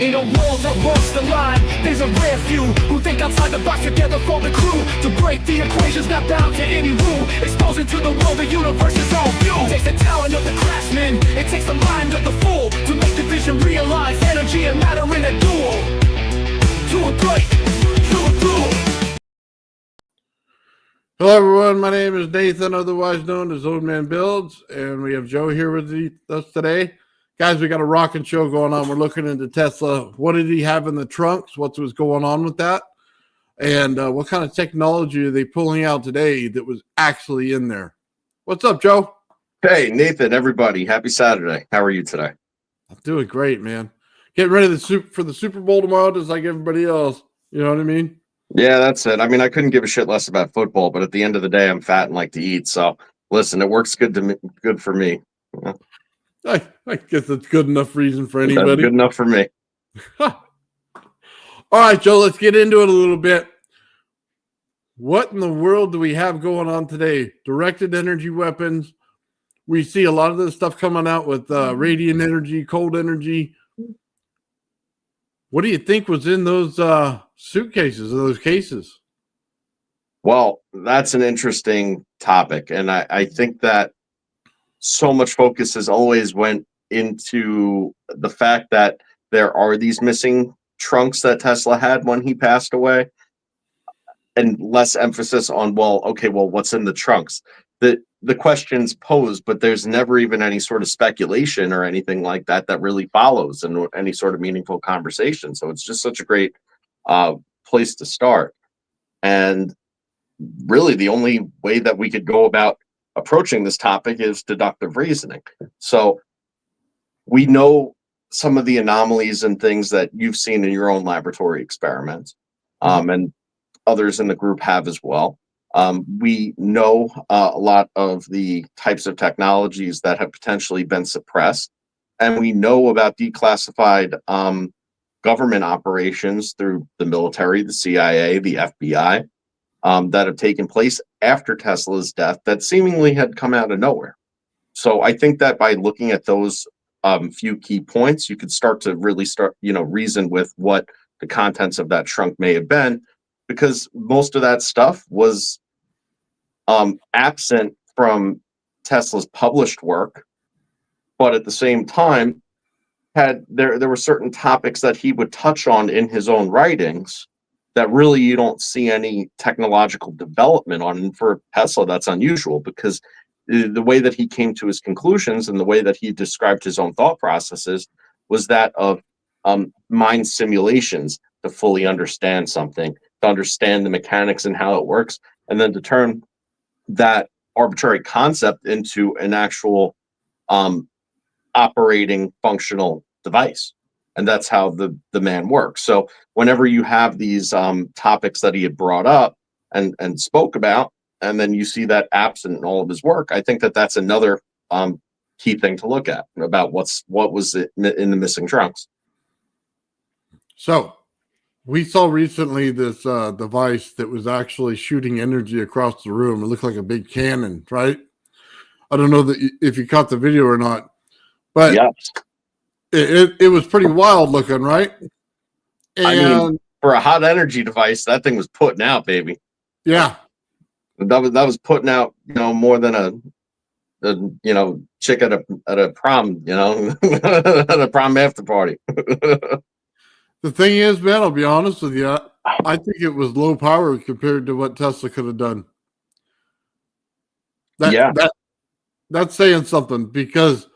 In a world that walks the line, there's a rare few who think outside the box together form the crew to break the equations, not bound to any rule, exposing to the world the universe's own view. It takes the talent of the craftsman, it takes the mind of the fool to make the vision realize energy and matter in a duel. To a great, to a duel. Hello everyone, my name is Nathan, otherwise known as Old Man Builds, and we have Joe here with us today. Guys, we got a rocking show going on. We're looking into Tesla. What did he have in the trunks? What was going on with that? And what kind of technology are they pulling out today that was actually in there? What's up, Joe? Hey, Nathan, everybody. Happy Saturday. How are you today? I'm doing great, man. Getting ready for the Super Bowl tomorrow, just like everybody else. You know what I mean? Yeah, that's it. I mean, I couldn't give a shit less about football, but at the end of the day, I'm fat and like to eat. So, listen, it works good for me. Yeah. I guess that's good enough reason for anybody. That's good enough for me. All right, Joe, let's get into it a little bit. What in the world do we have going on today? Directed energy weapons. We see a lot of this stuff coming out with radiant energy, cold energy. What do you think was in those suitcases, or those cases? Well, that's an interesting topic. And I think that so much focus has always went into the fact that there are these missing trunks that Tesla had when he passed away, and less emphasis on, what's in the trunks? The question's posed, but there's never even any sort of speculation or anything like that that really follows in any sort of meaningful conversation. So it's just such a great place to start. And really the only way that we could go about approaching this topic is deductive reasoning. So we know some of the anomalies and things that you've seen in your own laboratory experiments, and others in the group have as well. We know a lot of the types of technologies that have potentially been suppressed, and we know about declassified government operations through the military, the CIA, the FBI, that have taken place after Tesla's death that seemingly had come out of nowhere. So I think that by looking at those few key points, you could start to really reason with what the contents of that trunk may have been, because most of that stuff was absent from Tesla's published work, but at the same time, there were certain topics that he would touch on in his own writings that really you don't see any technological development on. And for Tesla, that's unusual, because the way that he came to his conclusions and the way that he described his own thought processes was that of mind simulations to fully understand something, to understand the mechanics and how it works, and then to turn that arbitrary concept into an actual operating functional device. And that's how the man works. So whenever you have these topics that he had brought up and spoke about, and then you see that absent in all of his work, I think that that's another key thing to look at about what was in the missing trunks. So we saw recently this device that was actually shooting energy across the room. It looked like a big cannon, right? I don't know if you caught the video or not, but yes. It was pretty wild looking, right? And I mean, for a hot energy device, that thing was putting out, baby. Yeah. That was putting out, more than a chick at a prom, at a prom after party. The thing is, man, I'll be honest with you, I think it was low power compared to what Tesla could have done. That's saying something, because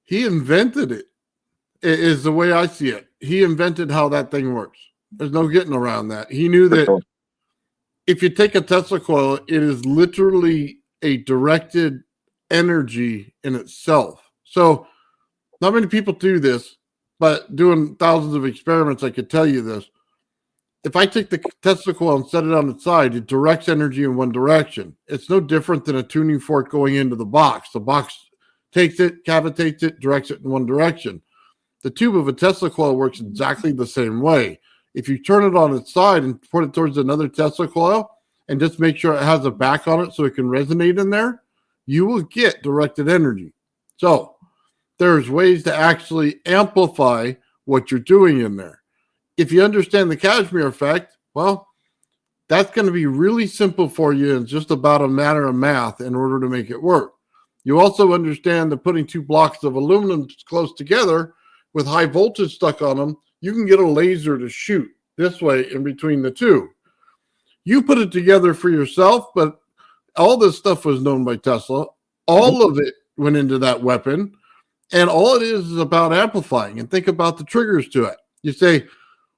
he invented it, is the way I see it. He invented how that thing works. There's no getting around that. He knew that if you take a Tesla coil, it is literally a directed energy in itself. So not many people do this, but doing thousands of experiments, I could tell you this. If I take the Tesla coil and set it on its side, it directs energy in one direction. It's no different than a tuning fork going into the box. The box takes it, cavitates it, directs it in one direction. The tube of a Tesla coil works exactly the same way. If you turn it on its side and put it towards another Tesla coil and just make sure it has a back on it so it can resonate in there, you will get directed energy. So there's ways to actually amplify what you're doing in there. If you understand the Kashmir effect, well, that's going to be really simple for you. It's just about a matter of math in order to make it work. You also understand that putting two blocks of aluminum close together with high voltage stuck on them, you can get a laser to shoot this way in between the two. You put it together for yourself, but all this stuff was known by Tesla. All of it went into that weapon, and all it is about amplifying. And think about the triggers to it. You say,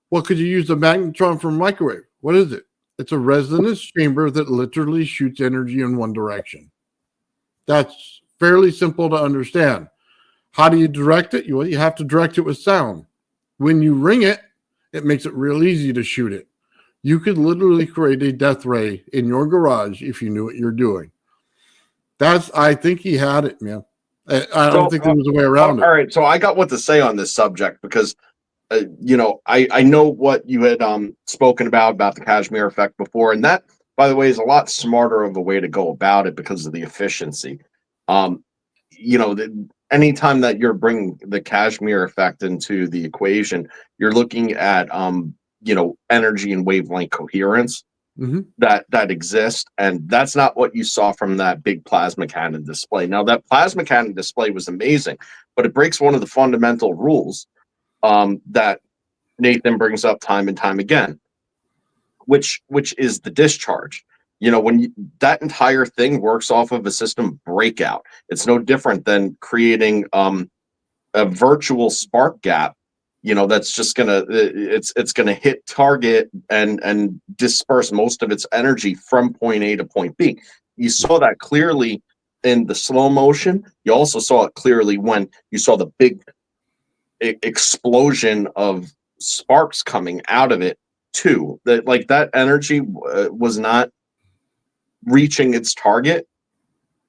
well, could you use a magnetron from a microwave? What is it? It's a resonance chamber that literally shoots energy in one direction. That's fairly simple to understand. How do you direct it? Well, you have to direct it with sound. When you ring it, it makes it real easy to shoot it. You could literally create a death ray in your garage if you knew what you're doing. I think he had it, man. I don't think there was a way around it. All right, so I got what to say on this subject because I know what you had spoken about the Kashmir effect before, and that, by the way, is a lot smarter of a way to go about it because of the efficiency. Anytime that you're bringing the Kashmir effect into the equation, you're looking at energy and wavelength coherence that exist, and that's not what you saw from that big plasma cannon display. Now, that plasma cannon display was amazing, but it breaks one of the fundamental rules that Nathan brings up time and time again, which is the discharge. That entire thing works off of a system breakout. It's no different than creating a virtual spark gap. That's just it's gonna hit target and disperse most of its energy from point A to point B. You saw that clearly in the slow motion. You also saw it clearly when you saw the big explosion of sparks coming out of it too. That energy was not reaching its target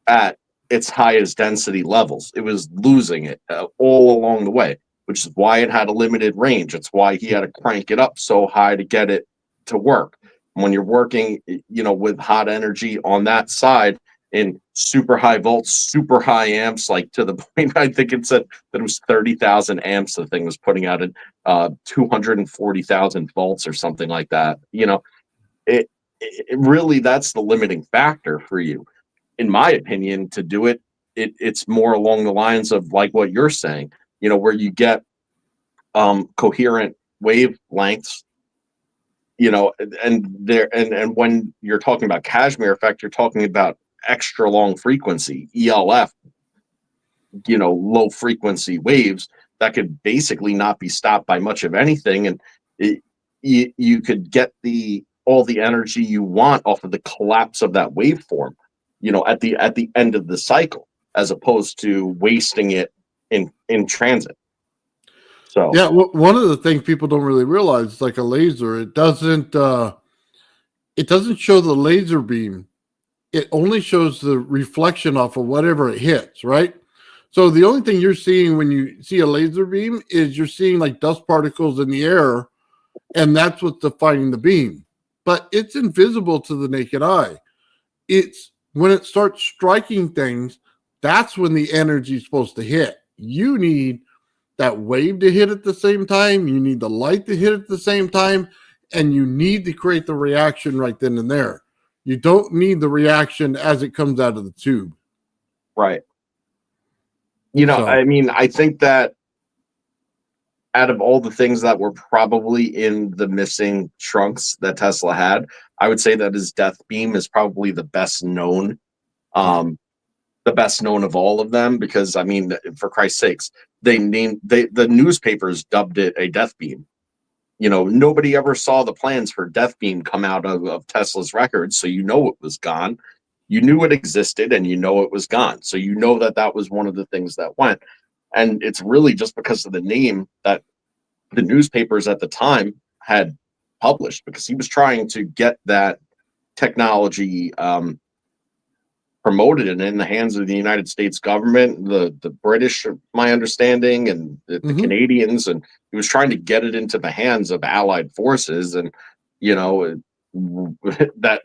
at its highest density levels. It was losing it all along the way, which is why it had a limited range. It's why he had to crank it up so high to get it to work. When you're working, with hot energy on that side in super high volts, super high amps, like to the point, I think it said that it was 30,000 amps. The thing was putting out at 240,000 volts or something like that. It really, that's the limiting factor for you, in my opinion, to do it. It's more along the lines of like what you're saying, where you get coherent wavelengths, and when you're talking about Kashmir effect, you're talking about extra long frequency, ELF, low frequency waves that could basically not be stopped by much of anything. And you could get all the energy you want off of the collapse of that waveform, at the end of the cycle, as opposed to wasting it in transit. So yeah, one of the things people don't really realize is like a laser. It doesn't show the laser beam. It only shows the reflection off of whatever it hits, right? So the only thing you're seeing when you see a laser beam is you're seeing like dust particles in the air, and that's what's defining the beam. But it's invisible to the naked eye. It's when it starts striking things, that's when the energy is supposed to hit. You need that wave to hit at the same time. You need the light to hit at the same time, and you need to create the reaction right then and there. You don't need the reaction as it comes out of the tube. Right. I think that out of all the things that were probably in the missing trunks that Tesla had, I would say that his death beam is probably the best known. The best known of all of them, because for Christ's sakes, the newspapers dubbed it a death beam. Nobody ever saw the plans for death beam come out of Tesla's records, so it was gone. You knew it existed, and it was gone. So that was one of the things that went. And it's really just because of the name that the newspapers at the time had published, because he was trying to get that technology promoted and in the hands of the United States government, the British, my understanding, and the Canadians, and he was trying to get it into the hands of Allied forces. And that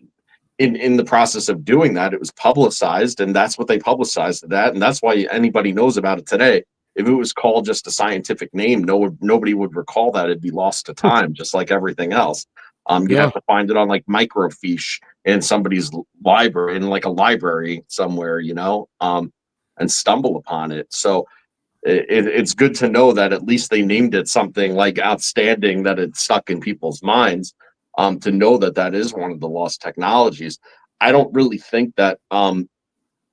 in the process of doing that, it was publicized, and that's what they publicized that, and that's why anybody knows about it today. if it was called just a scientific name, nobody would recall that. It'd be lost to time, just like everything else. You'd Yeah. have to find it on like microfiche in somebody's library, in like a library somewhere, and stumble upon it. So it's good to know that at least they named it something like outstanding, that it stuck in people's minds. To know that that is one of the lost technologies. I don't really think that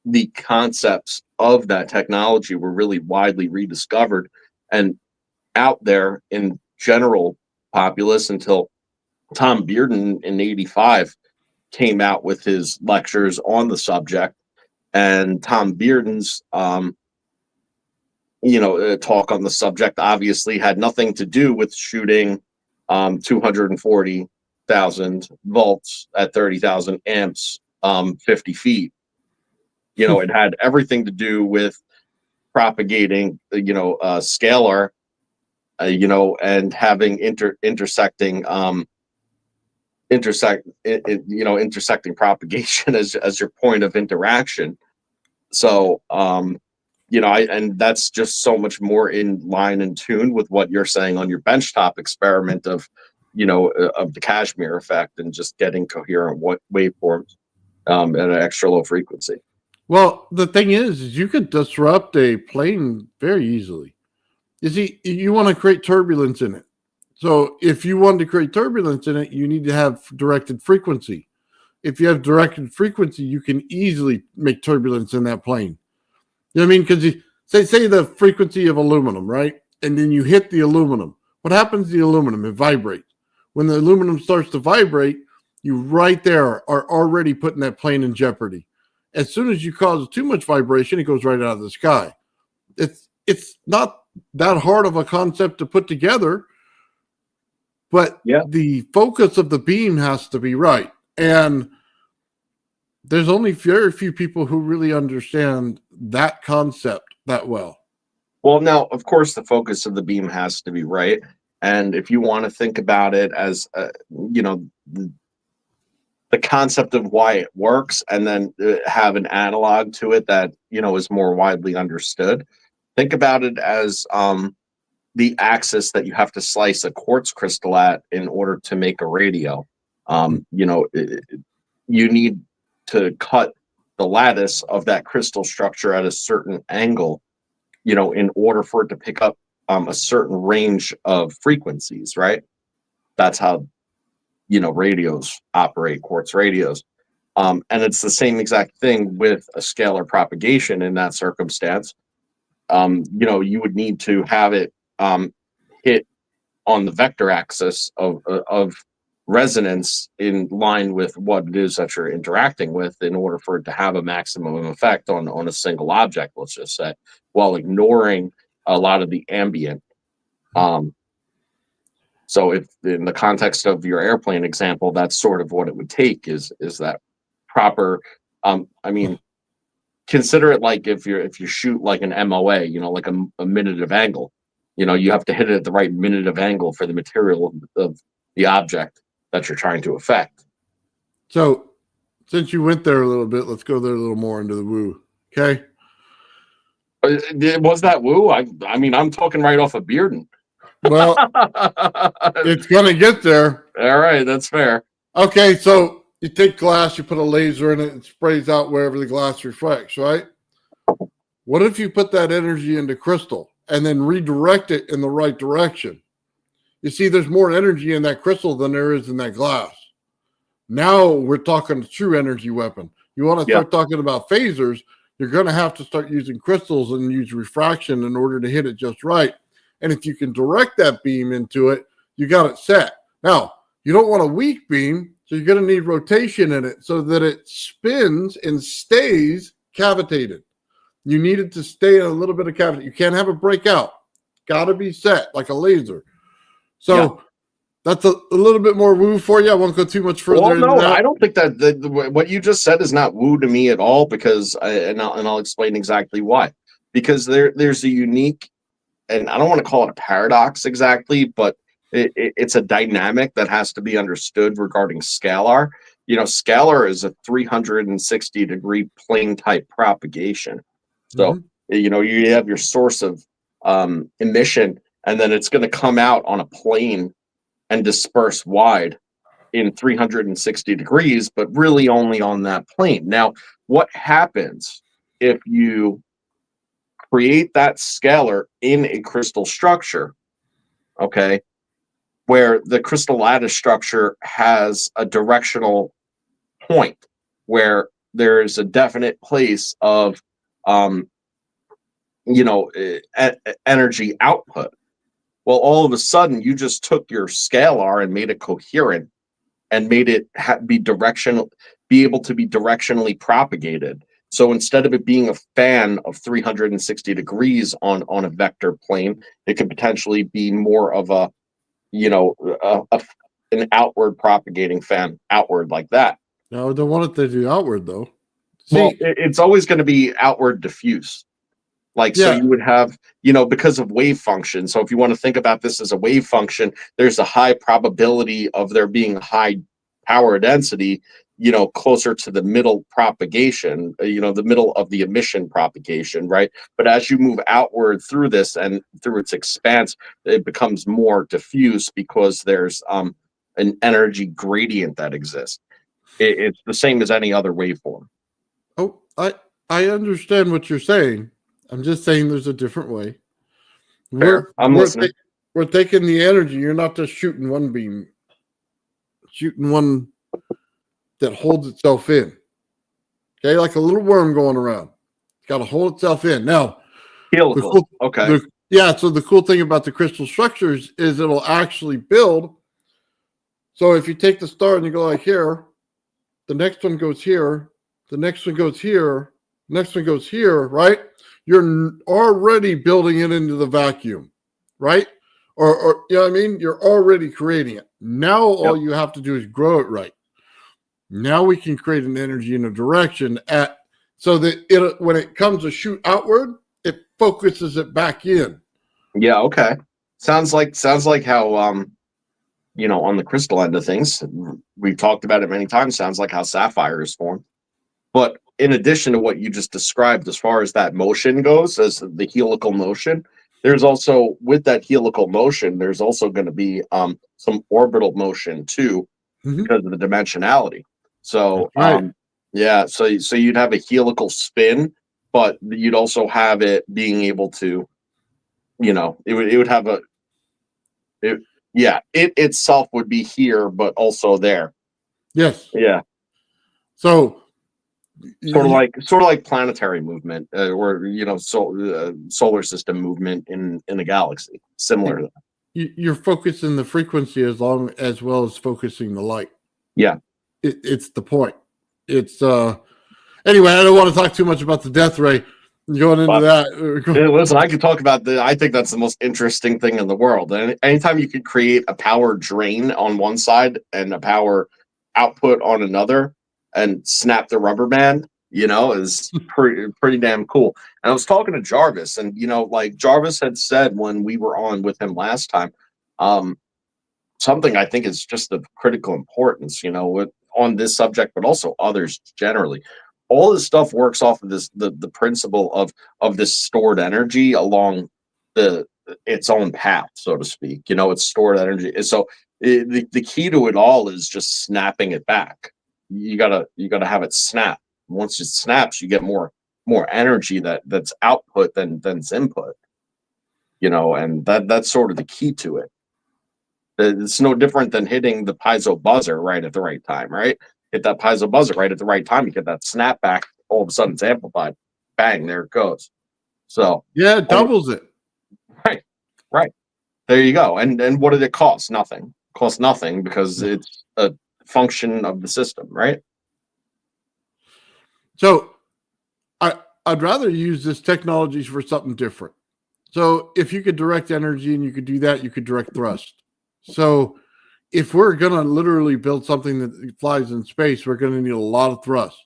the concepts of that technology were really widely rediscovered and out there in general populace until Tom Bearden in '85 came out with his lectures on the subject. And Tom Bearden's talk on the subject obviously had nothing to do with shooting 240,000 volts at 30,000 amps 50 feet. It had everything to do with propagating scalar and having intersecting propagation as your point of interaction. So and that's just so much more in line and tune with what you're saying on your benchtop experiment of the Kashmir effect and just getting coherent waveforms at an extra low frequency. Well, the thing is you could disrupt a plane very easily. You see, you want to create turbulence in it. So if you want to create turbulence in it, you need to have directed frequency. If you have directed frequency, you can easily make turbulence in that plane. You know what I mean? Because say the frequency of aluminum, right? And then you hit the aluminum. What happens to the aluminum? It vibrates. When the aluminum starts to vibrate, you right there are already putting that plane in jeopardy. As soon as you cause too much vibration, it goes right out of the sky. It's not that hard of a concept to put together, but the focus of the beam has to be right. And there's only very few people who really understand that concept that well. Well, now, of course, the focus of the beam has to be right. And if you want to think about it as, the concept of why it works, and then have an analog to it that, is more widely understood, think about it as the axis that you have to slice a quartz crystal at in order to make a radio. You need to cut the lattice of that crystal structure at a certain angle, in order for it to pick up a certain range of frequencies, right? That's how, radios operate, quartz radios. And it's the same exact thing with a scalar propagation in that circumstance. You would need to have it hit on the vector axis of resonance in line with what it is that you're interacting with in order for it to have a maximum effect on a single object, let's just say, while ignoring a lot of the ambient. So if in the context of your airplane example, that's sort of what it would take is that proper, consider it like if you shoot like an MOA, like a minute of angle, you have to hit it at the right minute of angle for the material of the object that you're trying to affect. So since you went there a little bit, let's go there a little more into the woo. Okay. Was that woo? I'm talking right off of Bearden. Well, it's going to get there. All right. That's fair. Okay. So you take glass, you put a laser in it, and sprays out wherever the glass reflects, right? What if you put that energy into crystal and then redirect it in the right direction? You see, there's more energy in that crystal than there is in that glass. Now we're talking a true energy weapon. You want to start talking about phasers, you're going to have to start using crystals and use refraction in order to hit it just right. And if you can direct that beam into it, you got it set. Now, you don't want a weak beam, so you're going to need rotation in it so that it spins and stays cavitated. You need it to stay in a little bit of cavity. You can't have a breakout. Got to be set like a laser. So that's a little bit more woo for you. I won't go too much further. Well, no, into that. I don't think that what you just said is not woo to me at all, because I'll explain exactly why. Because there's a unique, and I don't want to call it a paradox exactly, but it's a dynamic that has to be understood regarding scalar. Scalar is a 360-degree plane type propagation. So, you have your source of emission, and then it's going to come out on a plane and disperse wide in 360 degrees, but really only on that plane. Now, what happens if you create that scalar in a crystal structure, okay, where the crystal lattice structure has a directional point where there's a definite place of energy output. Well, all of a sudden you just took your scalar and made it coherent and made it be able to be directionally propagated. So instead of it being a fan of 360 degrees on a vector plane, it could potentially be more of a an outward propagating fan, outward like that. No, I don't want it to do outward though. Well, it's always going to be outward diffuse. Like, so you would have, because of wave function. So if you want to think about this as a wave function, there's a high probability of there being a high power density, closer to the middle propagation, the middle of the emission propagation, right? But as you move outward through this and through its expanse, it becomes more diffuse because there's an energy gradient that exists. It's the same as any other waveform. Oh, I understand what you're saying. I'm just saying there's a different way. Fair. I'm listening. We're taking the energy. You're not just shooting one beam, shooting one that holds itself in. Okay, like a little worm going around. It's got to hold itself in. Now, helical. Okay. So the cool thing about the crystal structures is it'll actually build. So if you take the star and you go like here, the next one goes here, the next one goes here, next one goes here, right? You're already building it into the vacuum, right? Or you know what I mean? You're already creating it. Now all you have to do is grow it right. Now we can create an energy in a direction so that when it comes to shoot outward, it focuses it back in. Yeah, okay. Sounds like how on the crystal end of things, we've talked about it many times, sounds like how sapphire is formed. But in addition to what you just described, as far as that motion goes, as the helical motion, there's also, with that helical motion, there's also going to be some orbital motion too, because of the dimensionality. So, so you'd have a helical spin, but you'd also have it being able to, it would have it itself would be here, but also there. Yes. Yeah. So, sort of like planetary movement, or solar system movement in a galaxy, similar to that. You're focusing the frequency as well as focusing the light. Yeah, it's the point. It's anyway. I don't want to talk too much about the death ray. Going into that, listen, I could talk about I think that's the most interesting thing in the world. And anytime you could create a power drain on one side and a power output on another, and snap the rubber band, is pretty damn cool. And I was talking to Jarvis, and like Jarvis had said when we were on with him last time, something I think is just of critical importance, on this subject, but also others generally. All this stuff works off of the principle of this stored energy along its own path, so to speak. It's stored energy. And so the key to it all is just snapping it back. You gotta have it snap. Once it snaps, you get more energy that's output than's input. And that's sort of the key to it. It's no different than hitting the piezo buzzer right at the right time, right? Hit that piezo buzzer right at the right time, you get that snap back, all of a sudden it's amplified. Bang, there it goes. So yeah, it doubles it. Right. There you go. And what did it cost? Nothing. It cost nothing because it's a function of the system, right? So I'd rather use this technology for something different. So if you could direct energy and you could do that, you could direct thrust. So if we're going to literally build something that flies in space, we're going to need a lot of thrust.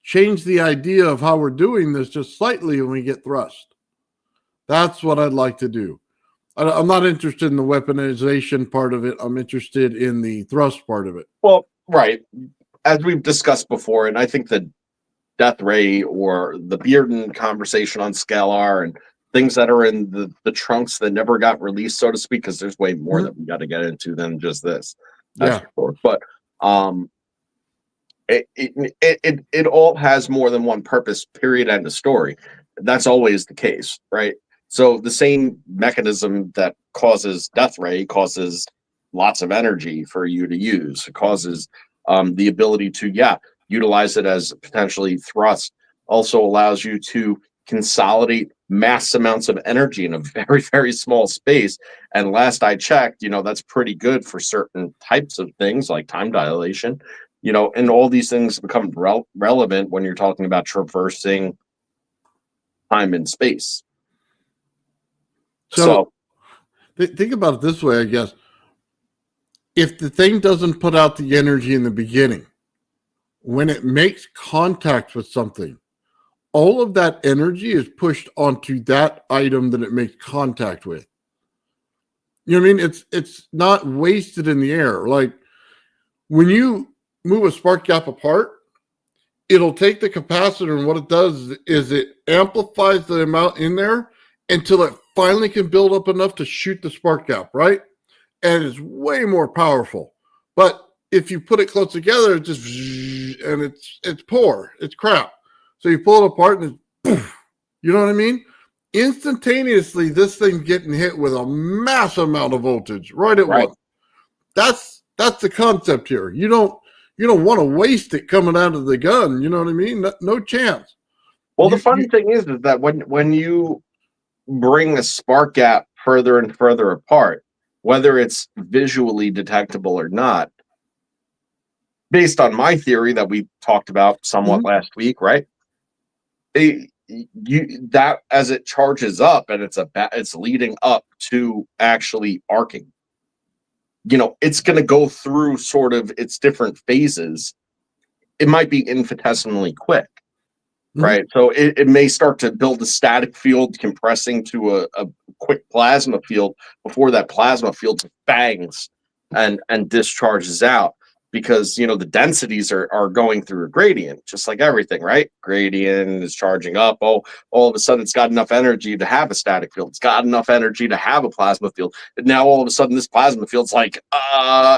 Change the idea of how we're doing this just slightly when we get thrust. That's what I'd like to do. I'm not interested in the weaponization part of it. I'm interested in the thrust part of it. Well, right. As we've discussed before, and I think the death ray or the Bearden conversation on scalar and things that are in the trunks that never got released, so to speak, because there's way more Mhm. that we got to get into than just this. That's Yeah. for sure. But it all has more than one purpose, period, end of story. That's always the case, right? So the same mechanism that causes death ray causes lots of energy for you to use. It causes the ability to, yeah, utilize it as potentially thrust. Also allows you to consolidate mass amounts of energy in a very, very small space. And last I checked, that's pretty good for certain types of things like time dilation. And all these things become relevant when you're talking about traversing time and space. So So, think about it this way, I guess. If the thing doesn't put out the energy in the beginning, when it makes contact with something, all of that energy is pushed onto that item that it makes contact with. You know what I mean? It's not wasted in the air. Like when you move a spark gap apart, it'll take the capacitor, and what it does is it amplifies the amount in there until it finally can build up enough to shoot the spark gap, right? And it's way more powerful. But if you put it close together, it just and it's poor, it's crap. So you pull it apart and it's poof, you know what I mean? Instantaneously, this thing's getting hit with a massive amount of voltage right at right. once. That's the concept here. You don't want to waste it coming out of the gun. You know what I mean? No chance. Well, the funny thing is that when you bring a spark gap further and further apart, whether it's visually detectable or not, based on my theory that we talked about somewhat last week, right? That as it charges up and it's leading up to actually arcing. It's going to go through sort of its different phases. It might be infinitesimally quick, right? So it may start to build a static field compressing to a quick plasma field before that plasma field bangs and discharges out, because the densities are going through a gradient, just like everything, right? Gradient is charging up. Oh, all of a sudden it's got enough energy to have a static field. It's got enough energy to have a plasma field. And now all of a sudden this plasma field's like,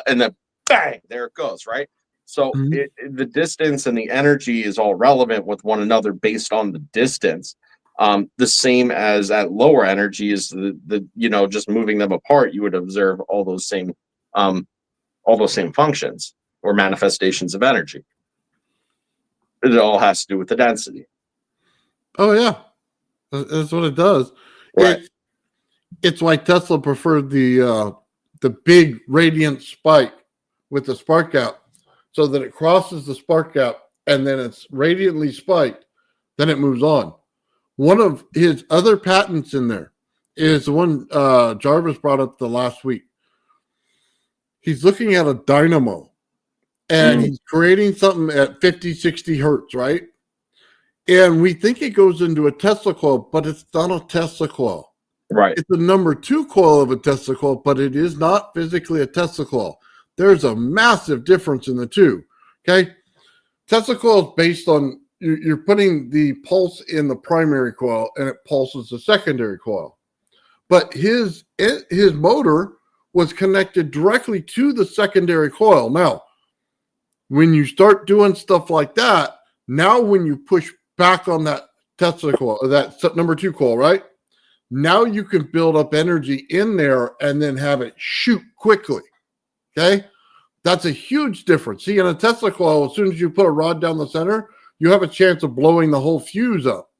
and then bang, there it goes, right? So the distance and the energy is all relevant with one another based on the distance. The same as at lower energy is the just moving them apart, you would observe all those same functions or manifestations of energy. It all has to do with the density. Oh yeah, that's what it does. Right. It's why Tesla preferred the big radiant spike with the spark gap, so that it crosses the spark gap and then it's radiantly spiked. Then it moves on. One of his other patents in there is the one Jarvis brought up the last week. He's looking at a dynamo and he's creating something at 50, 60 hertz, right? And we think it goes into a Tesla coil, but it's not a Tesla coil. Right. It's the number 2 coil of a Tesla coil, but it is not physically a Tesla coil. There's a massive difference in the two, okay? Tesla coil is based on, you're putting the pulse in the primary coil and it pulses the secondary coil. But his motor was connected directly to the secondary coil. Now, when you start doing stuff like that, now when you push back on that Tesla coil, that number 2 coil, right? Now you can build up energy in there and then have it shoot quickly. Okay? That's a huge difference. See, in a Tesla coil, as soon as you put a rod down the center, you have a chance of blowing the whole fuse up.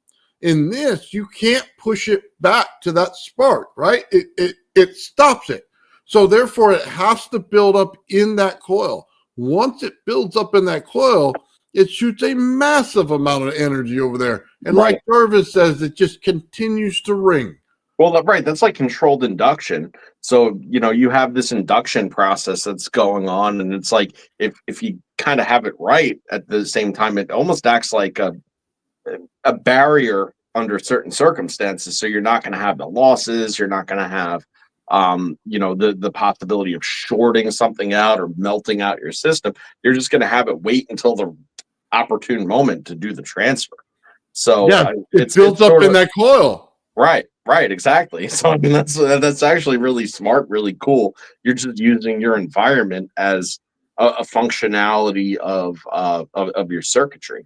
In this, you can't push it back to that spark, right? It stops it. So therefore, it has to build up in that coil. Once it builds up in that coil, it shoots a massive amount of energy over there. And like Jarvis says, it just continues to ring. Well, right. That's like controlled induction. So, you have this induction process that's going on. And it's like, if you kind of have it right at the same time, it almost acts like a barrier under certain circumstances. So you're not going to have the losses. You're not going to have, the possibility of shorting something out or melting out your system. You're just going to have it wait until the opportune moment to do the transfer. So yeah, it builds up in that coil. Right. Right, exactly. So I mean, that's actually really smart, really cool. You're just using your environment as a functionality of your circuitry.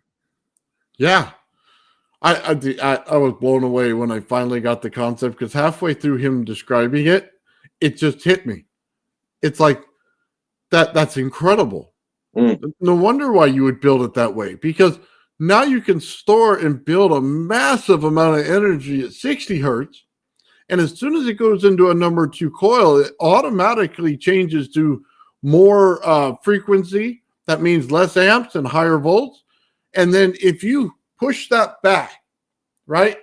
Yeah. I was blown away when I finally got the concept because halfway through him describing it, it just hit me. It's like that's incredible. Mm, No wonder why you would build it that way because now you can store and build a massive amount of energy at 60 hertz. And as soon as it goes into a number two coil, it automatically changes to more frequency. That means less amps and higher volts. And then if you push that back, right?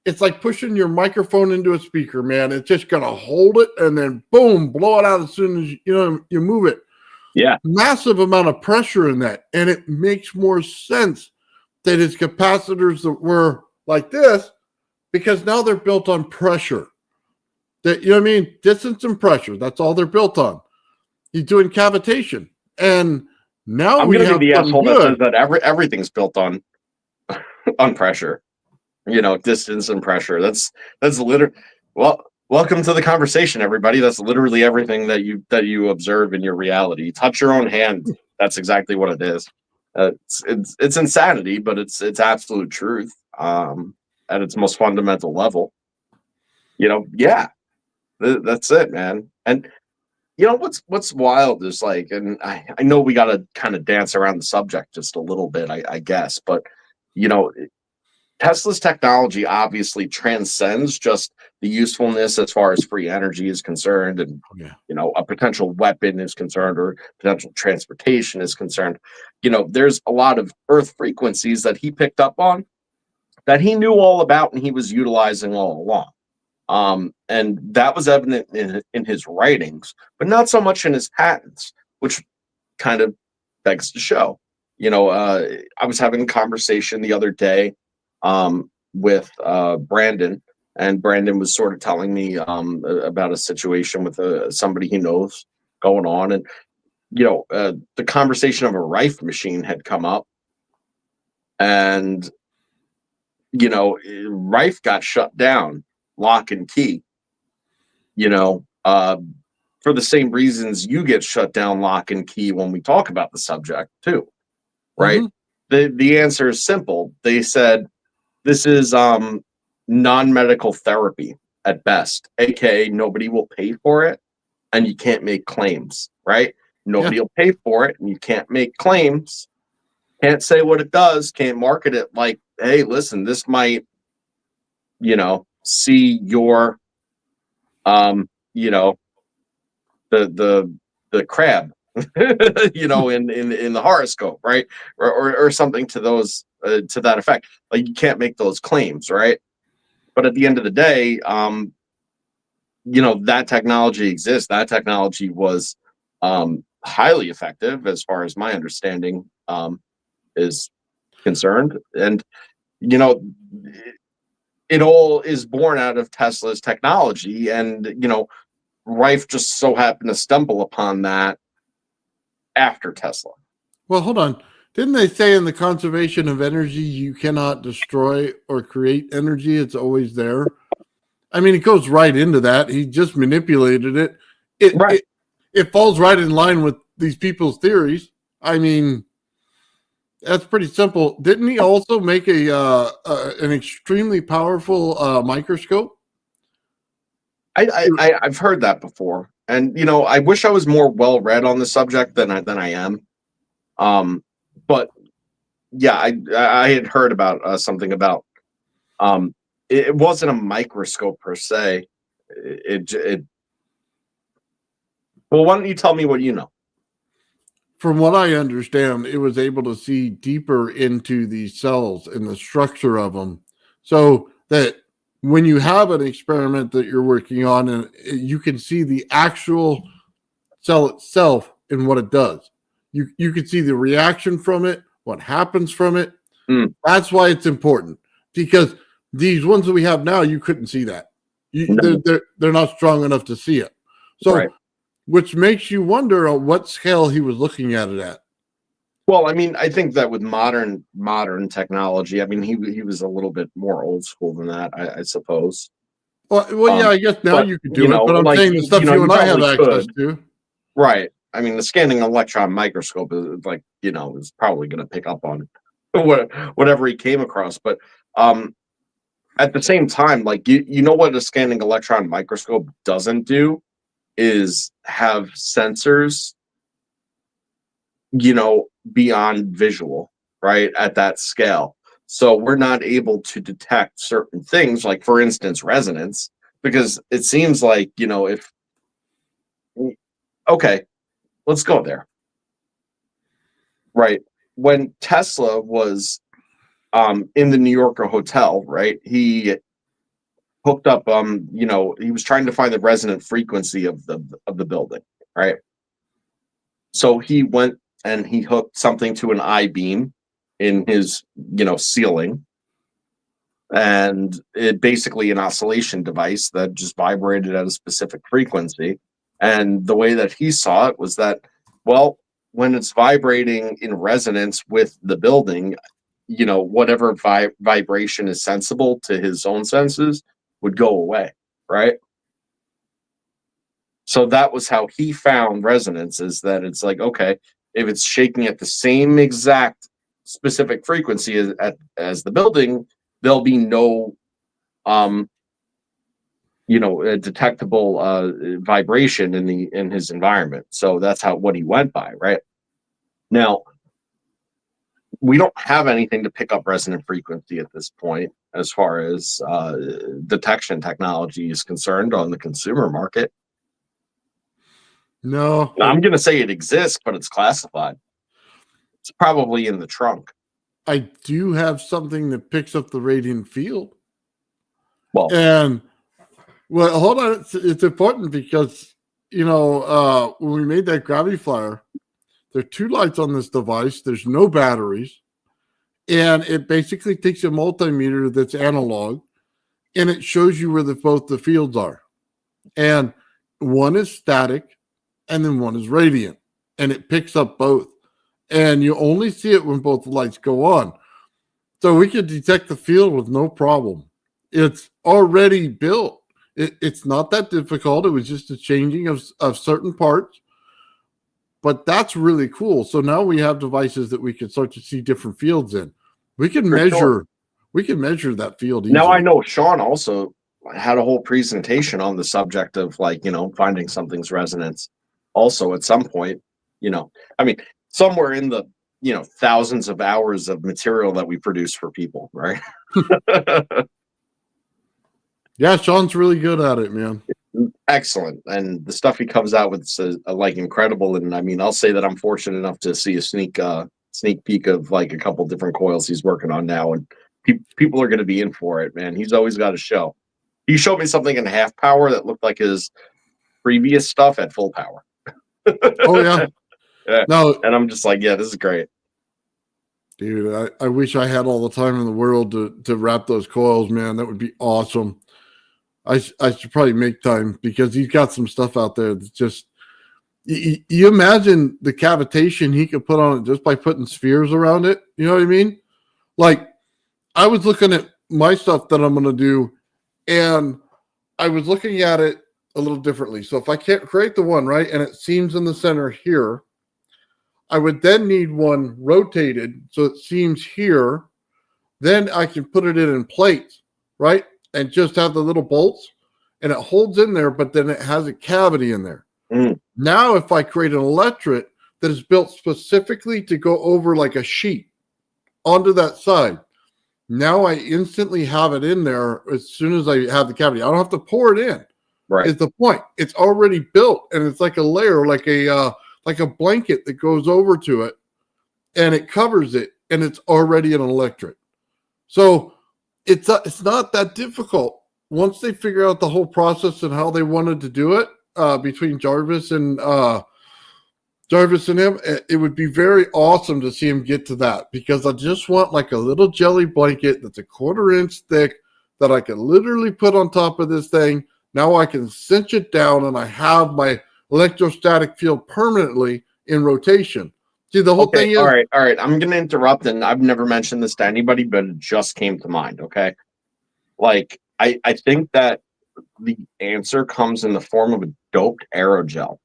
It's like pushing your microphone into a speaker, man. It's just gonna hold it and then boom, blow it out as soon as you move it. yeah, Massive amount of pressure in that, and it makes more sense that his capacitors that were like this because now they're built on pressure. That you know what I mean? Distance and pressure. That's all they're built on. He's doing cavitation, and now I'm we gonna have be the something asshole that says good. that everything's built on on pressure. Distance and pressure. That's literally well. Welcome to the conversation, everybody. That's literally everything that you observe in your reality. Touch your own hand. That's exactly what it is. It's insanity, but it's absolute truth. At its most fundamental level. Yeah, that's it, man. And what's wild is like, and I know we got to kind of dance around the subject just a little bit, I guess, but you know, Tesla's technology obviously transcends just the usefulness as far as free energy is concerned, and Yeah. a potential weapon is concerned, or potential transportation is concerned. There's a lot of Earth frequencies that he picked up on that he knew all about and he was utilizing all along. And that was evident in his writings, but not so much in his patents, which kind of begs to show. I was having a conversation the other day with Brandon, and Brandon was sort of telling me about a situation with somebody he knows going on, and the conversation of a Rife machine had come up, and Rife got shut down, lock and key. you know, uh, for the same reasons you get shut down lock and key when we talk about the subject too, right? Mm-hmm. The answer is simple. They said this is non-medical therapy at best, aka nobody will pay for it and you can't make claims, right? Yeah. Nobody will pay for it and you can't make claims, can't say what it does, can't market it like, hey, listen, this might, see your you know, the crab, in the horoscope, right? Or something to those to that effect. Like you can't make those claims, right? But at the end of the day, that technology exists. That technology was highly effective, as far as my understanding is concerned, and you know. It all is born out of Tesla's technology, and Rife just so happened to stumble upon that after Tesla. Well, hold on. Didn't they say in the conservation of energy you cannot destroy or create energy? It's always there. I mean, it goes right into that. He just manipulated it. It Right. it, it falls right in line with these people's theories. I mean, that's pretty simple. Didn't he also make an extremely powerful microscope? I've heard that before, and I wish I was more well read on the subject than I am. But yeah, I had heard about something about it wasn't a microscope per se. It well, why don't you tell me what you know? From what I understand, it was able to see deeper into the cells and the structure of them, so that when you have an experiment that you're working on, and you can see the actual cell itself and what it does, you can see the reaction from it, what happens from it. Mm, That's why it's important because these ones that we have now, you couldn't see that. no, They're not strong enough to see it. right. So, which makes you wonder on what scale he was looking at it at. Well, I mean, I think that with modern technology, I mean, he was a little bit more old school than that, I suppose. Well, yeah, I guess now but, you could do it, know, but I'm like, saying the stuff you know, you you and I have probably access could. to. Right. I mean, the scanning electron microscope is like, you know, is probably going to pick up on whatever he came across. But at the same time, like, you know what a scanning electron microscope doesn't do is have sensors, you know, beyond visual, right, at that scale. So we're not able to detect certain things, like, for instance, resonance, because it seems like, you know, if, okay, let's go there. Right. When Tesla was in the New Yorker hotel, right, he hooked up, you know, he was trying to find the resonant frequency of the building, right? So he went and he hooked something to an I-beam in his, you know, ceiling, and it basically an oscillation device that just vibrated at a specific frequency. And the way that he saw it was that, well, when it's vibrating in resonance with the building, you know, whatever vibration is sensible to his own senses would go away, right? So that was how he found resonance, is that it's like, okay, if it's shaking at the same exact specific frequency as the building, there'll be no um you know, a detectable vibration in his environment. So that's how what he went by, right? Now, we don't have anything to pick up resonant frequency at this point as far as detection technology is concerned on the consumer market. No, Now, I'm going to say it exists, but it's classified. It's probably in the trunk. I do have something that picks up the radiant field. Well, And well, hold on. It's important because, you know, when we made that gravity flyer, there are two lights on this device. There's no batteries. And it basically takes a multimeter that's analog and it shows you where both the fields are. And one is static and then one is radiant. And it picks up both. And you only see it when both lights go on. So we could detect the field with no problem. It's already built. It's not that difficult. It was just a changing of certain parts. But that's really cool. So now we have devices that we can start to see different fields in. We can measure that field easily. Now I know Sean also had a whole presentation on the subject of, like, you know, finding something's resonance also at some point, you know. I mean, somewhere in the, you know, thousands of hours of material that we produce for people, right? Yeah, Sean's really good at it, man. Excellent. And the stuff he comes out with is like incredible. And I mean, I'll say that I'm fortunate enough to see a sneak peek of like a couple different coils he's working on now, and people are going to be in for it, man. He's always got a show. He showed me something in half power that looked like his previous stuff at full power. Oh yeah. Yeah. No, And I'm just like, yeah, this is great. dude, I wish I had all the time in the world to wrap those coils, man. That would be awesome. I should probably make time because he's got some stuff out there that's just, you imagine the cavitation he could put on it just by putting spheres around it. You know what I mean? Like, I was looking at my stuff that I'm going to do, and I was looking at it a little differently. So if I can't create the one, right, and it seems in the center here, I would then need one rotated so it seems here. Then I can put it in plates, right, and just have the little bolts, and it holds in there, but then it has a cavity in there. Mm. Now, if I create an electret that is built specifically to go over like a sheet onto that side, now I instantly have it in there as soon as I have the cavity. I don't have to pour it in. Right. Is the point. It's already built, and it's like a layer, like a blanket that goes over to it, and it covers it, and it's already an electret. So it's not that difficult. Once they figure out the whole process and how they wanted to do it, between Jarvis and him, it would be very awesome to see him get to that, because I just want like a little jelly blanket that's a 1/4 inch thick that I can literally put on top of this thing. Now I can cinch it down and I have my electrostatic field permanently in rotation. See, the whole thing is... All right. I'm going to interrupt, and I've never mentioned this to anybody, but it just came to mind. Okay. Like, I think that the answer comes in the form of a doped aerogel.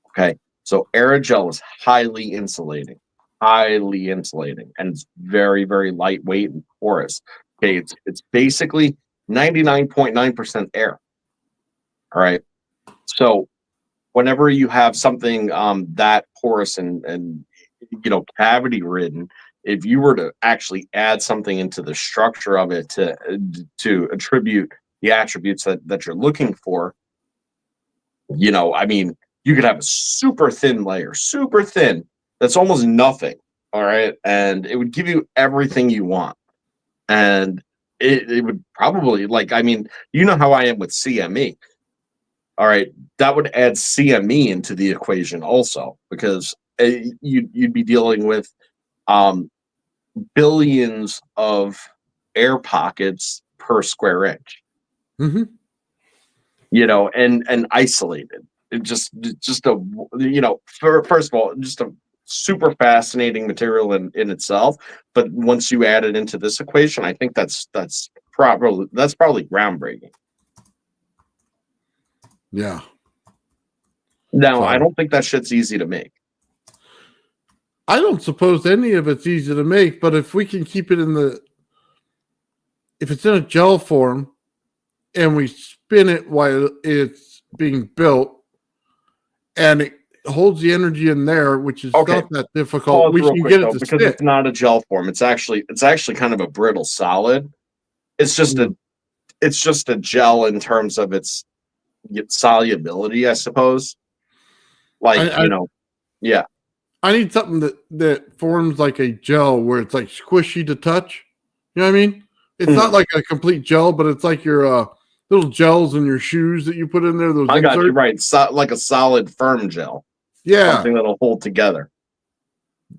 Okay. So aerogel is highly insulating, and it's very, very lightweight and porous. Okay. It's basically 99.9% air. All right. So whenever you have something that porous and cavity ridden, if you were to actually add something into the structure of it to attribute the attributes that you're looking for, I mean, you could have a super thin layer, super thin, that's almost nothing. All right. And it would give you everything you want. And it would probably, like, I mean, you know how I am with CME. All right. That would add CME into the equation also, because you'd be dealing with billions of air pockets per square inch. Mm-hmm. And isolated. It just a first of all, just a super fascinating material in itself. But once you add it into this equation, I think that's probably groundbreaking. Yeah. Now, So, I don't think that shit's easy to make. I don't suppose any of it's easy to make, but if we can keep it if it's in a gel form and we spin it while it's being built and it holds the energy in there, which is Okay. not that difficult, we can get it to because stick. it's not a gel form. It's actually kind of a brittle solid. It's just a gel in terms of its solubility, I suppose. Like, yeah. I need something that forms like a gel where it's like squishy to touch. You know what I mean? It's not like a complete gel, but it's like your little gels in your shoes that you put in there. Those I got you inserts. right. Like a solid, firm gel. Yeah. Something that'll hold together.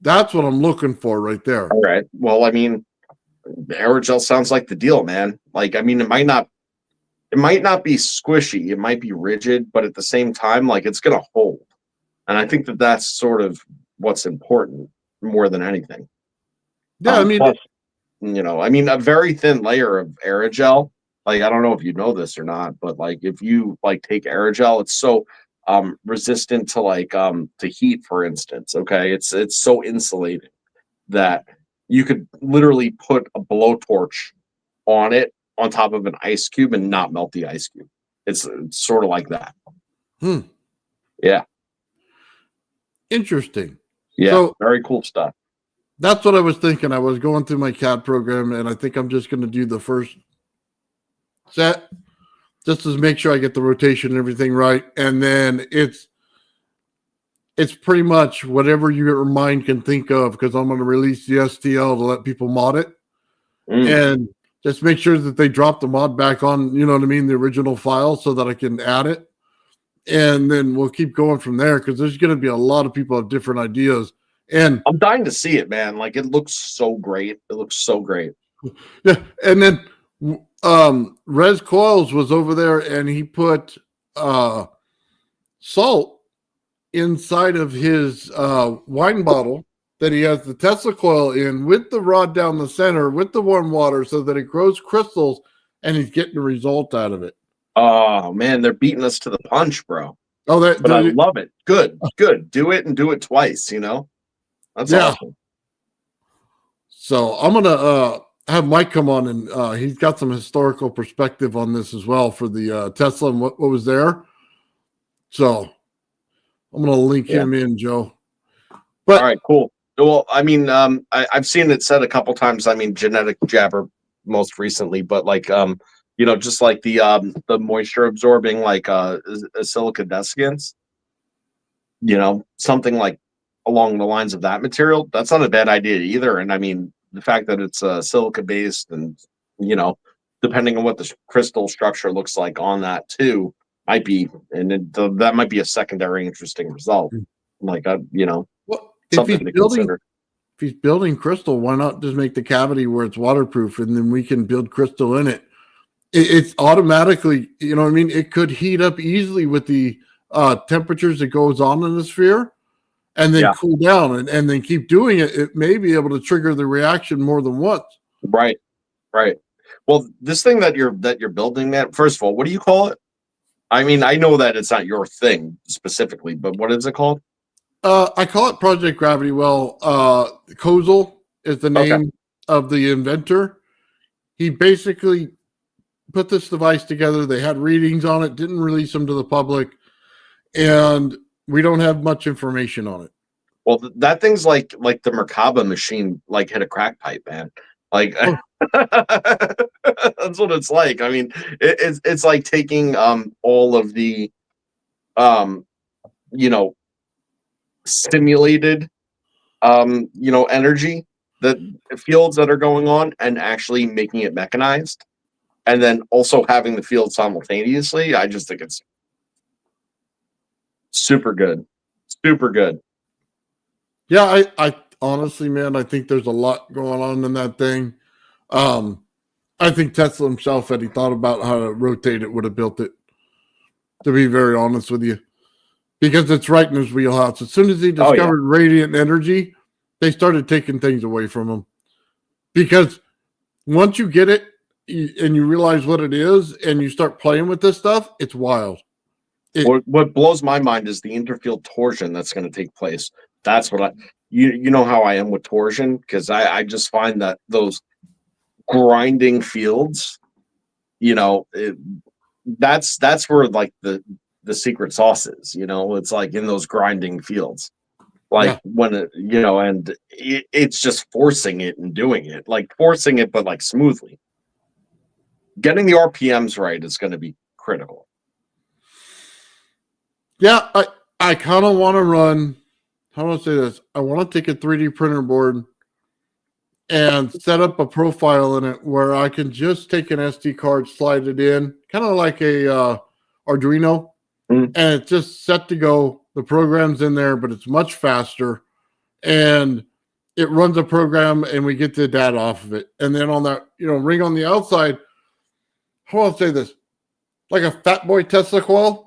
That's what I'm looking for right there. All right. Well, I mean, the aerogel sounds like the deal, man. Like, I mean, it might not be squishy. It might be rigid, but at the same time, like, it's going to hold. And I think that's sort of what's important more than anything. Yeah, I mean, plus, a very thin layer of aerogel. Like, I don't know if you know this or not, but like, if you like take aerogel, it's so resistant to to heat, for instance. Okay, it's so insulating that you could literally put a blowtorch on it on top of an ice cube and not melt the ice cube. It's sort of like that. Yeah. Interesting. Yeah. So, very cool stuff. That's what I was thinking. I was going through my CAD program, and I think I'm just going to do the first set just to make sure I get the rotation and everything right. And then it's pretty much whatever your mind can think of, because I'm going to release the STL to let people mod it. And just make sure that they drop the mod back on, you know what I mean, the original file, so that I can add it. And then we'll keep going from there, because there's going to be a lot of people have different ideas. And I'm dying to see it, man. Like, it looks so great. It looks so great. Yeah. And then Rez Coils was over there, and he put salt inside of his wine bottle that he has the Tesla coil in, with the rod down the center with the warm water, so that it grows crystals, and he's getting a result out of it. Oh man, they're beating us to the punch, bro. Oh, but I love it. Good. Do it, and do it twice. That's awesome. So I'm gonna have Mike come on, and he's got some historical perspective on this as well for the Tesla and what was there. So I'm gonna link him in, Joe. But all right, cool. Well, I mean, I've seen it said a couple times. I mean, genetic jabber most recently, but like just like the moisture absorbing, like a silica desiccants, something like along the lines of that material. That's not a bad idea either. And I mean, the fact that it's silica based, and depending on what the crystal structure looks like on that too, might be, and that might be a secondary interesting result. Like, well, something to consider. If he's building crystal, why not just make the cavity where it's waterproof, and then we can build crystal in it? It's automatically, you know what I mean? It could heat up easily with the temperatures that goes on in the sphere, and then cool down, and then keep doing it. It may be able to trigger the reaction more than once. Right. Well, this thing that you're building, man. First of all, what do you call it? I mean, I know that it's not your thing specifically, but what is it called? I call it Project Gravity. Well, Kozel is the Okay. name of the inventor. He basically put this device together. They had readings on it, didn't release them to the public, and we don't have much information on it. Well, that thing's like the Merkaba machine, like hit a crack pipe, man. Like Oh. that's what it's like. I mean, it's like taking all of the you know simulated energy, the fields that are going on, and actually making it mechanized, and then also having the field simultaneously. I just think it's super good, super good. Yeah, I honestly, man, I think there's a lot going on in that thing. I think Tesla himself, had he thought about how to rotate it, would have built it, to be very honest with you, because it's right in his wheelhouse. As soon as he discovered radiant energy, they started taking things away from him, because once you get it and you realize what it is and you start playing with this stuff, it's wild. What blows my mind is the interfield torsion that's going to take place. That's what you know how I am with torsion, because I just find that those grinding fields, that's where like the secret sauce is. It's like in those grinding fields, like when and it's just forcing it and doing it, like forcing it, but like smoothly. Getting the RPMs right is going to be critical. Yeah, I kind of want to run. How do I say this? I want to take a 3D printer board and set up a profile in it where I can just take an SD card, slide it in, kind of like a Arduino, and it's just set to go. The program's in there, but it's much faster, and it runs a program, and we get the data off of it. And then on that, ring on the outside, how do I say this? Like a Fat Boy Tesla coil.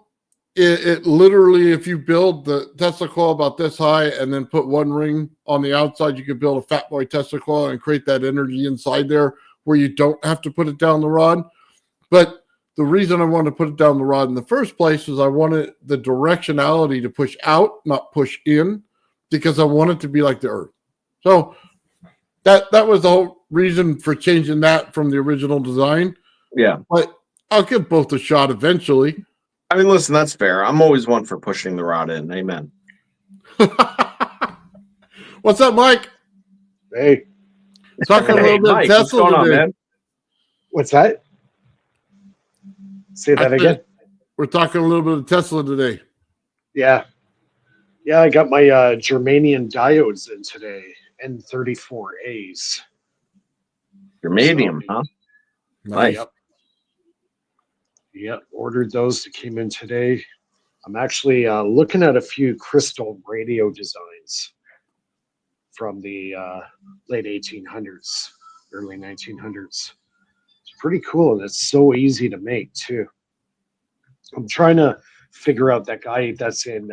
It literally, if you build the Tesla coil about this high and then put one ring on the outside, you could build a Fat Boy Tesla coil and create that energy inside there where you don't have to put it down the rod. But the reason I wanted to put it down the rod in the first place is I wanted the directionality to push out, not push in, because I want it to be like the Earth. So that was the whole reason for changing that from the original design. Yeah. But I'll give both a shot eventually. I mean, listen, that's fair. I'm always one for pushing the rod in. Amen. What's up, Mike? Hey. Talking a little bit Mike, of Tesla what's going on, today. man? What's that? Say that again. We're talking a little bit of Tesla today. Yeah. Yeah, I got my germanium diodes in today, N34As. Germanium, huh? Nice. Yep, ordered those that came in today. I'm actually looking at a few crystal radio designs from the late 1800s, early 1900s. It's pretty cool, and it's so easy to make, too. I'm trying to figure out that guy that's in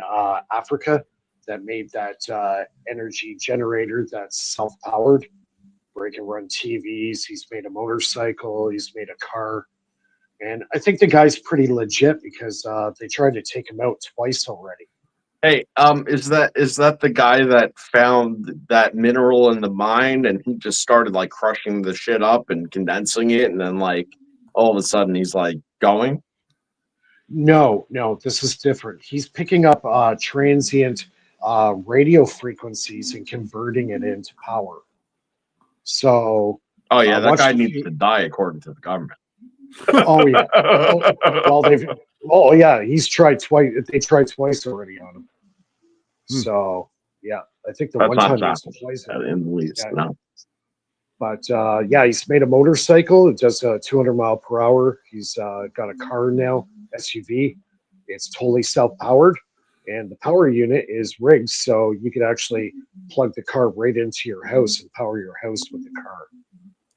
Africa that made that energy generator that's self-powered, where he can run TVs. He's made a motorcycle. He's made a car. And I think the guy's pretty legit because they tried to take him out twice already. Hey, is that the guy that found that mineral in the mine and he just started like crushing the shit up and condensing it, and then like all of a sudden he's like going? No, this is different. He's picking up transient radio frequencies and converting it into power. So, oh yeah, that guy needs to die according to the government. Oh yeah. He's tried twice. They tried twice already on him. So yeah, I think the That's one not time he's poisoned. in the least. Yeah. No. But he's made a motorcycle. It does 200 mile per hour. He's got a car now, SUV. It's totally self-powered, and the power unit is rigged so you could actually plug the car right into your house and power your house with the car.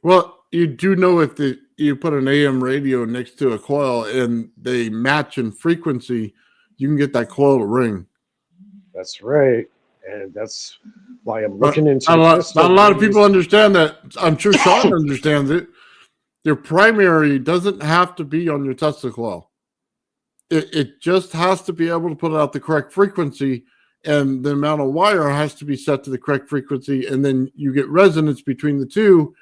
Well, you do know if you put an AM radio next to a coil and they match in frequency, you can get that coil to ring. That's right. And that's why I'm looking into Not a lot of people understand that. I'm sure Sean understands it. Your primary doesn't have to be on your Tesla coil. It just has to be able to put out the correct frequency, and the amount of wire has to be set to the correct frequency, and then you get resonance between the two,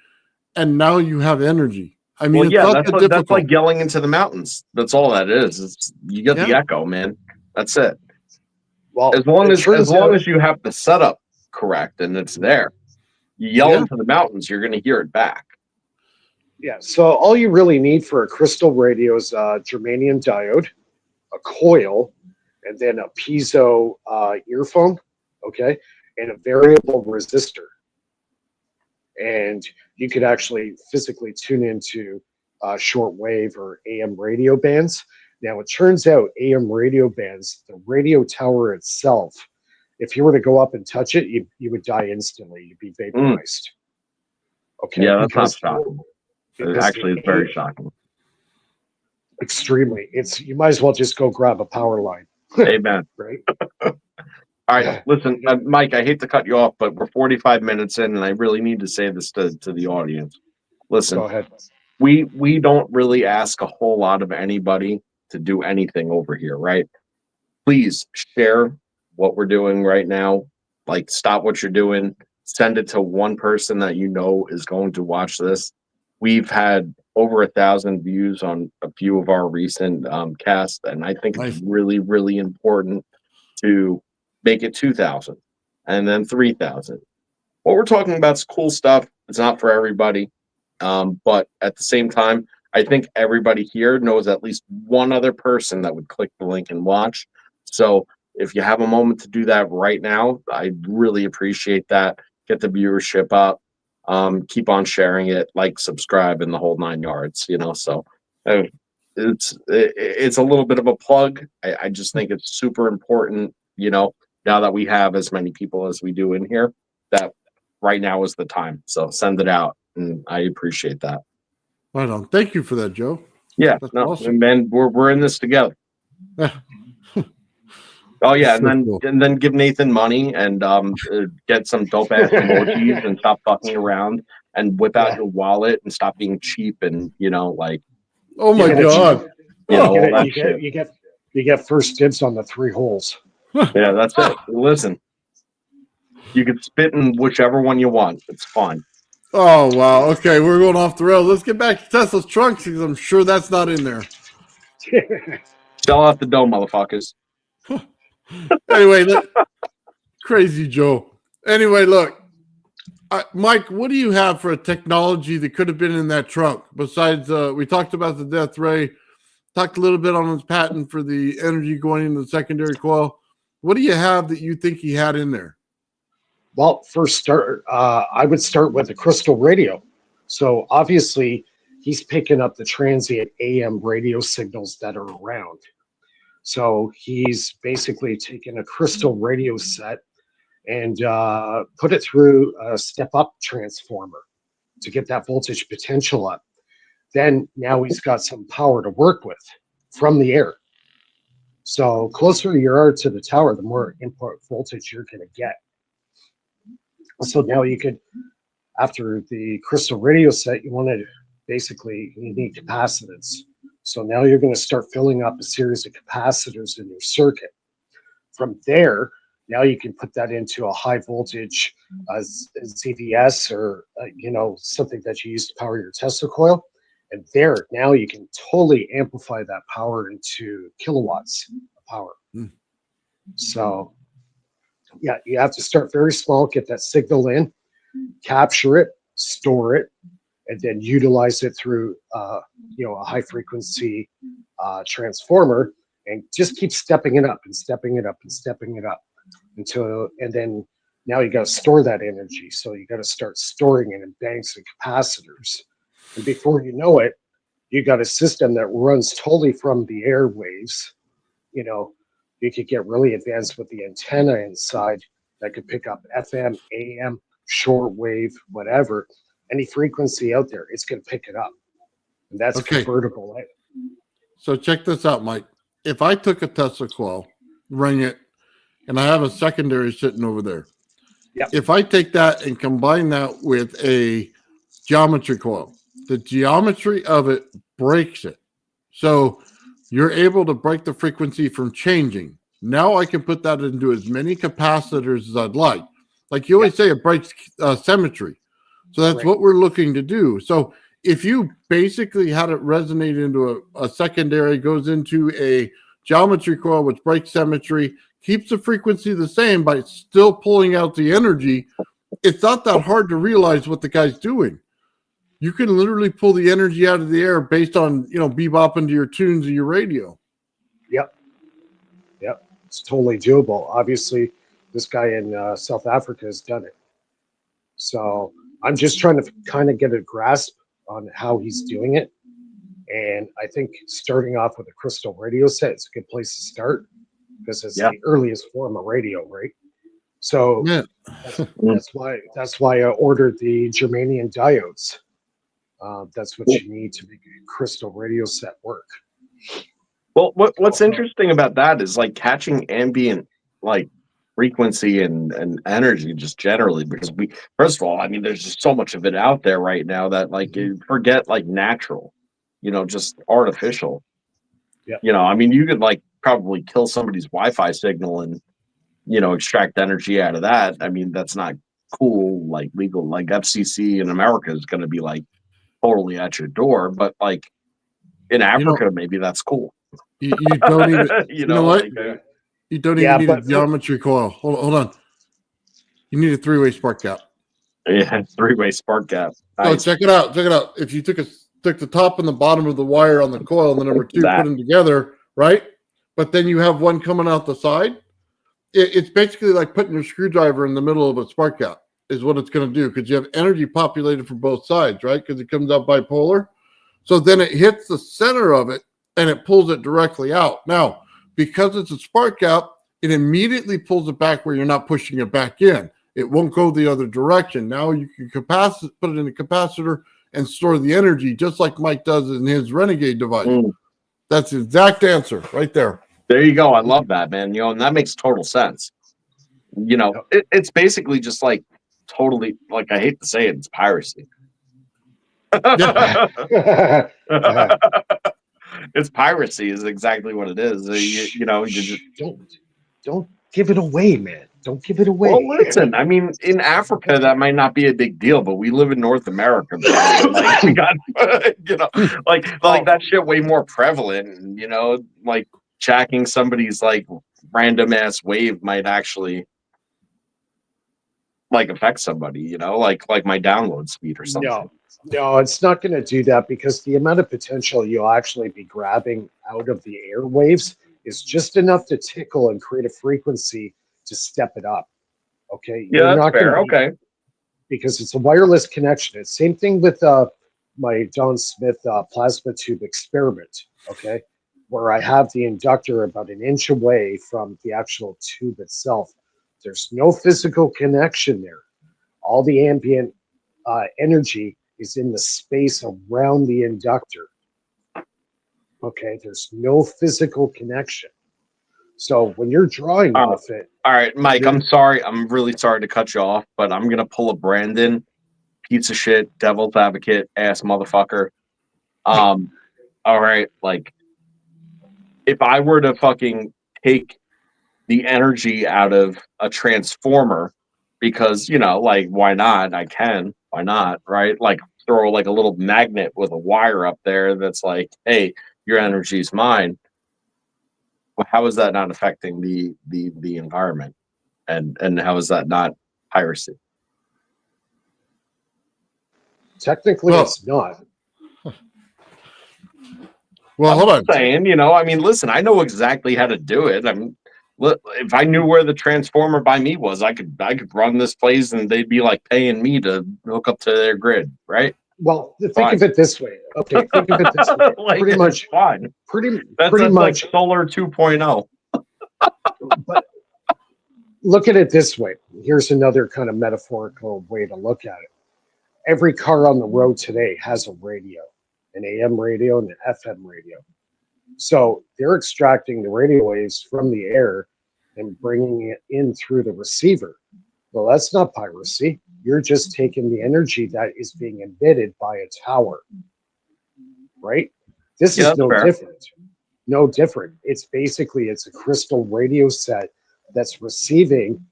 and now you have energy. I mean, Well, it's yeah, not that's that difficult. that's like yelling into the mountains. That's all that is. It's you get the Yeah. echo, man. That's it. Well, As long it as turns out- you have the setup correct and it's there, you yell Yeah. into the mountains, you're going to hear it back. Yeah, so all you really need for a crystal radio is a germanium diode, a coil, and then a piezo earphone, okay, and a variable resistor. And you could actually physically tune into shortwave or AM radio bands. Now, it turns out AM radio bands, the radio tower itself, if you were to go up and touch it, you would die instantly. You'd be vaporized. Okay, Yeah, that's not because shocking. because Actually, it's very shocking. extremely. It's you might as well just go grab a power line, Amen. right? All right, listen, Mike, I hate to cut you off, but we're 45 minutes in, and I really need to say this to the audience. Listen, Go ahead. we don't really ask a whole lot of anybody to do anything over here, right? Please share what we're doing right now. Like, stop what you're doing. Send it to one person that you know is going to watch this. We've had over 1,000 views on a few of our recent casts, and I think it's really, really important to make it 2,000 and then 3,000. What we're talking about is cool stuff. It's not for everybody. But at the same time, I think everybody here knows at least one other person that would click the link and watch. So if you have a moment to do that right now, I really appreciate that. Get the viewership up. Keep on sharing it, like, subscribe, and the whole 9 yards. So it's a little bit of a plug. I just think it's super important. Now that we have as many people as we do in here, that right now is the time. So send it out, and I appreciate that. Right on. Thank you for that, Joe. Yeah, That's no, awesome. man, we're in this together. Oh yeah, and then give Nathan money and get some dope ass emojis and stop fucking around and whip out your wallet and stop being cheap and like. Oh my God! All that shit. You get first dibs on the 3 holes. Yeah, that's it. Listen, you can spit in whichever one you want. It's fun. Oh wow! Okay, we're going off the rails. Let's get back to Tesla's trunks because I'm sure that's not in there. Sell out the dough, motherfuckers. Anyway, crazy Joe. Anyway, look, Mike, what do you have for a technology that could have been in that trunk? Besides, we talked about the death ray, talked a little bit on his patent for the energy going into the secondary coil. What do you have that you think he had in there? Well, I would start with the crystal radio. So obviously, he's picking up the transient AM radio signals that are around. So he's basically taken a crystal radio set and put it through a step-up transformer to get that voltage potential up. Then now he's got some power to work with from the air. So closer you are to the tower, the more input voltage you're going to get. So now you could, after the crystal radio set, you need capacitance. So now you're going to start filling up a series of capacitors in your circuit. From there, now you can put that into a high voltage ZVS or something that you use to power your Tesla coil. And there, now you can totally amplify that power into kilowatts of power. So yeah, you have to start very small, get that signal in, capture it, store it, and then utilize it through a high frequency transformer, and just keep stepping it up and stepping it up and stepping it up and then now you got to store that energy. So you got to start storing it in banks and capacitors. And before you know it, you got a system that runs totally from the airwaves. You could get really advanced with the antenna inside that could pick up FM, AM, shortwave, whatever. Any frequency out there, it's going to pick it up. And that's convertible. So check this out, Mike. If I took a Tesla coil, ring it, and I have a secondary sitting over there. Yep. If I take that and combine that with a geometry coil, the geometry of it breaks it. So you're able to break the frequency from changing. Now I can put that into as many capacitors as I'd like. Like you always say, it breaks symmetry. So that's what we're looking to do. So if you basically had it resonate into a secondary, goes into a geometry coil, which breaks symmetry, keeps the frequency the same by still pulling out the energy, it's not that hard to realize what the guy's doing. You can literally pull the energy out of the air based on, bebopping to your tunes of your radio. Yep. It's totally doable. Obviously, this guy in South Africa has done it. So I'm just trying to kind of get a grasp on how he's doing it. And I think starting off with a crystal radio set is a good place to start because it's the earliest form of radio, right? So that's why I ordered the germanium diodes. That's what you need to make a crystal radio set work. Well, what's interesting about that is like catching ambient like frequency and energy just generally, because first of all, I mean, there's just so much of it out there right now that like you forget like natural, just artificial. Yeah. I mean, you could like probably kill somebody's Wi-Fi signal and extract energy out of that. I mean, that's not cool, like legal, like FCC in America is going to be like totally at your door, but like in Africa, maybe that's cool. You don't even, you know what? Like, you don't even need a geometry coil. Hold on. You need a 3-way spark gap. Yeah, 3-way spark gap. Nice. So check it out. If you took the top and the bottom of the wire on the coil and the number 2, put them together, right? But then you have one coming out the side. It's basically like putting your screwdriver in the middle of a spark gap is what it's going to do, because you have energy populated from both sides, right? Because it comes out bipolar. So then it hits the center of it and it pulls it directly out. Now, because it's a spark gap, it immediately pulls it back where you're not pushing it back in. It won't go the other direction. Now you can put it in a capacitor and store the energy just like Mike does in his Renegade device. That's the exact answer right there. There you go. I love that, man. And that makes total sense. It's basically just like totally, like, I hate to say it, it's piracy. It's piracy is exactly what it is. You just don't give it away, man. Don't give it away. Well, listen, I mean, in Africa that might not be a big deal, but we live in North America. Like we got, like that shit way more prevalent. Like jacking somebody's like random ass wave might actually like affect somebody. Like my download speed or something. No, it's not going to do that, because the amount of potential you'll actually be grabbing out of the airwaves is just enough to tickle and create a frequency to step it up. Okay. Yeah, that's fair. Okay. Because it's a wireless connection. It's same thing with my Don Smith plasma tube experiment. Okay. Where I have the inductor about an inch away from the actual tube itself. There's no physical connection there. All the ambient energy is in the space around the inductor. Okay, there's no physical connection. So when you're drawing with it. All right, Mike, I'm sorry. I'm really sorry to cut you off, but I'm going to pull a Brandon, piece of shit, devil's advocate, ass motherfucker. All right, like, if I were to fucking take the energy out of a transformer, because, like, why not? I can. Why not? Right? Like, throw like a little magnet with a wire up there that's like, hey, your energy is mine. Well, how is that not affecting the environment? And how is that not piracy? Technically, it's not. Well, hold on. Saying, I mean, listen, I know exactly how to do it. I mean, if I knew where the transformer by me was, I could run this place and they'd be like paying me to hook up to their grid, right? Well, think of it this way. Okay, think of it this way. Like, pretty much fine. That's much like solar 2.0. But look at it this way. Here's another kind of metaphorical way to look at it. Every car on the road today has a radio, an AM radio and an FM radio. So they're extracting the radio waves from the air and bringing it in through the receiver. Well, that's not piracy. You're just taking the energy that is being emitted by a tower, right? This Yeah, is that's no fair. different. No different. It's a crystal radio set that's receiving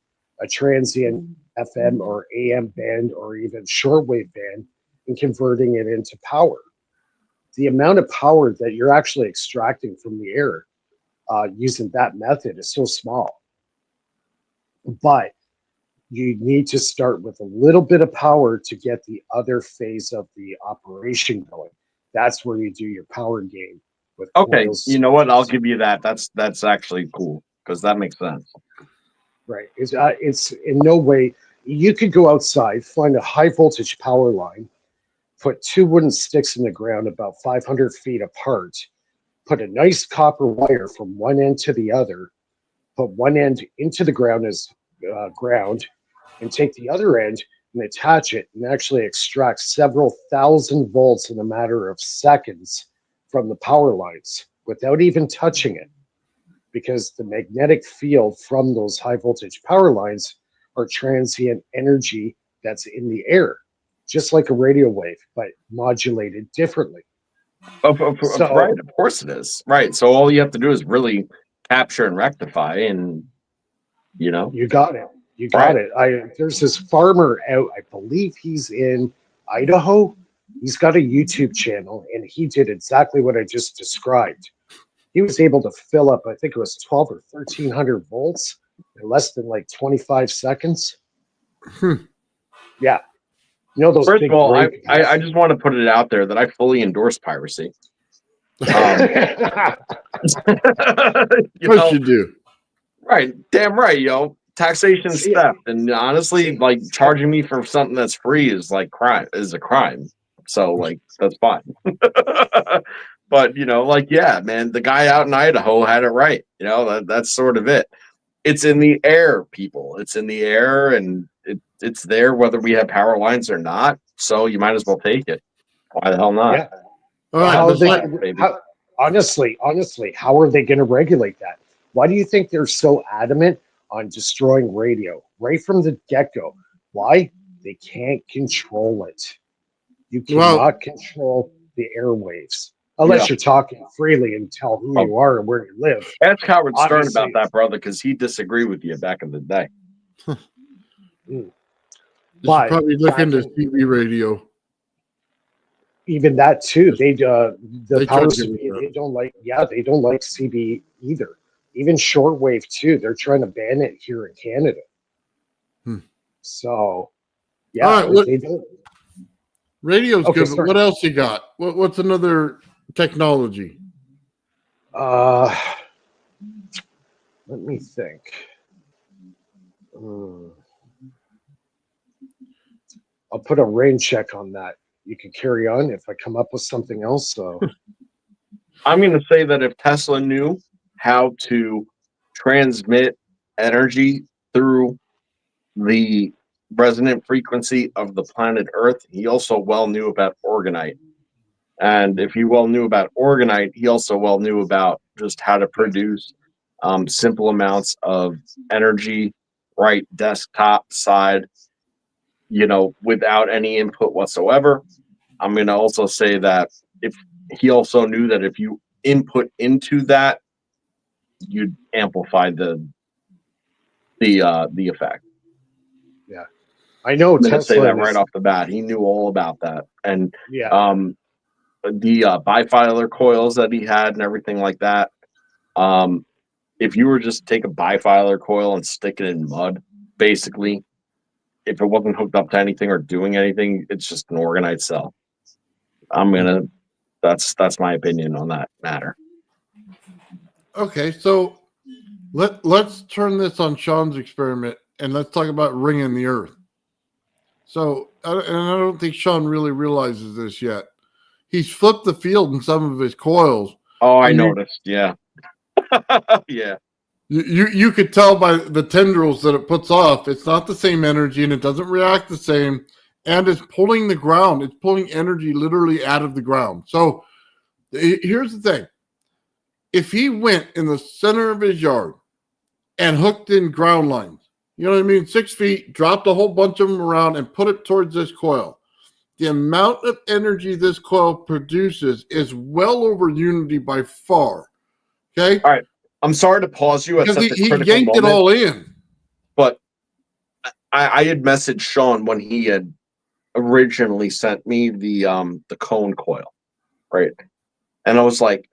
a transient FM or AM band or even shortwave band and converting it into power. The amount of power that you're actually extracting from the air using that method is so small. But you need to start with a little bit of power to get the other phase of the operation going. That's where you do your power game with Okay, you coils. know what? I'll give you that. That's actually cool because that makes sense. Right. It's in no way. You could go outside, find a high voltage power line, put two wooden sticks in the ground about 500 feet apart, put a nice copper wire from one end to the other, put one end into the ground as ground, and take the other end and attach it and actually extract several thousand volts in a matter of seconds from the power lines without even touching it, because the magnetic field from those high voltage power lines are transient energy that's in the air, just like a radio wave, but modulated differently. Right, So of course it is. Right. So all you have to do is really capture and rectify, and you know, you got it. You got right. it. There's this farmer out, I believe he's in Idaho. He's got a YouTube channel and he did exactly what I just described. He was able to fill up, I think it was 12 or 1300 volts in less than like 25 seconds. Hmm. Yeah. You know those First of big all, I, break. I I just want to put it out there that I fully endorse piracy. Um, you Of course know, you do. right? Damn right, yo. Taxation's See, theft, and honestly, see, like charging me for something that's free is like crime. Is a crime. So like that's fine. But you know, like yeah, man, the guy out in Idaho had it right. You know, that's sort of it. It's in the air, people. It's in the air, and it's there whether we have power lines or not. So you might as well take it. Why the hell not? yeah. All Well, right, how are let's they? let, Baby. Honestly, how are they going to regulate that? Why do you think they're so adamant on destroying radio right from the get go? Why? They can't control it. You well, cannot control the airwaves Yeah. unless you're talking freely and tell who Oh, you are and where you live. ask Howard Stern about Obviously, that, brother, because he disagreed with you back in the day. mm, you should but probably look back into in CB radio. even that too, the They powers charge that you be, for they don't like. Yeah, they don't like CB either. Even shortwave too. They're trying to ban it here in Canada. Hmm. So it. All yeah, right, they don't. radio's Okay, good, but sorry. what else you got? What's another technology? Uh, let me think. Hmm. I'll put a rain check on that. You can carry on if I come up with something else. So I'm going to say that if Tesla knew how to transmit energy through the resonant frequency of the planet Earth, he also well knew about orgonite. And if he well knew about orgonite, he also well knew about just how to produce simple amounts of energy, right? Desktop side, you know, without any input whatsoever. I'm going to also say that if he also knew that if you input into that, you'd amplify the effect. yeah, I know I'm going to say Tesla that and right his off the bat. He knew all about that, and yeah. the bifilar coils that he had and everything like that. If you were just to take a bifilar coil and stick it in mud, basically, if it wasn't hooked up to anything or doing anything, it's just an organite cell. That's my opinion on that matter. Okay, so let's turn this on Sean's experiment and let's talk about ringing the earth. So, and I don't think Sean really realizes this yet. He's flipped the field in some of his coils. Oh, I And noticed. Yeah. Yeah. you could tell by the tendrils that it puts off. It's not the same energy and it doesn't react the same. And it's pulling the ground. It's pulling energy literally out of the ground. So here's the thing. If he went in the center of his yard and hooked in ground lines You know what I mean? 6 feet, dropped a whole bunch of them around and put it towards this coil. The amount of energy this coil produces is well over unity by far. Okay? All right. I'm sorry to pause you at Because such a he critical yanked it moment, all in. but I had messaged Sean when he had originally sent me the cone coil, right? And I was like,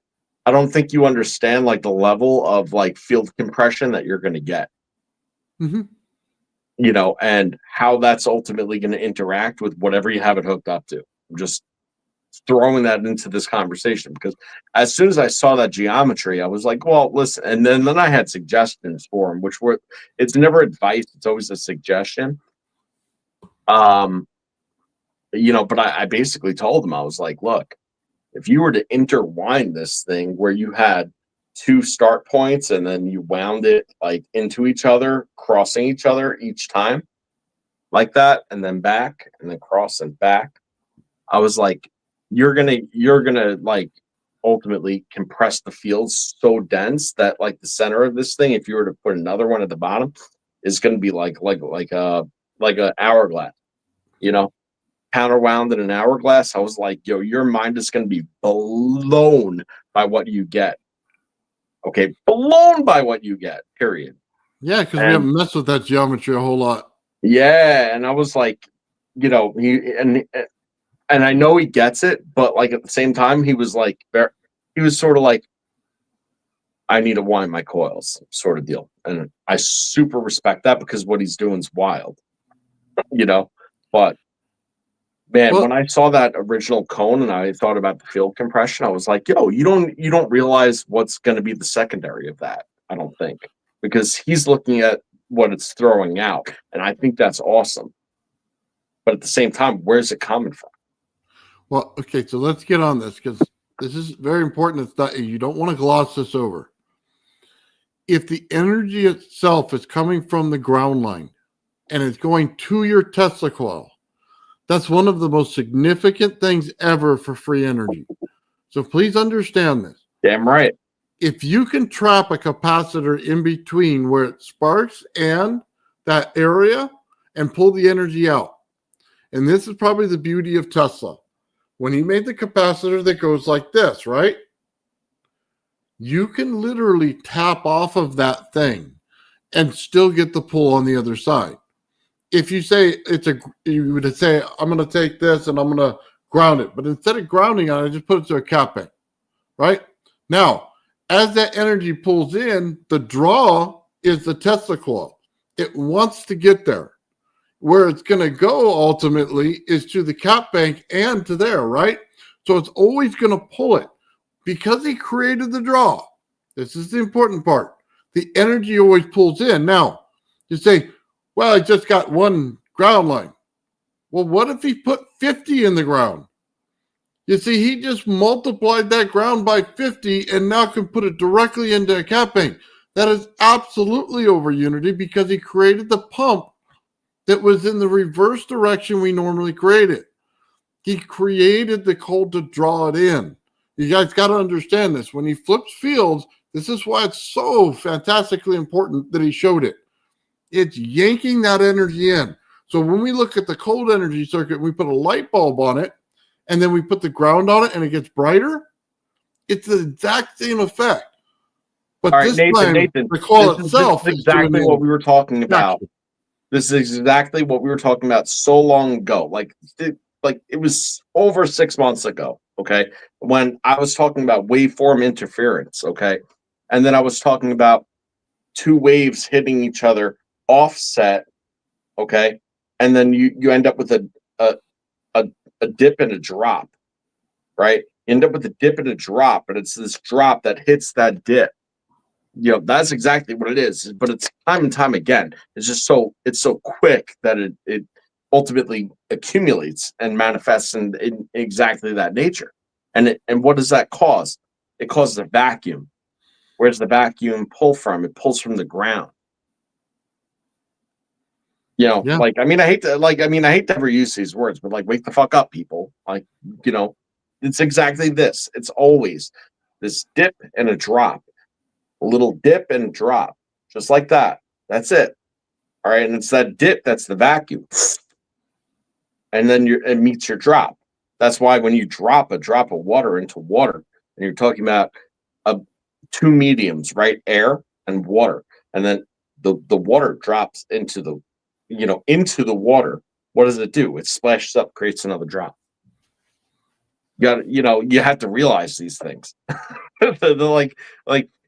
I don't think you understand like the level of like field compression that you're going to get, Mm-hmm. you know, and how that's ultimately going to interact with whatever you have it hooked up to. I'm just throwing that into this conversation because as soon as I saw that geometry, I was like, well, listen. And then I had suggestions for him, which were, it's never advice, it's always a suggestion. You know, but I basically told him, I was like, look, if you were to intertwine this thing where you had two start points and then you wound it like into each other, crossing each other each time like that, and then back and then cross and back, I was like, you're gonna like ultimately compress the field so dense that like the center of this thing, if you were to put another one at the bottom, is gonna be like a hourglass, you know, counterwound in an hourglass. I was like, yo, your mind is gonna be blown by what you get. Okay, blown by what you get, period. Yeah, because we And haven't messed with that geometry a whole lot. yeah, and I was like, you know, and I know he gets it, but like at the same time, he was like, he was sort of like, I need to wind my coils, sort of deal. And I super respect that because what he's doing is wild, you know. But man, Well, when I saw that original cone and I thought about the field compression, I was like, yo, you don't realize what's going to be the secondary of that. I don't think, because he's looking at what it's throwing out, and I think that's awesome. But at the same time, where's it coming from? well, okay, so let's get on this because this is very important. It's not, you don't want to gloss this over. If the energy itself is coming from the ground line and it's going to your Tesla coil, that's one of the most significant things ever for free energy. So please understand this. Damn right. If you can trap a capacitor in between where it sparks and that area and pull the energy out, and this is probably the beauty of Tesla. When he made the capacitor that goes like this, right? You can literally tap off of that thing and still get the pull on the other side. If you say you would say, I'm going to take this and I'm going to ground it. But instead of grounding it, I just put it to a cap bank, right? Now, as that energy pulls in, the draw is the Tesla coil. It wants to get there. Where it's going to go ultimately is to the cap bank and to there, right? So it's always going to pull it because he created the draw. This is the important part. The energy always pulls in. Now, you say, well, I just got one ground line. Well, what if he put 50 in the ground? You see, he just multiplied that ground by 50 and now can put it directly into a cap bank. That is absolutely over unity because he created the pump that was in the reverse direction we normally create it. He created the cold to draw it in. You guys got to understand this. When he flips fields, this is why it's so fantastically important that he showed it. It's yanking that energy in. So when we look at the cold energy circuit, we put a light bulb on it, and then we put the ground on it, and it gets brighter. It's the exact same effect. But All right, this time, Nathan, the coil this itself is is exactly doing what we were talking about. action. This is exactly what we were talking about so long ago. Like it was over 6 months ago. Okay, when I was talking about waveform interference. Okay, and then I was talking about two waves hitting each other offset. Okay, and then you end up with a a dip and a drop. Right, you end up with a dip and a drop, but it's this drop that hits that dip. You know, that's exactly what it is, but it's time and time again. It's just it's so quick that it ultimately accumulates and manifests in exactly that nature. And what does that cause? It causes a vacuum. Where's the vacuum pull from? It pulls from the ground. You know, Yeah. I hate to ever use these words, but like, wake the fuck up, people. Like, you know, it's exactly this. It's always this dip and a drop. A little dip and drop, just like that. That's it. All right, and it's that dip that's the vacuum, and then it meets your drop. That's why when you drop a drop of water into water, and you're talking about two mediums, right? Air and water, and then the water drops into the into the water. What does it do? It splashes up, creates another drop. You got you have to realize these things. They're like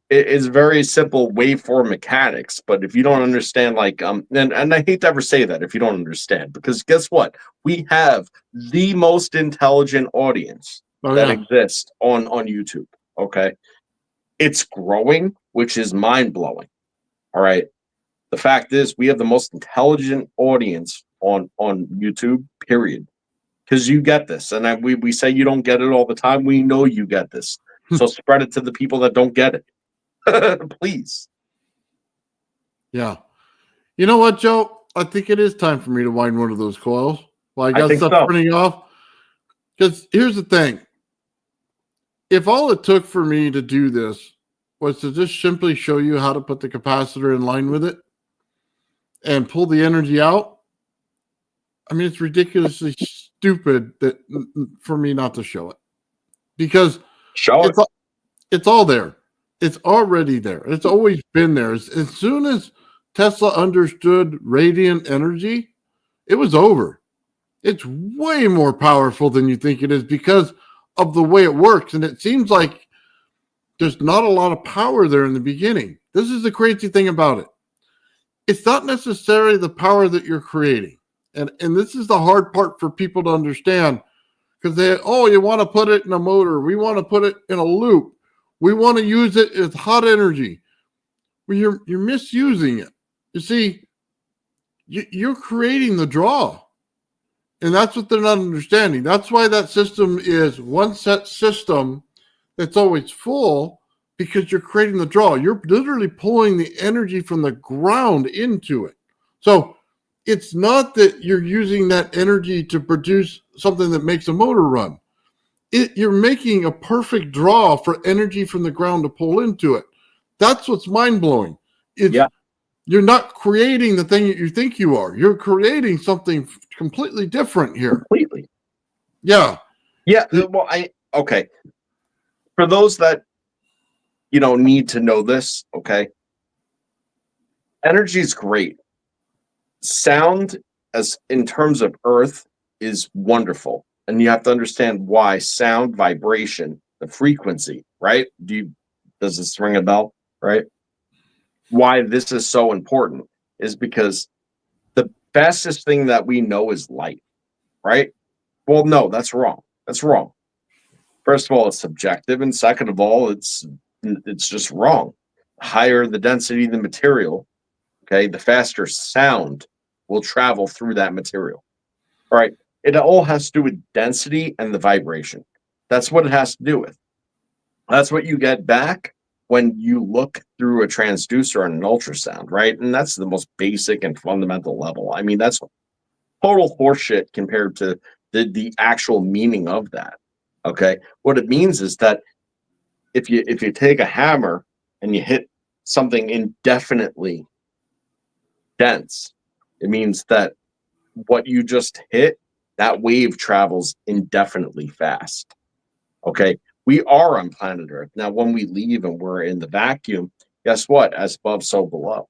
it's very simple waveform mechanics, but if you don't understand, and I hate to ever say that if you don't understand, because guess what? We have the most intelligent audience that exists on YouTube. Okay, it's growing, which is mind blowing. All right, the fact is we have the most intelligent audience on YouTube. Period. Because you get this, and we say you don't get it all the time. We know you get this, so spread it to the people that don't get it, please. Yeah. You know what, Joe? I think it is time for me to wind one of those coils. Well, I got stuff printing off. Because here's the thing. If all it took for me to do this was to just simply show you how to put the capacitor in line with it and pull the energy out, I mean, it's ridiculously stupid that for me not to show it. Because it's all there. It's already there. It's always been there. As soon as Tesla understood radiant energy, it was over. It's way more powerful than you think it is because of the way it works. And it seems like there's not a lot of power there in the beginning. This is the crazy thing about it. It's not necessarily the power that you're creating. And this is the hard part for people to understand because you want to put it in a motor. We want to put it in a loop. We want to use it as hot energy. Well, you're misusing it. You see, you're creating the draw. And that's what they're not understanding. That's why that system is one set system that's always full because you're creating the draw. You're literally pulling the energy from the ground into it. So it's not that you're using that energy to produce something that makes a motor run. You're making a perfect draw for energy from the ground to pull into it. That's what's mind-blowing. You're not creating the thing that you think you are. You're creating something completely different here. Completely. Yeah. Yeah. Well, okay. For those that, need to know this, okay. Energy is great. Sound, as in terms of Earth, is wonderful. And you have to understand why sound, vibration, the frequency, right? Does this ring a bell, right? Why this is so important is because the fastest thing that we know is light, right? Well, no, that's wrong. That's wrong. First of all, it's subjective, and second of all, it's just wrong. The higher the density of the material, okay, the faster sound will travel through that material. All right. It all has to do with density and the vibration. That's what it has to do with. That's what you get back when you look through a transducer and an ultrasound, right? And that's the most basic and fundamental level. I mean, that's total horseshit compared to the actual meaning of that. Okay. What it means is that if you take a hammer and you hit something indefinitely dense, it means that what you just hit, that wave travels indefinitely fast. Okay. We are on planet Earth. Now, when we leave and we're in the vacuum, guess what? As above, so below.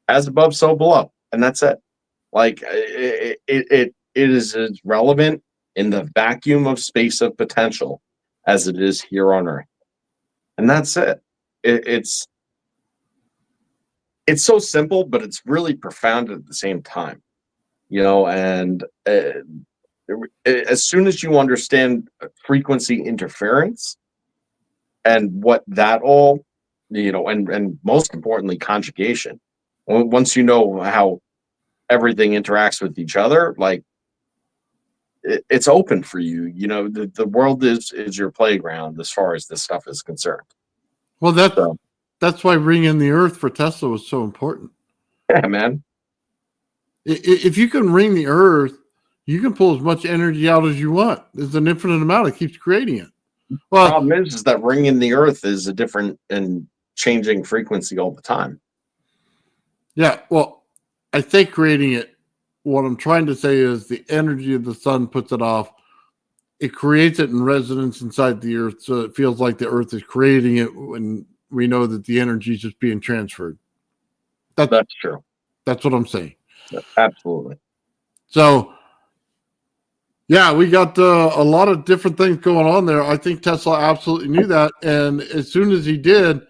As above, so below. And that's it. Like it is as relevant in the vacuum of space of potential as it is here on Earth. And that's it. It's so simple, but it's really profound at the same time. And as soon as you understand frequency interference and what that all, and most importantly, conjugation, once you know how everything interacts with each other, like it's open for you. The world is your playground as far as this stuff is concerned. Well, that's why ringing the earth for Tesla was so important. Yeah, man. If you can ring the earth, you can pull as much energy out as you want. There's an infinite amount. It keeps creating it. Well, the problem is that ringing the earth is a different and changing frequency all the time. Yeah, well, I say creating it. What I'm trying to say is the energy of the sun puts it off. It creates it in resonance inside the earth, so it feels like the earth is creating it when we know that the energy is just being transferred. That's true. That's what I'm saying. Absolutely. So, yeah, we got a lot of different things going on there. I think Tesla absolutely knew that, and as soon as he did,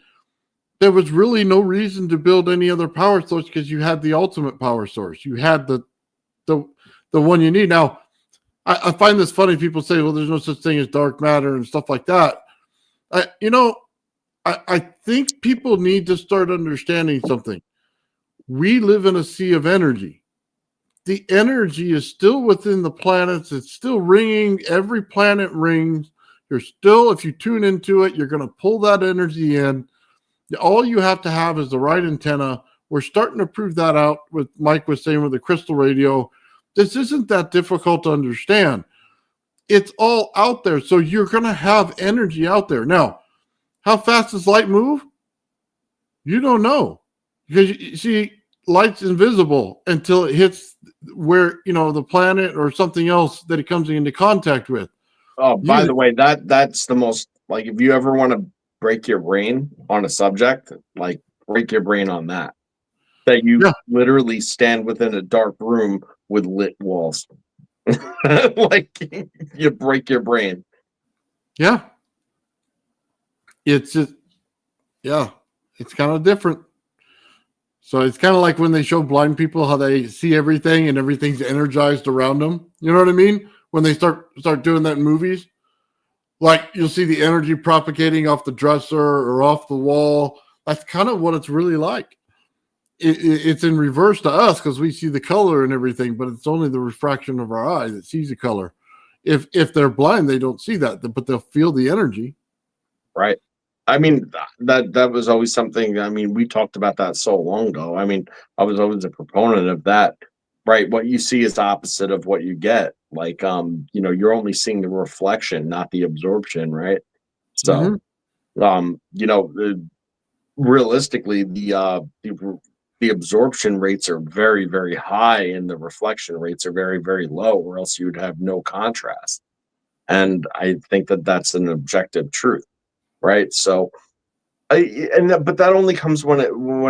there was really no reason to build any other power source because you had the ultimate power source. You had the one you need. Now, I find this funny. People say, "Well, there's no such thing as dark matter and stuff like that." I think people need to start understanding something. We live in a sea of energy. The energy is still within the planets. It's still ringing. Every planet rings. You're still, if you tune into it, you're going to pull that energy in. All you have to have is the right antenna. We're starting to prove that out with Mike was saying with the crystal radio. This isn't that difficult to understand. It's all out there. So you're going to have energy out there. Now, how fast does light move? You don't know. Because you see, light's invisible until it hits where, the planet or something else that it comes into contact with. Oh, by the way, that's the most, like, if you ever want to break your brain on a subject, like, break your brain on that. That you literally stand within a dark room with lit walls. Like, you break your brain. Yeah. It's just, it's kind of different. So it's kind of like when they show blind people how they see everything and everything's energized around them. You know what I mean? When they start doing that in movies, like you'll see the energy propagating off the dresser or off the wall. That's kind of what it's really like. It's in reverse to us because we see the color and everything, but it's only the refraction of our eye that sees the color. If they're blind, they don't see that, but they'll feel the energy. Right. I mean, that was always something. I mean, we talked about that so long ago. I mean, I was always a proponent of that. Right. What you see is opposite of what you get. Like, you're only seeing the reflection, not the absorption. Right. So, realistically, the absorption rates are very, very high and the reflection rates are very, very low, or else you would have no contrast. And I think that that's an objective truth. Right. So, but that only comes when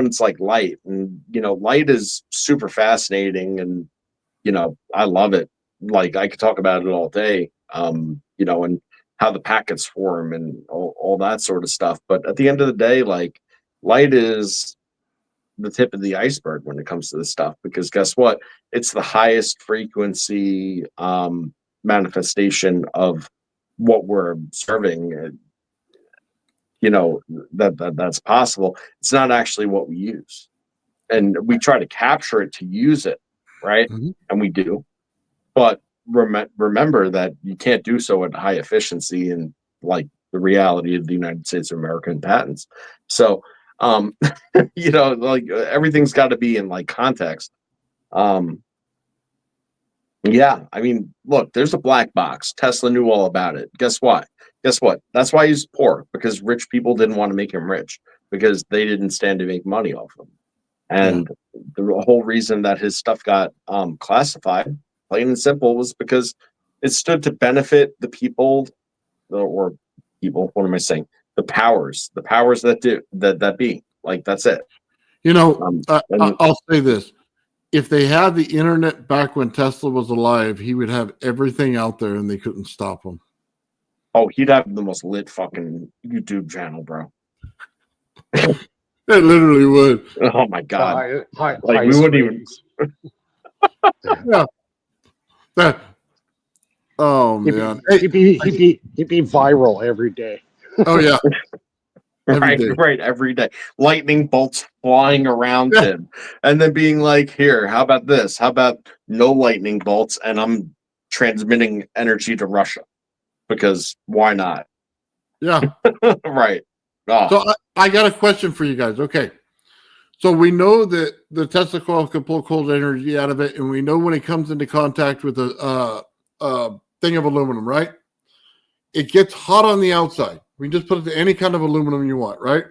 it's like light, and light is super fascinating, and I love it. Like, I could talk about it all day, and how the packets form and all that sort of stuff. But at the end of the day, like, light is the tip of the iceberg when it comes to this stuff, because guess what? It's the highest frequency manifestation of what we're observing. That's possible. It's not actually what we use, and we try to capture it to use it, right? Mm-hmm. And we do, but remember that you can't do so at high efficiency and like the reality of the United States of America and patents. So like, everything's got to be in like context. Yeah, I mean, look, there's a black box. Tesla knew all about it. Guess what? That's why he's poor, because rich people didn't want to make him rich, because they didn't stand to make money off him. And the whole reason that his stuff got classified, plain and simple, was because it stood to benefit the people, or people. What am I saying? The powers that be. Like, that's it. I'll say this. If they had the internet back when Tesla was alive, he would have everything out there and they couldn't stop him. Oh, he'd have the most lit fucking YouTube channel, bro. It literally would. Oh my god! High we wouldn't even. Yeah. Oh man. He'd be viral every day. Oh yeah. Right, every day. Lightning bolts flying around him, and then being like, "Here, how about this? How about no lightning bolts, and I'm transmitting energy to Russia, because why not?" Yeah. Right. Oh. So I got a question for you guys. Okay. So we know that the Tesla coil can pull cold energy out of it, and we know when it comes into contact with a thing of aluminum, right? It gets hot on the outside. We just put it to any kind of aluminum you want, right?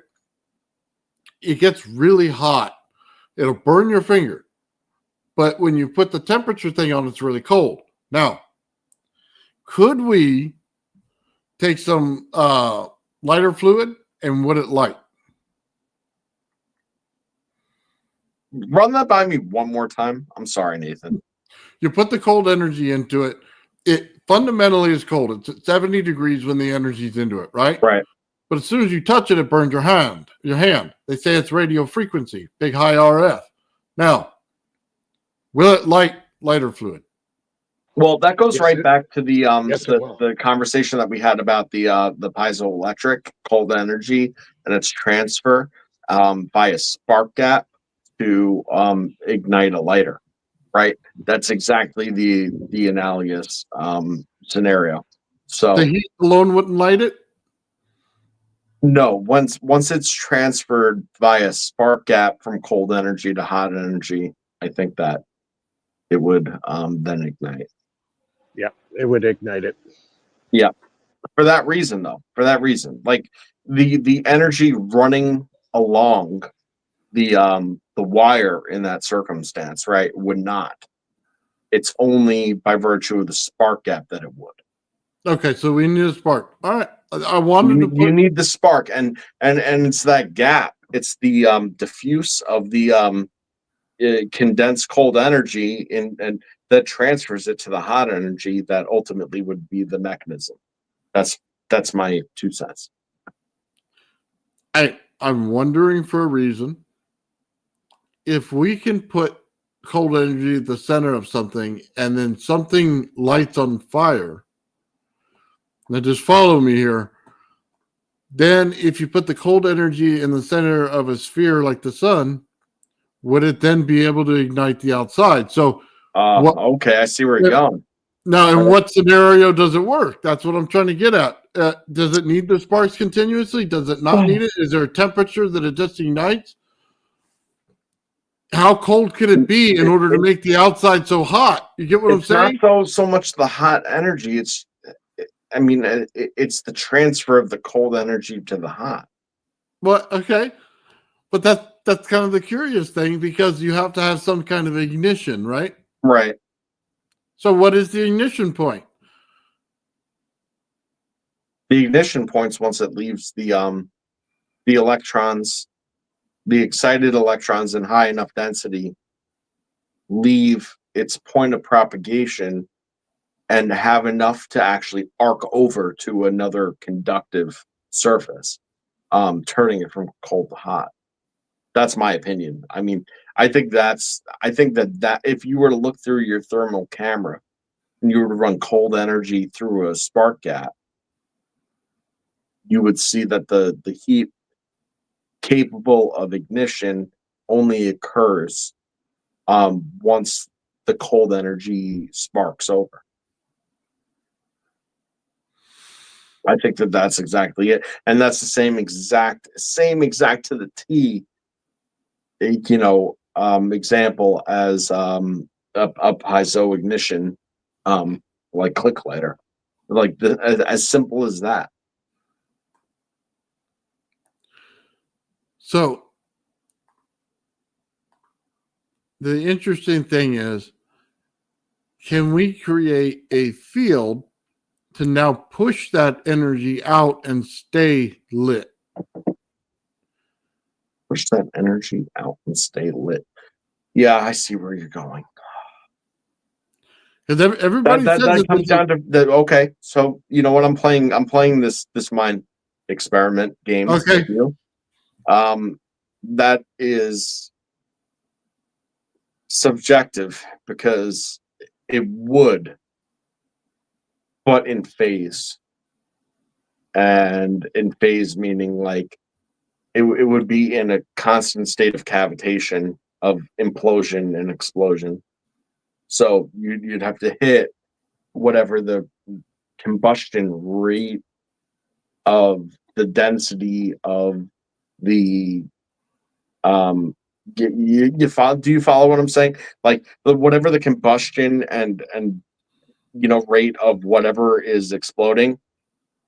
It gets really hot. It'll burn your finger. But when you put the temperature thing on, it's really cold. Now, could we take some lighter fluid and would it light? Run that by me one more time. I'm sorry, Nathan. You put the cold energy into it. It fundamentally is cold. It's at 70 degrees when the energy's into it, right? Right. But as soon as you touch it, it burns your hand. They say it's radio frequency, big high RF. Now, will it light lighter fluid? Well, that goes Yes, right back to the yes, it will. the conversation that we had about the piezoelectric cold energy and its transfer by a spark gap to ignite a lighter. Right. That's exactly the analogous scenario. So The heat alone wouldn't light it? no, once it's transferred via spark gap from cold energy to hot energy, I think that it would then ignite. Yeah, it would ignite it. Yeah. For that reason, though. For that reason. Like the energy running along the wire in that circumstance, right, would not. It's only by virtue of the spark gap that it would. Okay, so we need a spark. All right. I wanted to You put need the spark, and it's that gap. It's the diffuse of the condensed cold energy and that transfers it to the hot energy that ultimately would be the mechanism. That's my 2 cents. I'm wondering for a reason if we can put cold energy at the center of something and then something lights on fire. Now just follow me here. Then if you put the cold energy in the center of a sphere like the sun, would it then be able to ignite the outside? So Okay, I see where you're going. now, in what scenario does it work? That's what I'm trying to get at. Does it need the sparks continuously? Does it not need it? Is there a temperature that it just ignites? How cold can it be in order to make the outside so hot? You get what I'm It's saying? not so much the hot energy. It's the transfer of the cold energy to the hot. Well, okay, but that's kind of the curious thing because you have to have some kind of ignition, right? Right. So, what is the ignition point? The ignition points once it leaves the electrons, the excited electrons in high enough density leave its point of propagation and have enough to actually arc over to another conductive surface, turning it from cold to hot. That's my opinion. I mean, I think that if you were to look through your thermal camera and you were to run cold energy through a spark gap, you would see that the heat capable of ignition only occurs once the cold energy sparks over. I think that that's exactly it, and that's the same exact to the T. Example as a piezo ignition, like click lighter, like as simple as that. So, the interesting thing is, can we create a field to now push that energy out and stay lit? Push that energy out and stay lit. Yeah, I see where you're going. Because everybody says That comes down to the okay. So you know what I'm playing? I'm playing this mind experiment game Okay. with you. That is subjective because it would, but in phase. And in phase meaning like it would be in a constant state of cavitation, of implosion and explosion. So you'd have to hit whatever the combustion rate of the density of the you follow, do you follow what I'm saying? Like whatever the combustion and rate of whatever is exploding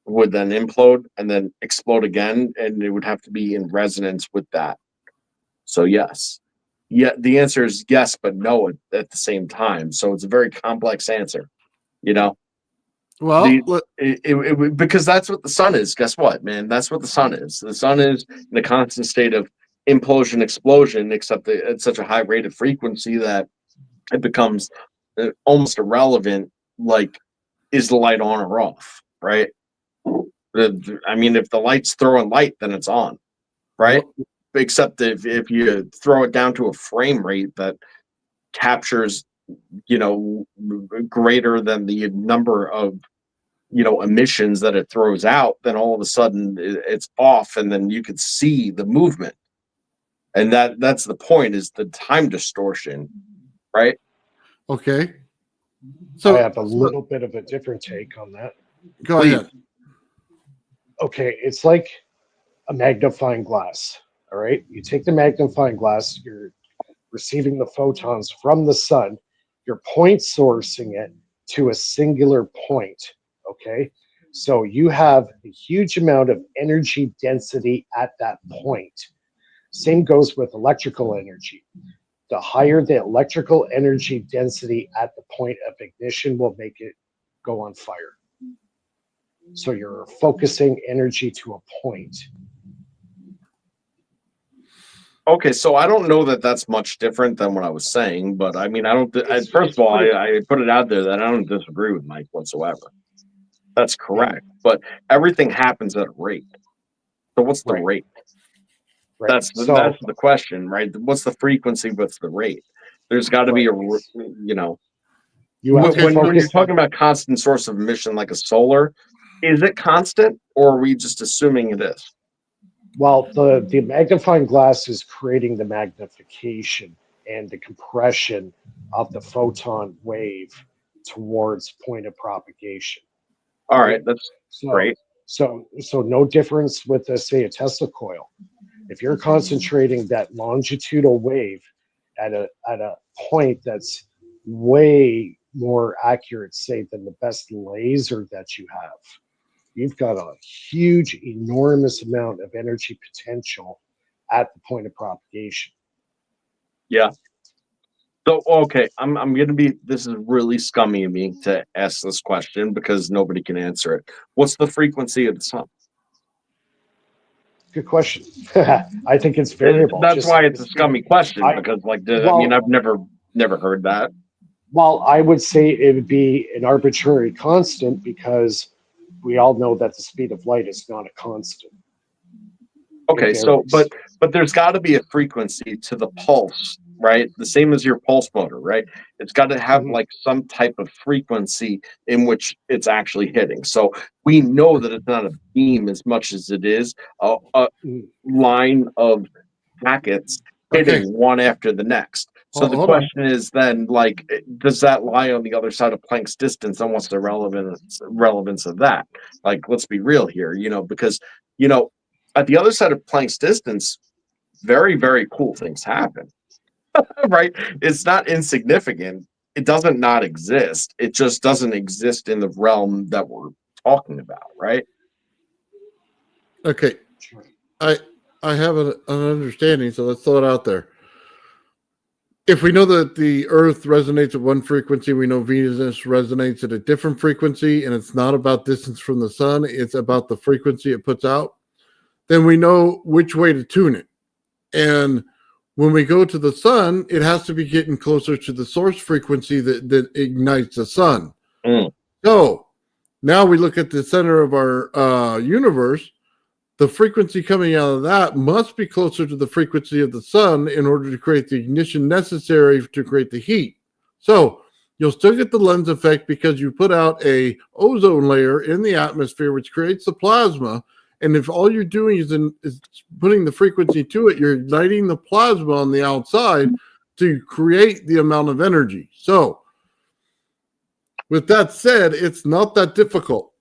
would then implode and then explode again, and it would have to be in resonance with that. So yes. Yeah, the answer is yes, but no at the same time. So it's a very complex answer. You know, Well, the because that's what the sun is. Guess what, man? That's what the sun is. The sun is in a constant state of implosion, explosion, except that at such a high rate of frequency that it becomes almost irrelevant. Like, is the light on or off? Right? I mean, if the light's throwing light, then it's on, right? well, Except if you throw it down to a frame rate that captures, greater than the number of, emissions that it throws out, then all of a sudden it's off, and then you could see the movement. And that's the point, is the time distortion, right? okay. I So, have a little bit of a different take on that. go Please. ahead. Okay, it's like a magnifying glass. All right, you take the magnifying glass, you're receiving the photons from the sun, you're point sourcing it to a singular point. Okay, so you have a huge amount of energy density at that point. Same goes with electrical energy. The higher the electrical energy density at the point of ignition will make it go on fire. So you're focusing energy to a point. Okay, so I don't know that that's much different than what I was saying, but I mean, I don't. First of all, I put it out there that I don't disagree with Mike whatsoever. That's correct, but everything happens at a rate. So what's the Right. rate? Right. That's the question, right? What's the frequency? What's the rate? There's got to be Right. You have to when you're focus talking about constant source of emission like a solar, is it constant, or are we just assuming it is? Well, the magnifying glass is creating the magnification and the compression of the photon wave towards point of propagation. All right, that's So, great. so no difference with, say, a Tesla coil. If you're concentrating that longitudinal wave at a point that's way more accurate, say, than the best laser that you have, you've got a huge, enormous amount of energy potential at the point of propagation. Yeah. So okay, I'm gonna be. This is really scummy of me to ask this question because nobody can answer it. What's the frequency of the sun? Good question. I think it's variable. That's just why like it's the a speed of, scummy question, I because I mean, well, I've never heard that. well, I would say it would be an arbitrary constant because we all know that the speed of light is not a constant. Okay, It so varies. but there's got to be a frequency to the pulse, right? The same as your pulse motor, right? It's got to have Mhm. like some type of frequency in which it's actually hitting. So we know that it's not a beam as much as it is a Mhm. line of packets hitting Okay. one after the next. So the Hold on. question is then, like, does that lie on the other side of Planck's distance, and what's the relevance of that? Like, let's be real here, because you know at the other side of Planck's distance, very, very cool things happen, right? It's not insignificant. It doesn't not exist. It just doesn't exist in the realm that we're talking about, right? Okay. I have an understanding, so let's throw it out there. If we know that the Earth resonates at one frequency, we know Venus resonates at a different frequency, and it's not about distance from the sun, it's about the frequency it puts out, then we know which way to tune it. And when we go to the sun, it has to be getting closer to the source frequency that ignites the sun. Mm. So now we look at the center of our universe. The frequency coming out of that must be closer to the frequency of the sun in order to create the ignition necessary to create the heat. So you'll still get the lens effect because you put out a ozone layer in the atmosphere, which creates the plasma. And if all you're doing is putting the frequency to it, you're igniting the plasma on the outside to create the amount of energy. So with that said, it's not that difficult.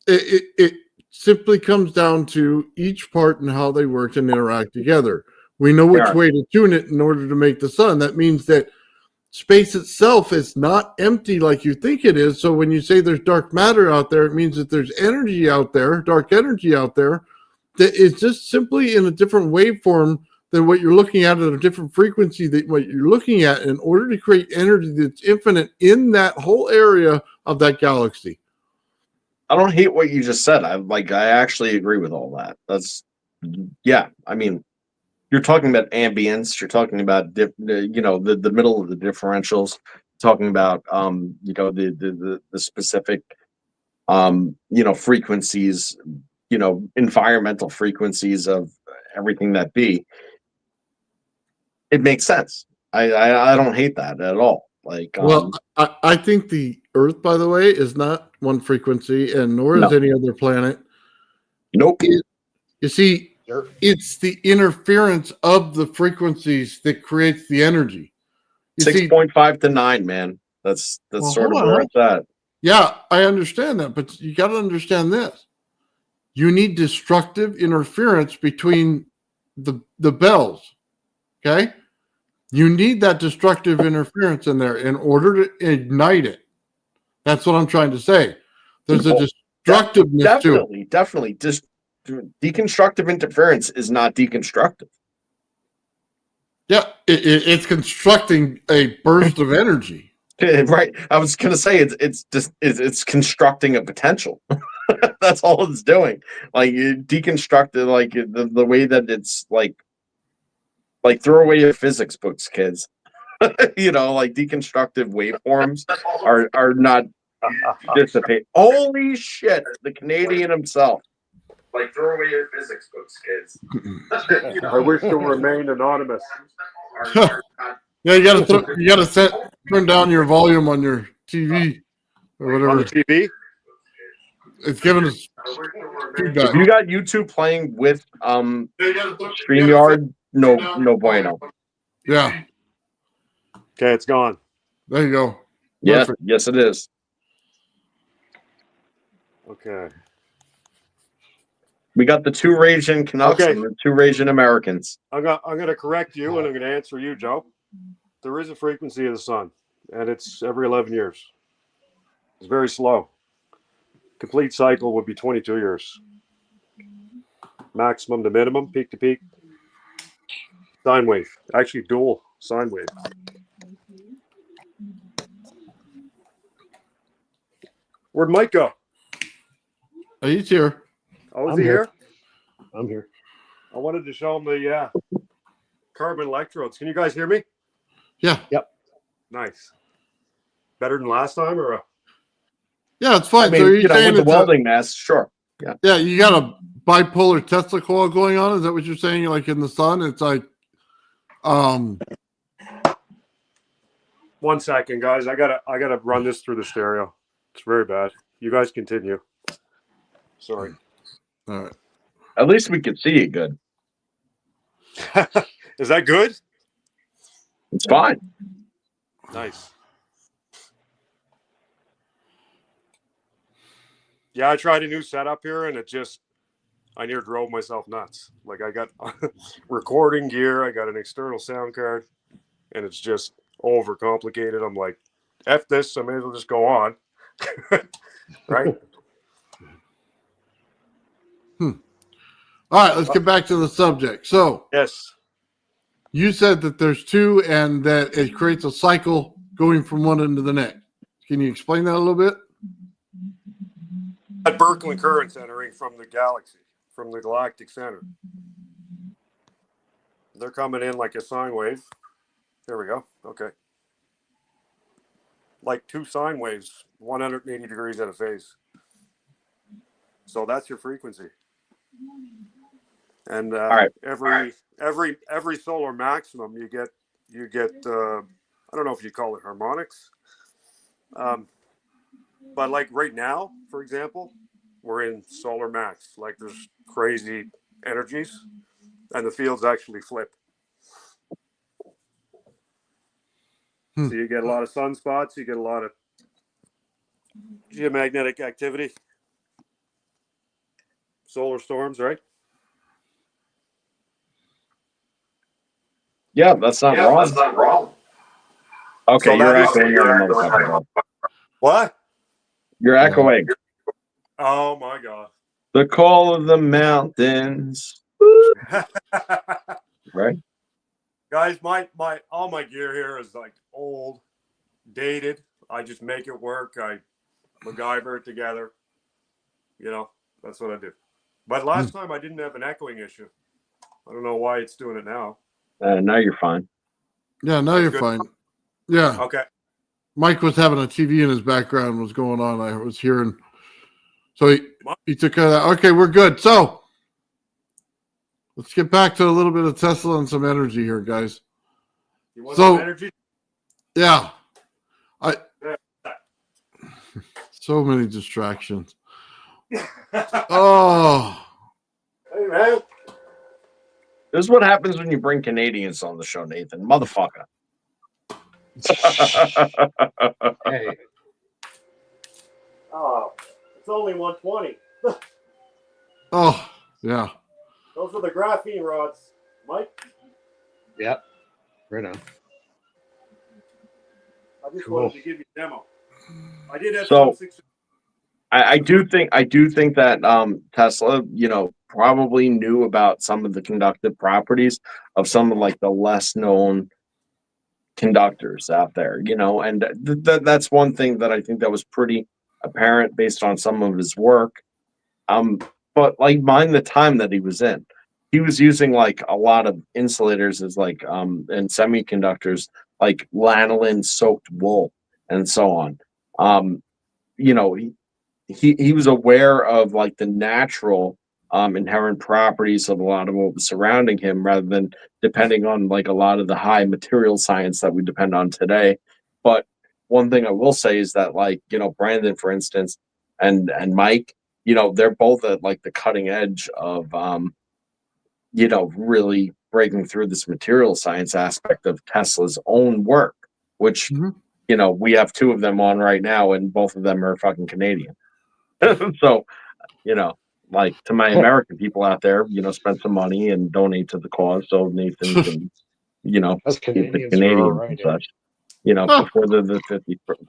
It simply comes down to each part and how they work and interact together. We know which way to tune it in order to make the sun. That means that space itself is not empty like you think it is. So when you say there's dark matter out there, it means that there's energy out there, dark energy out there, that is just simply in a different waveform then what you're looking at is a different frequency than what you're looking at in order to create energy that's infinite in that whole area of that galaxy. I don't hate what you just said. I actually agree with all that. Yeah. I mean, you're talking about ambience. You're talking about the middle of the differentials. Talking about the specific frequencies, environmental frequencies of everything that be. It makes sense. I don't hate that at all. Well, I think the Earth, by the way, is not one frequency, and nor is No. any other planet. Nope. You see, it's the interference of the frequencies that creates the energy. 6.5 to 9, man. That's sort of where it's at. Yeah, I understand that, but you got to understand this. You need destructive interference between the bells. Okay? You need that destructive interference in there in order to ignite it. That's what I'm trying to say. There's a destructiveness to it. Definitely. Just deconstructive interference is not deconstructive. Yeah, it's constructing a burst of energy. Right. I was gonna say it's constructing a potential. That's all it's doing. Like you deconstruct it, like the way that it's like throw away your physics books, kids. Like deconstructive waveforms are not dissipate. Holy shit, the Canadian himself. Like throw away your physics books, kids. I wish to remain anonymous. Yeah, you gotta turn down your volume on your TV or whatever. On the TV? It's giving us feedback. If you got YouTube playing with StreamYard, no bueno. Yeah. Okay, it's gone. There you go. Yeah, Perfect. yes, it is. Okay. We got the 2 Rasian Canucks and the 2 Rasian Americans. I'm gonna correct you, and I'm gonna answer you, Joe. There is a frequency of the sun, and it's every 11 years. It's very slow. Complete cycle would be 22 years. Maximum to minimum, peak to peak. Sine wave. Actually, dual sine wave. Where'd Mike go? He's here. Oh, is I'm he here. here? I'm here. I wanted to show him the carbon electrodes. Can you guys hear me? Yeah. Yep. Nice. Better than last time, or? Yeah, it's fine. I mean, So you're saying with the it's welding mask, sure. yeah, you got a bipolar Tesla coil going on. Is that what you're saying? Like in the sun, it's like, 1 second, guys. I gotta run this through the stereo. It's very bad. You guys continue. Sorry. all right. At least we can see it good. Is that good? It's fine. Nice. Yeah, I tried a new setup here, and I near drove myself nuts. Like I got recording gear, I got an external sound card, and it's just overcomplicated. I'm like, F this, I may as well just go on. Right? All right, let's get back to the subject. So Yes. you said that there's 2 and that it creates a cycle going from one end to the next. Can you explain that a little bit? At Berkeley currents entering from the galaxy, from the galactic center. They're coming in like a sine wave. There we go. Okay. Like 2 sine waves, 180 degrees out of phase. So that's your frequency. And All right. every solar maximum you get I don't know if you call it harmonics. But like right now, for example, we're in solar max. Like there's crazy energies, and the fields actually flip. So you get a lot of sunspots, you get a lot of geomagnetic activity, solar storms, right? Yeah, that's not wrong. Okay, So you're that is- echoing your motherfucker. What? You're echoing. Oh my god. The call of the mountains. right? Guys, my all my gear here is like old, dated. I just make it work. I MacGyver it together. You know, that's what I do. But last time I didn't have an echoing issue. I don't know why it's doing it now. Now you're fine. Yeah, now That's you're good. fine. Yeah. Okay. Mike was having a TV in his background was going on. I was hearing. So he took care of that. Okay, we're good. So let's get back to a little bit of Tesla and some energy here, guys. You want So- some energy? Yeah. Yeah. So many distractions. Oh. Hey, man. This is what happens when you bring Canadians on the show, Nathan. Motherfucker. Hey, Oh, it's only 120. Oh, yeah. Those are the graphene rods, Mike. yep, right on. I just Cool. wanted to give you a demo. I did have So- some 6. I do think that Tesla, probably knew about some of the conductive properties of some of like the less known conductors out there, and that's one thing that I think that was pretty apparent based on some of his work. But like mind the time that he was in. He was using like a lot of insulators as like and semiconductors like lanolin soaked wool and so on. You know, he was aware of like the natural inherent properties of a lot of what was surrounding him rather than depending on like a lot of the high material science that we depend on today. But one thing I will say is that like, Brandon, for instance, and Mike, they're both at like the cutting edge of really breaking through this material science aspect of Tesla's own work, which Mhm. we have two of them on right now, and both of them are fucking Canadian. So, like to my American people out there, spend some money and donate to the cause so Nathan can, Us keep the Canadians are all Canadians right. and such, before the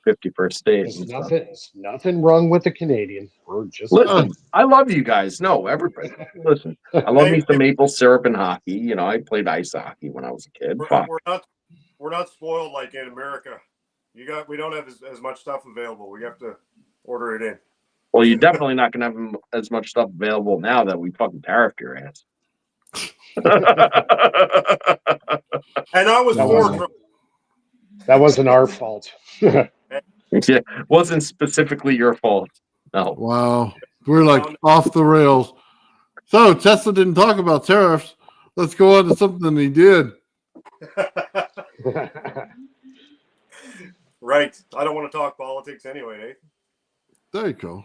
51st state. There's And stuff. nothing wrong with the Canadian. We're just Listen, I love you guys. No, everybody. Listen, I love me some maple syrup and hockey. I played ice hockey when I was a kid. Fuck. We're not spoiled like in America. We don't have as much stuff available. We have to order it in. Well, you're definitely not going to have as much stuff available now that we fucking tariffed your ass. And I was That forward wasn't- from that wasn't our fault. Yeah, wasn't specifically your fault. No. Wow. We're like off the rails. So Tesla didn't talk about tariffs. Let's go on to something he did. Right. I don't want to talk politics anyway, Nathan. There you go.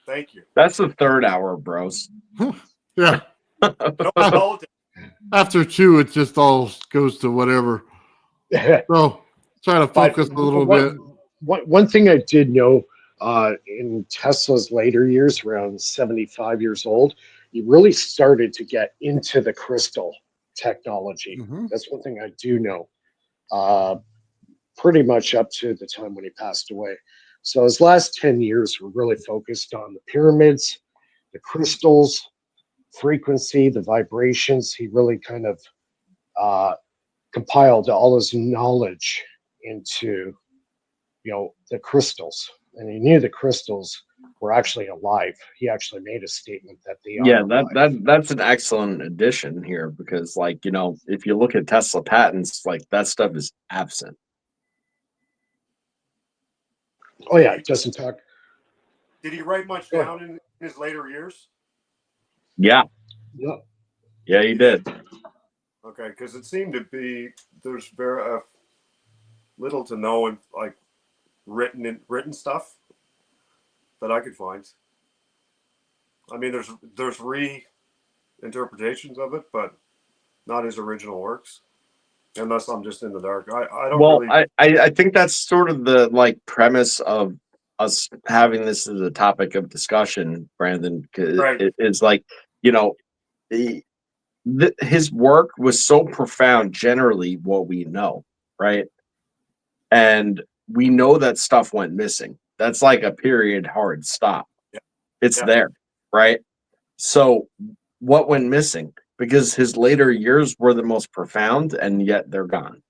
Thank you. That's the third hour, bros. Yeah. No politics. After 2, it just all goes to whatever. So try to focus a little bit. One thing I did know in Tesla's later years, around 75 years old, he really started to get into the crystal technology. Mhm. That's one thing I do know. Pretty much up to the time when he passed away. So his last 10 years were really focused on the pyramids, the crystals, frequency, the vibrations. He really kind of compiled all his knowledge into, the crystals. And he knew the crystals were actually alive. He actually made a statement that they are alive. that's an excellent addition here because, like, if you look at Tesla patents, like that stuff is absent. Oh yeah, it doesn't talk. Did he write much down in his later years? Yeah, Yeah. yeah, he did. Okay, because it seemed to be there's very little to no and like written stuff that I could find. I mean, there's reinterpretations of it, but not his original works. Unless I'm just in the dark. I don't Well, really. I think that's sort of the like premise of us having this as a topic of discussion, Brandon. 'Cause Right. it's like his work was so profound. Generally, what we know, right? And we know that stuff went missing. That's like a period hard stop. Yeah. It's Yeah. there, right? So what went missing? because his later years were the most profound, and yet they're gone.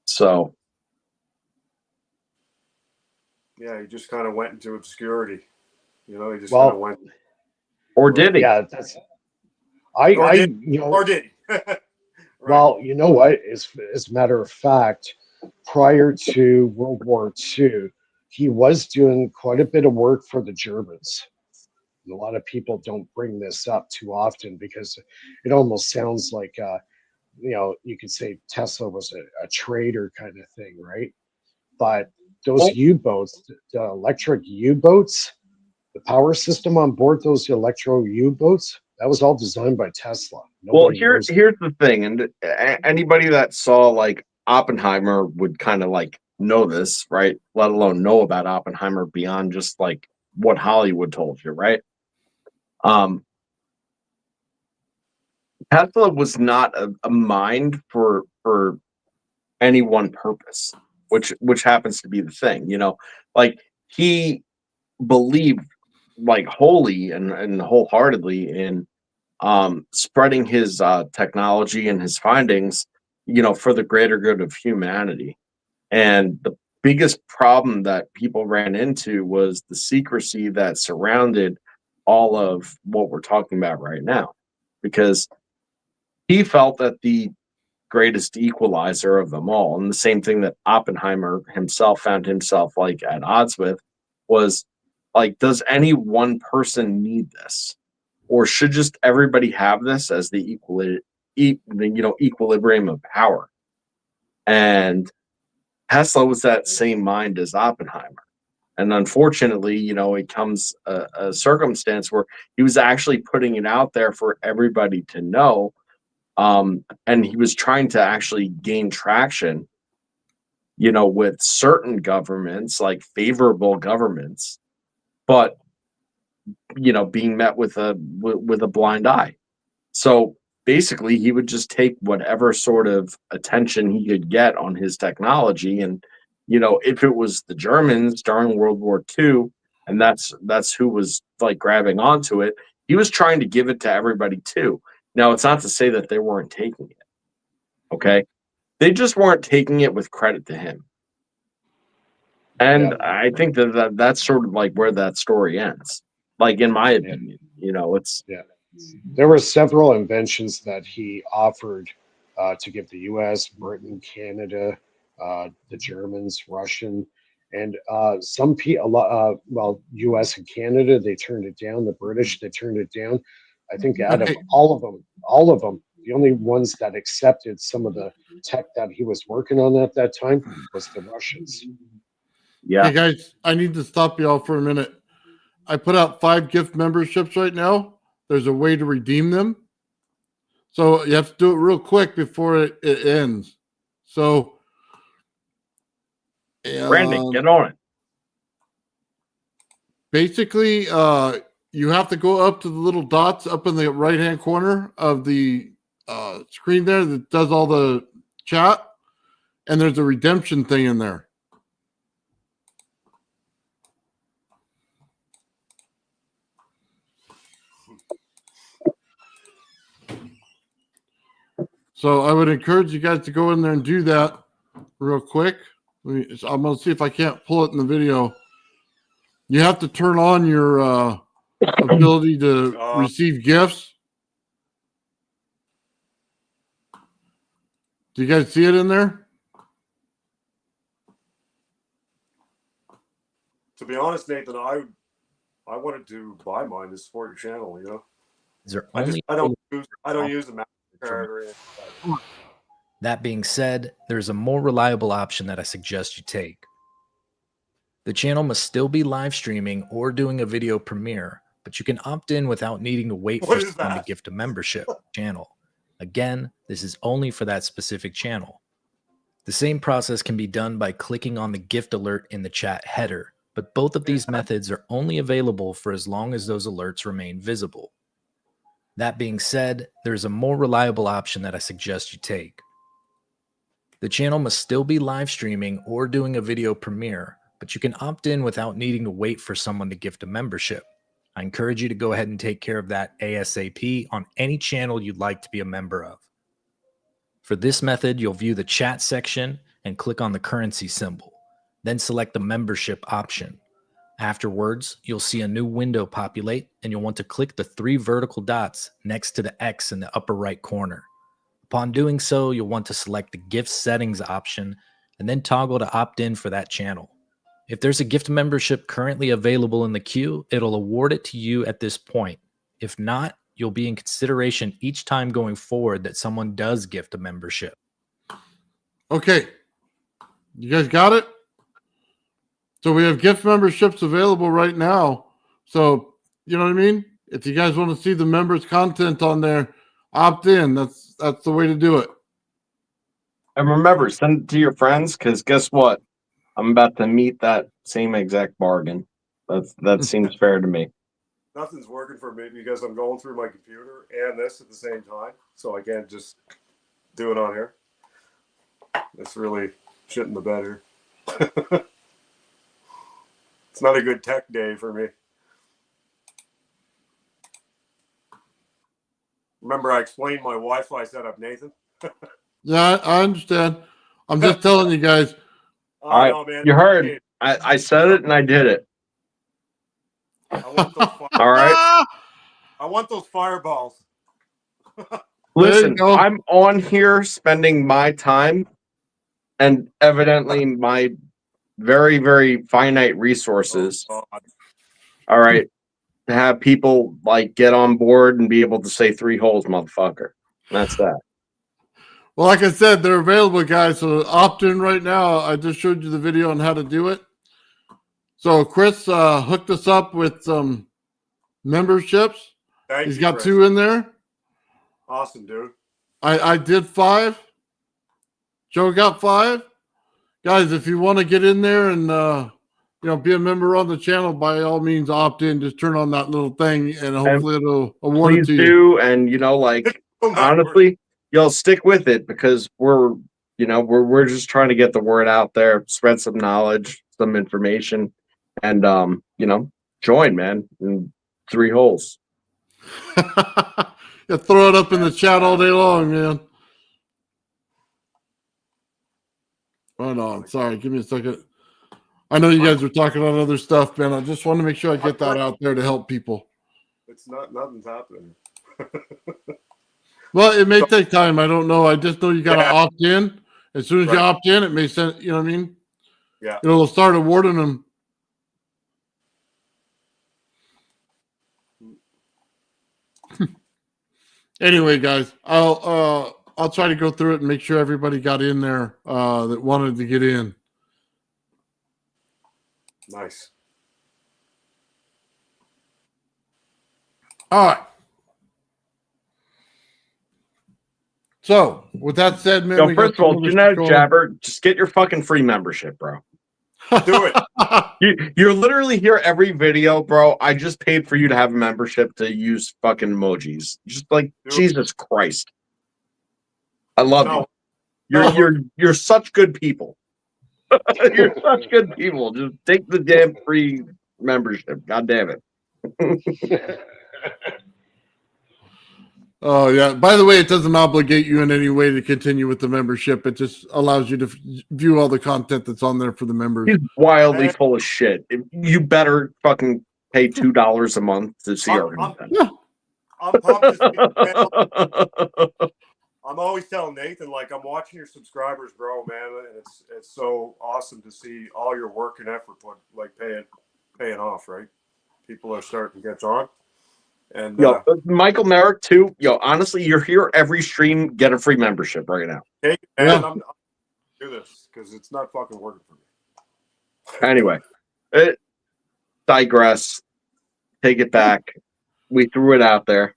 So Yeah, he just kind of went into obscurity. You know, he just Well, kind of went. or did he? yeah, that's I Or did, you know. or did he? Right. Well, you know what? As a matter of fact, prior to World War II, he was doing quite a bit of work for the Germans. And a lot of people don't bring this up too often because it almost sounds like, you could say Tesla was a traitor kind of thing, right? But those Well, U-boats, the electric U-boats, the power system on board those electro U-boats, that was all designed by Tesla. well, Nobody knows that. here's the thing, and anybody that saw like Oppenheimer would kind of like know this, right? Let alone know about Oppenheimer beyond just like what Hollywood told you, right? Um, Tesla was not a mind for any one purpose, which happens to be the thing, you know. Like he believed like wholly and wholeheartedly in spreading his technology and his findings, you know, for the greater good of humanity. And the biggest problem that people ran into was the secrecy that surrounded all of what we're talking about right now, because he felt that the greatest equalizer of them all, and the same thing that Oppenheimer himself found himself like at odds with, was like, does any one person need this, or should just everybody have this as the equilibrium of power? And Tesla was that same mind as Oppenheimer. And unfortunately, you know, it comes a circumstance where he was actually putting it out there for everybody to know, and he was trying to actually gain traction, you know, with certain governments, like favorable governments, but you know, being met with a blind eye. So basically, he would just take whatever sort of attention he could get on his technology, and you know, if it was the Germans during World War II, and that's who was like grabbing onto it, he was trying to give it to everybody too. Now, it's not to say that they weren't taking it. Okay, they just weren't taking it with credit to him. Yeah, And I think that's sort of like where that story ends. Like in my yeah, opinion, you know, it's yeah. There were several inventions that he offered to give the U.S., Britain, Canada, the Germans, Russian, and some people. Well, U.S. and Canada, they turned it down. The British, they turned it down. I think out of Right. all of them, the only ones that accepted some of the tech that he was working on at that time was the Russians. yeah. Hey guys, I need to stop y'all for a minute. I put out 5 gift memberships right now. There's a way to redeem them. So you have to do it real quick before it ends. So Brandon, get on it. basically, you have to go up to the little dots up in the right-hand corner of the screen there that does all the chat, and there's a redemption thing in there. So I would encourage you guys to go in there and do that real quick. I'm going to see if I can't pull it in the video. You have to turn on your ability to receive gifts. Do you guys see it in there? To be honest, Nathan, I wanted to buy mine to support your channel. You know, Is there I only don't use the MasterCard or anything. That being said, there's a more reliable option that I suggest you take. The channel must still be live streaming or doing a video premiere, but you can opt in without needing to wait What for is someone to that? gift a membership channel. Again, this is only for that specific channel. The same process can be done by clicking on the gift alert in the chat header, but both of these methods are only available for as long as those alerts remain visible. That being said, there's a more reliable option that I suggest you take. The channel must still be live streaming or doing a video premiere, but you can opt in without needing to wait for someone to gift a membership. I encourage you to go ahead and take care of that ASAP on any channel you'd like to be a member of. For this method, you'll view the chat section and click on the currency symbol, then select the membership option. Afterwards, you'll see a new window populate, and you'll want to click the 3 vertical dots next to the X in the upper right corner. Upon doing so, you'll want to select the gift settings option and then toggle to opt in for that channel. If there's a gift membership currently available in the queue, it'll award it to you at this point. If not, you'll be in consideration each time going forward that someone does gift a membership. Okay. You guys got it? So we have gift memberships available right now. So, you know what I mean? If you guys want to see the members' content on there, opt in. That's the way to do it. And remember, send it to your friends, because guess what? I'm about to meet that same exact bargain. That seems fair to me. Nothing's working for me because I'm going through my computer and this at the same time, so I can't just do it on here. It's really shit in the bed here. It's not a good tech day for me. Remember, I explained my Wi-Fi setup, Nathan? Yeah, I understand. I'm just telling you guys. Oh, All right, no, man. you heard. I said it and I did it. I want those All right. I want those fireballs. Listen, go. I'm on here spending my time and evidently my very, very finite resources. Oh, God. All right. To have people like get on board and be able to say 3 holes, motherfucker. And that's that. Well, like I said, they're available, guys. So opt in right now. I just showed you the video on how to do it. So Chris hooked us up with some memberships. Thank He's you, got Chris. 2 in there. Awesome, dude. I did 5. Joe got 5. Guys, if you want to get in there and be a member on the channel, by all means opt in. Just turn on that little thing and hopefully it'll award it Please to you. do. And honestly, you'll stick with it because we're just trying to get the word out there, spread some knowledge, some information, and join, man. In 3 holes. Yeah, throw it up in the chat all day long, man. Right on. Sorry, give me a second. I know you guys were talking about other stuff, man. I just want to make sure I get that out there to help people. It's nothing's happening. Well, it may take time. I don't know. I just know you got to opt in. As soon as you Right. opt in, it may send, you know what I mean? Yeah. It'll start awarding them. Anyway, guys, I'll try to go through it and make sure everybody got in there that wanted to get in. Nice. All right. So, with that said, man, we First of got all, Jabber, just get your fucking free membership, bro. Do it. You're literally here every video, bro. I just paid for you to have a membership to use fucking emojis. Just like Jesus Christ. I love you. You're such good people. You're such good people. Just take the damn free membership. God damn it. Oh, yeah. By the way, it doesn't obligate you in any way to continue with the membership. It just allows you to view all the content that's on there for the members. He's wildly full of shit. You better fucking pay $2 a month to see our content. I'm pumped to see I'm always telling Nathan, like, I'm watching your subscribers grow, man, and it's so awesome to see all your work and effort paying off, right? People are starting to catch on. And Michael Merrick too. Honestly, you're here every stream. Get a free membership right now. Hey, man, I'm do this because it's not fucking working for me. Anyway, digress. Take it back. We threw it out there.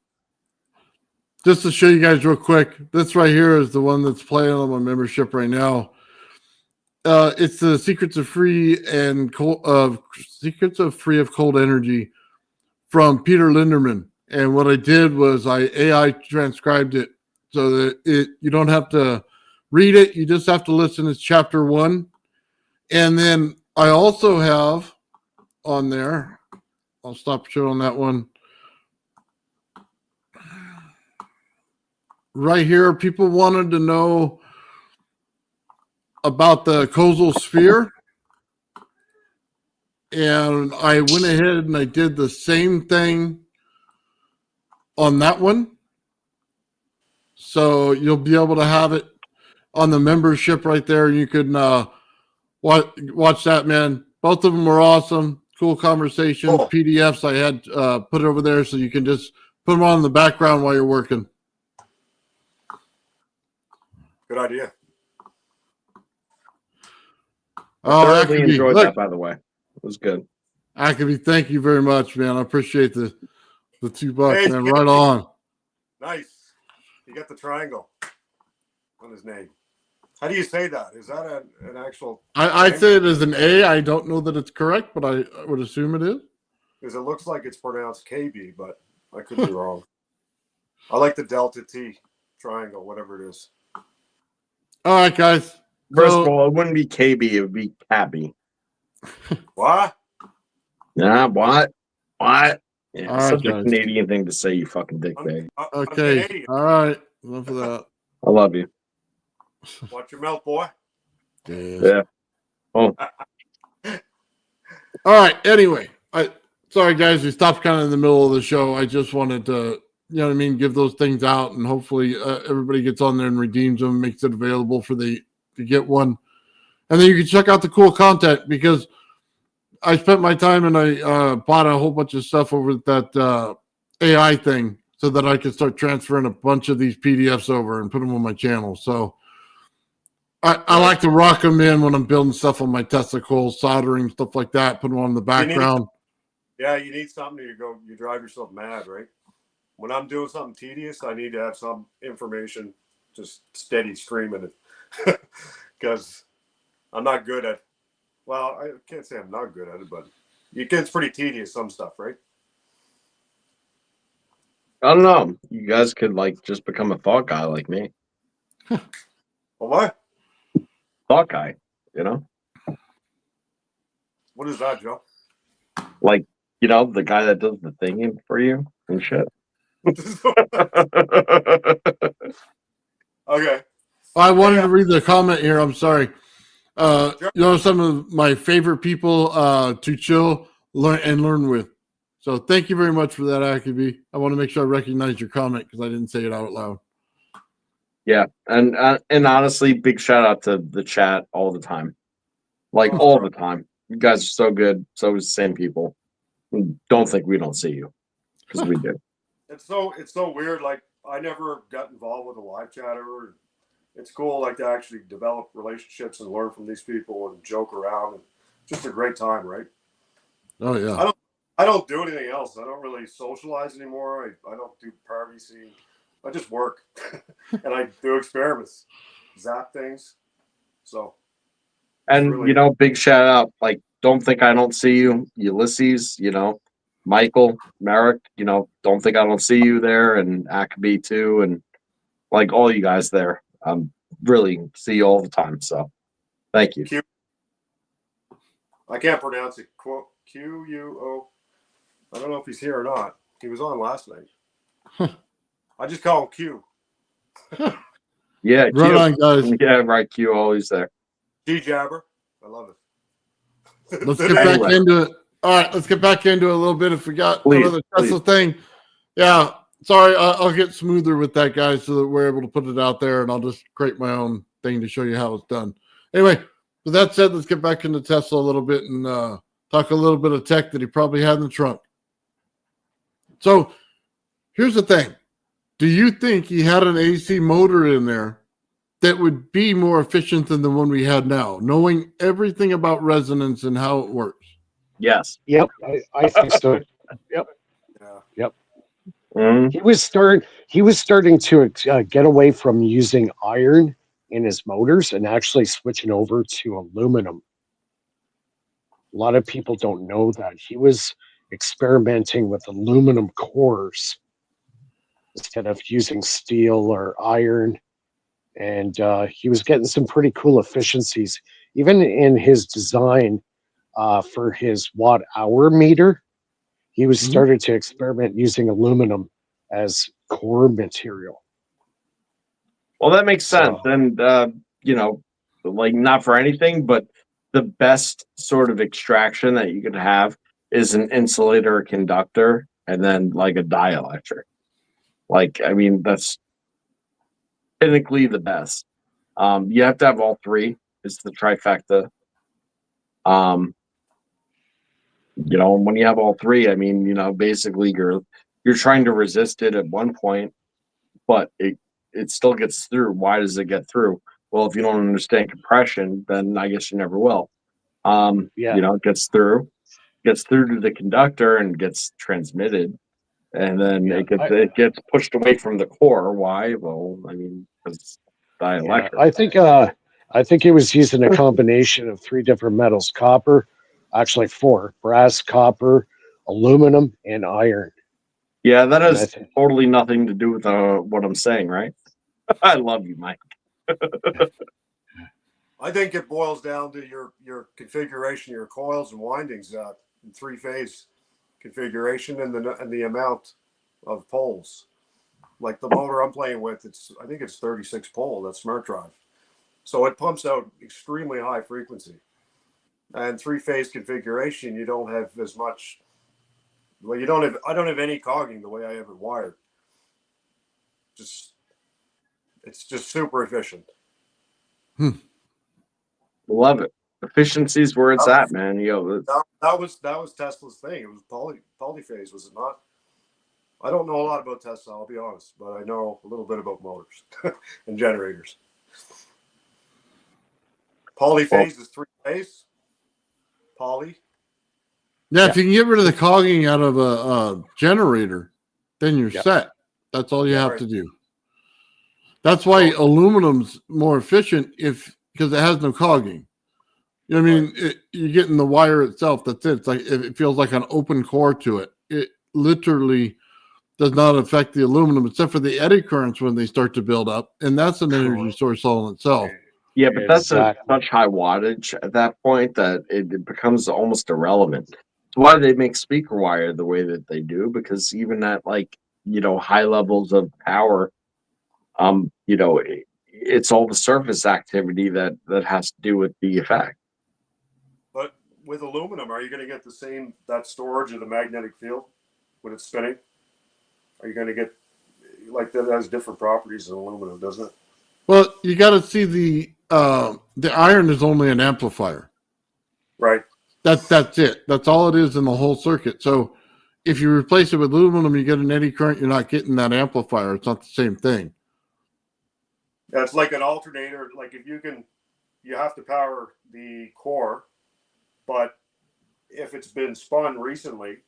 Just to show you guys real quick, this right here is the one that's playing on my membership right now. It's the Secrets of Free and Secrets of Free of Cold Energy from Peter Linderman. And what I did was I AI transcribed it so that you don't have to read it. You just have to listen. It's chapter 1. And then I also have on there, I'll stop showing that one. Right here, people wanted to know about the causal sphere. And I went ahead and I did the same thing on that one. So you'll be able to have it on the membership right there. You can watch that, man. Both of them were awesome. Cool conversations, Cool. PDFs. I had put it over there so you can just put them on in the background while you're working. Good idea. Oh, Thoroughly Ackerby, enjoyed look, that, by the way. It was good. Ackerby, thank you very much, man. I appreciate the $2, Hey, man. Right on. Nice. You got the triangle on his name. How do you say that? Is that an actual? I'd say it is an A. I don't know that it's correct, but I would assume it is. Because it looks like it's pronounced KB, but I could be wrong. I like the Delta T triangle, whatever it is. All right, guys. First So- of all, it wouldn't be KB, it would be Cabby. What? Nah, what? What? Yeah, All right, such a guys. Canadian thing to say, you fucking dickbag. I'm Okay. Canadian. All right. Enough of that. I love you. Watch your mouth, boy. Yes. Yeah. Oh, All right. Anyway, sorry guys, we stopped kind of in the middle of the show. I just wanted to, you know what I mean, give those things out, and hopefully everybody gets on there and redeems them, makes it available for to get one, and then you can check out the cool content, because I spent my time and I bought a whole bunch of stuff over that AI thing so that I could start transferring a bunch of these PDFs over and put them on my channel. So I like to rock them in when I'm building stuff on my Tesla coils, soldering, stuff like that, put them on the background. Yeah, you need something you drive yourself mad, right? When I'm doing something tedious, I need to have some information just steady streaming it. Because I'm not good at, well, I can't say I'm not good at it, but it gets pretty tedious, some stuff, right? I don't know. You guys could like just become a thought guy like me. Well, what? Thought guy, you know? What is that, Joe? Like, you know, the guy that does the thinking for you and shit. Okay. I wanted to read the comment here. I'm sorry. You know, some of my favorite people to chill, learn with. So thank you very much for that, Akibi. I want to make sure I recognize your comment because I didn't say it out loud. Yeah, and honestly, big shout out to the chat all the time, like all the time. You guys are so good. So is the same people. Don't think we don't see you, because we do. It's so weird. Like, I never got involved with a live chat ever. It's cool, like, to actually develop relationships and learn from these people and joke around. And just a great time, right? Oh yeah. I don't do anything else. I don't really socialize anymore. I don't do party scene. I just work and I do experiments, zap things. So, And really- you know, big shout out. Like, don't think I don't see you, Ulysses. You know, Michael, Merrick. You know, don't think I don't see you there, and Ackerby too, and like all you guys there. Really see you all the time. So, thank you. I can't pronounce it. Quo. I don't know if he's here or not. He was on last night. I just call him Q. Yeah, Right Q. on, guys. Yeah, right. Q always there. G Jabber. I love it. Let's get back into it. All right, let's get back into it a little bit. If we got another Tesla thing, yeah. Sorry, I'll get smoother with that, guys, so that we're able to put it out there, and I'll just create my own thing to show you how it's done. Anyway, with that said, let's get back into Tesla a little bit and talk a little bit of tech that he probably had in the trunk. So here's the thing. Do you think he had an AC motor in there that would be more efficient than the one we had now, knowing everything about resonance and how it works? Yes. Yep, I think so. Yep. Yeah. Yep. Mhm. He was starting to get away from using iron in his motors and actually switching over to aluminum. A lot of people don't know that he was experimenting with aluminum cores instead of using steel or iron, and he was getting some pretty cool efficiencies, even in his design for his watt hour meter. he was Mhm. started to experiment using aluminum as core material. Well, that makes sense. So And, like not for anything, but the best sort of extraction that you could have is an insulator or conductor and then like a dielectric. Like, I mean, that's technically the best. You have to have all three. It's the trifecta. Um, when you have all three, I mean, basically you're trying to resist it at one point, but it still gets through. Why does it get through? Well, if you don't understand compression, then I guess you never will. yeah, It gets through to the conductor and gets transmitted, and then yeah, it gets pushed away from the core. Why? Well, I mean, because it's yeah. dielectric. I think he was using a combination of three different metals: copper, actually four: brass, copper, aluminum, and iron. Yeah, that And I has think, totally nothing to do with what I'm saying, right? I love you, Mike. I think it boils down to your configuration, your coils and windings, in three-phase configuration, and the amount of poles. Like the motor I'm playing with, I think it's 36 pole. That's smart drive, so it pumps out extremely high frequency. And three-phase configuration, you don't have as much. Well, you don't have. I don't have any cogging the way I have it wired. Just it's just super efficient. Love it. Efficiency's where it's That, at, man. that was Tesla's thing. It was polyphase, was it not? I don't know a lot about Tesla, I'll be honest, but I know a little bit about motors and generators. Polyphase is three phase. Poly. Yeah, if you can get rid of the cogging out of a generator, then you're Yeah. set. That's all you Yeah, have right. to do. That's why aluminum's more efficient because it has no cogging. You know what I mean? You're getting the wire itself. That's it. It's like it feels like an open core to it. It literally does not affect the aluminum except for the eddy currents when they start to build up, and that's an energy source all in itself. Yeah, but that's exactly. such high wattage at that point that it becomes almost irrelevant. That's why they make speaker wire the way that they do, because even at high levels of power, it's all the surface activity that has to do with the effect. But with aluminum, are you going to get that storage of the magnetic field when it's spinning? Are you going to get like that has different properties than aluminum, doesn't it? Well, you got to see the iron is only an amplifier. Right. That's it. That's all it is in the whole circuit. So if you replace it with aluminum, you get an eddy current. You're not getting that amplifier. It's not the same thing. Yeah, it's like an alternator. Like you have to power the core, but if it's been spun recently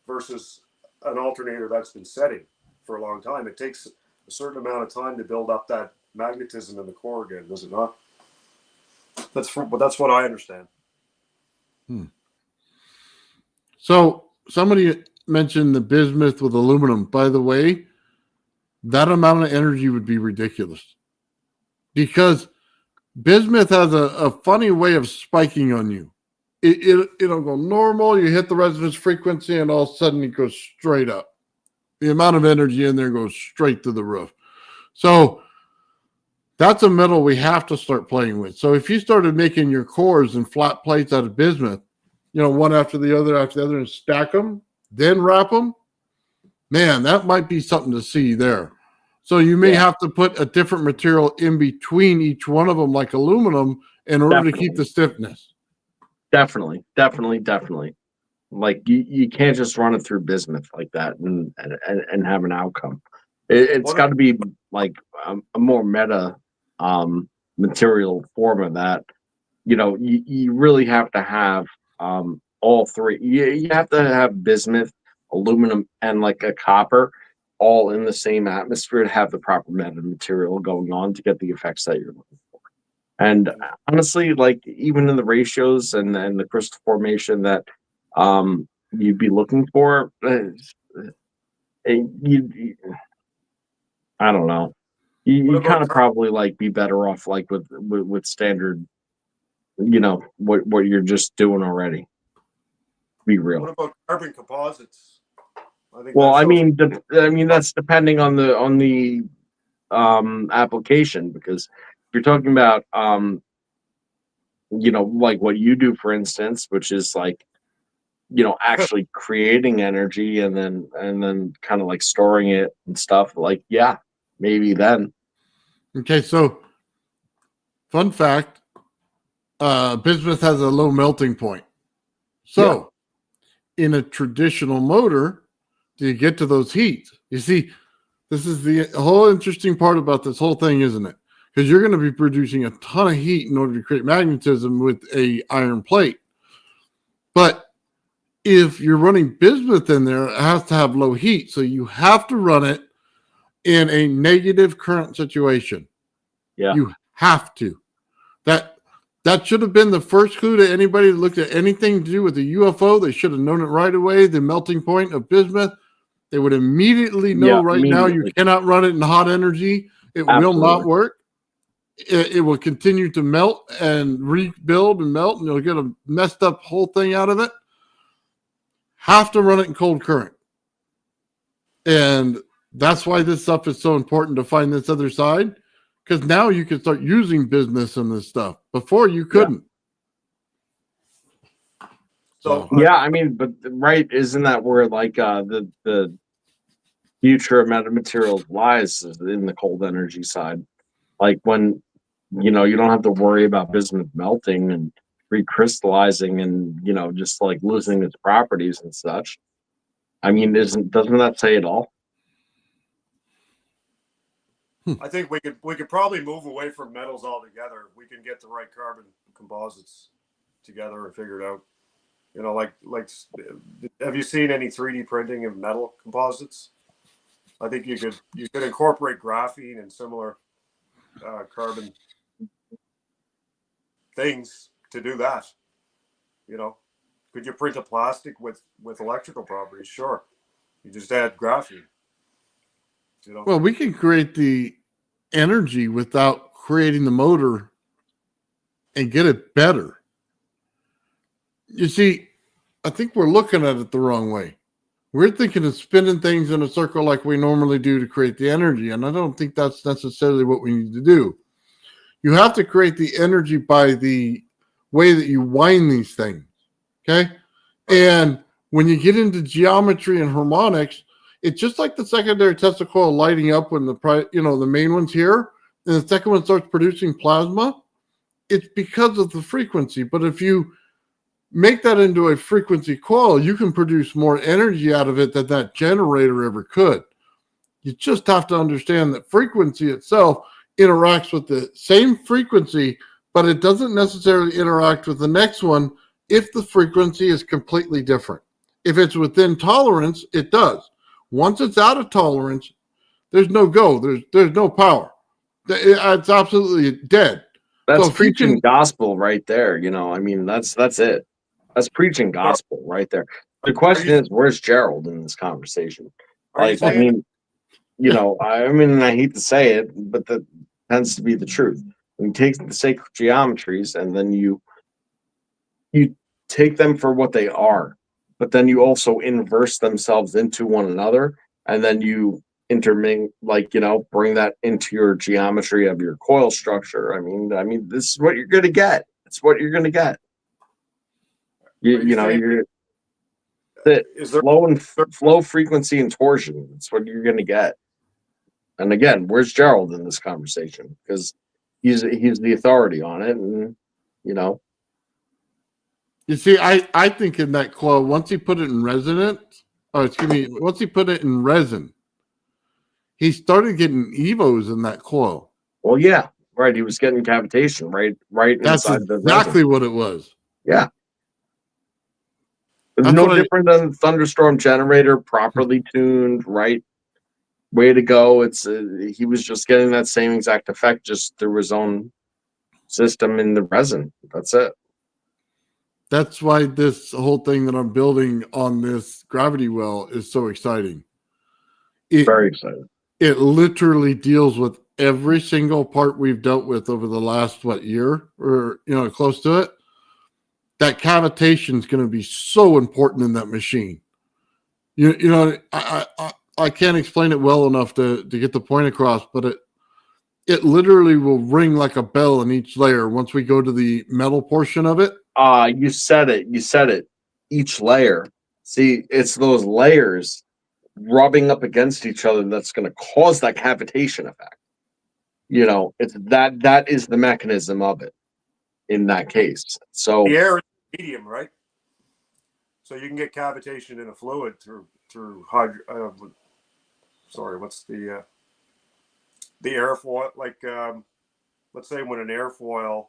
versus an alternator that's been setting for a long time, it takes a certain amount of time to build up that magnetism in the core again, does it not? That's what I understand. So somebody mentioned the bismuth with aluminum. By the way, that amount of energy would be ridiculous because bismuth has a funny way of spiking on you. It'll go normal. You hit the resonance frequency, and all of a sudden it goes straight up. The amount of energy in there goes straight to the roof. So that's a metal we have to start playing with. So if you started making your cores and flat plates out of bismuth, one after the other, and stack them, then wrap them, man, that might be something to see there. So you may have to put a different material in between each one of them, like aluminum, in order to keep the stiffness. Definitely. Like you can't just run it through bismuth like that and have an outcome. It's got to be like a more meta material form of that. You really have to have all three. You have to have bismuth, aluminum, and like a copper all in the same atmosphere to have the proper meta material going on to get the effects that you're looking for. And honestly, like even in the ratios and the crystal formation that you'd be looking for, you I don't know. You kind of probably like be better off like with standard, what you're just doing already. be real. What about carbon composites? I think Well, that's I also- mean, that's depending on the application, because if you're talking about like what you do, for instance, which is like actually creating energy and then kind of like storing it and stuff, like yeah, maybe then. Okay, so fun fact, bismuth has a low melting point. So in a traditional motor, do you get to those heats? You see, this is the whole interesting part about this whole thing, isn't it? Because you're going to be producing a ton of heat in order to create magnetism with a iron plate. But if you're running bismuth in there, it has to have low heat. So you have to run it in a negative current situation. Yeah. You have to. That should have been the first clue to anybody that looked at anything to do with the UFO. They should have known it right away. The melting point of bismuth. They would immediately know Yeah, right now you immediately. cannot run it in hot energy. It will not Absolutely. work. It will continue to melt and rebuild and melt, and you'll get a messed up whole thing out of it. Have to run it in cold current. And that's why this stuff is so important to find this other side, because now you can start using business in this stuff. Before you couldn't. So Yeah, I mean, but right, isn't that where like the future of metamaterials lies, is in the cold energy side? Like when you don't have to worry about bismuth melting and recrystallizing and just like losing its properties and such. I mean, doesn't that say it all? I think we could probably move away from metals altogether. We can get the right carbon composites together and figure it out. Like have you seen any 3D printing of metal composites? I think you could incorporate graphene and similar carbon things to do that. Could you print a plastic with electrical properties? Sure. You just add graphene. Well, we can create the energy without creating the motor and get it better. You see, I think we're looking at it the wrong way. We're thinking of spinning things in a circle like we normally do to create the energy, and I don't think that's necessarily what we need to do. You have to create the energy by the way that you wind these things, okay? And when you get into geometry and harmonics, it's just like the secondary Tesla coil lighting up when the main one's here, and the second one starts producing plasma. It's because of the frequency. But if you make that into a frequency coil, you can produce more energy out of it than that generator ever could. You just have to understand that frequency itself interacts with the same frequency, but it doesn't necessarily interact with the next one if the frequency is completely different. If it's within tolerance, it does. Once it's out of tolerance, there's no go. There's no power. It's absolutely dead. That's So preaching gospel right there. I mean, that's it. That's preaching gospel right there. The question is, where's Gerald in this conversation? Are you Like, I saying mean, I hate to say it, but that tends to be the truth. When you take the sacred geometries and then you take them for what they are, but then you also inverse themselves into one another, and then you intermingle, bring that into your geometry of your coil structure. I mean, this is what you're gonna get. It's what you're gonna get. You're the is there flow frequency and torsion. That's what you're gonna get. And again, where's Gerald in this conversation? Because he's the authority on it, and You see, I think in that coil, once he put it in once he put it in resin, he started getting evos in that coil. well, yeah, right. He was getting cavitation right That's inside the exactly resin. what it was. Yeah. It's That's no what different than thunderstorm generator, properly tuned, right? Way to go. It's he was just getting that same exact effect just through his own system in the resin. That's it. That's why this whole thing that I'm building on this gravity well is so exciting. Very excited. It literally deals with every single part we've dealt with over the last year or close to it. that cavitation is going to be so important in that machine. You know, I can't explain it well enough to get the point across, but it literally will ring like a bell in each layer once we go to the metal portion of it. You said it. You said it. Each layer. See, it's those layers rubbing up against each other that's going to cause that cavitation effect. You know, it's that is the mechanism of it in that case. So The air is medium, right? So you can get cavitation in a fluid through sorry, what's the airfoil? Like, let's say when an airfoil.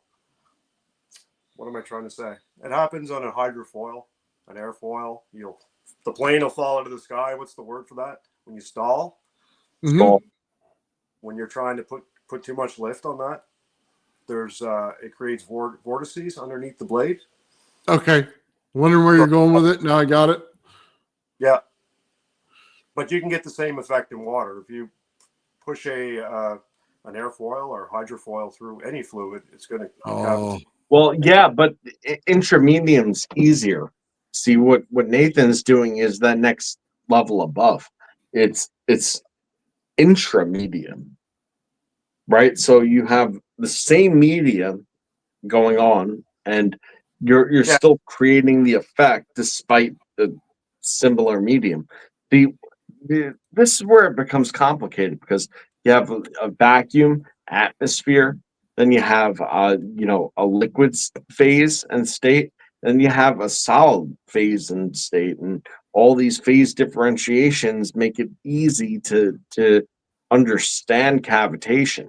What am I trying to say? It happens on a hydrofoil, an airfoil. The plane will fall into the sky. What's the word for that? When you stall? Mhm. When you're trying to put too much lift on that, there's it creates vortices underneath the blade. Okay. Wondering where you're going with it. Now I got it. Yeah, but you can get the same effect in water if you push an airfoil or hydrofoil through any fluid. It's going to Oh, well, yeah, but intramedium's easier. See what Nathan's doing is that next level above. It's intramedium, right? So you have the same medium going on, and you're yeah. still creating the effect despite the similar medium. This is where it becomes complicated because you have a vacuum atmosphere, then you have a liquid phase and state, then you have a solid phase and state, and all these phase differentiations make it easy to understand cavitation.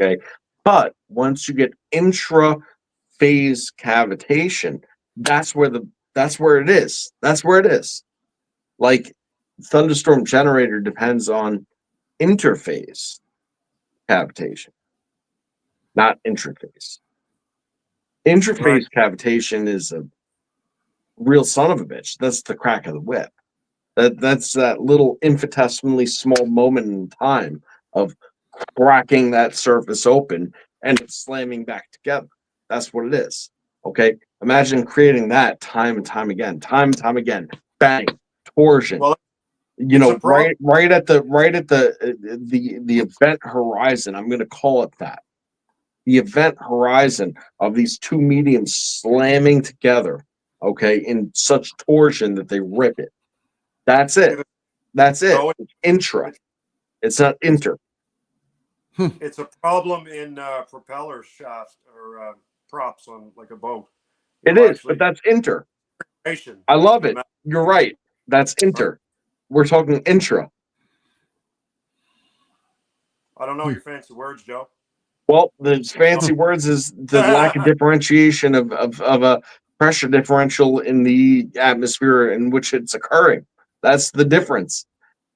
Okay, but once you get intra phase cavitation, that's where it is. That's where it is. Like thunderstorm generator depends on interphase cavitation, not intraphase. Right. Interphase cavitation is a real son of a bitch. That's the crack of the whip. That's that little infinitesimally small moment in time of cracking that surface open and it's slamming back together. That's what it is. Okay. Imagine creating that time and time again, bang, torsion. Well, You it's a know, problem. right at the event horizon. I'm going to call it that. The event horizon of these two mediums slamming together, okay, in such torsion that they rip it. That's it. That's it. So It's intra. it's It's not inter. it's a problem in propeller shafts or props on like a boat. It You'll is, but actually that's inter. I gets love to the it. You're right. That's inter. We're talking intra. I don't know your fancy words, Joe. Well, the fancy words is the lack of differentiation of a pressure differential in the atmosphere in which it's occurring. That's the difference.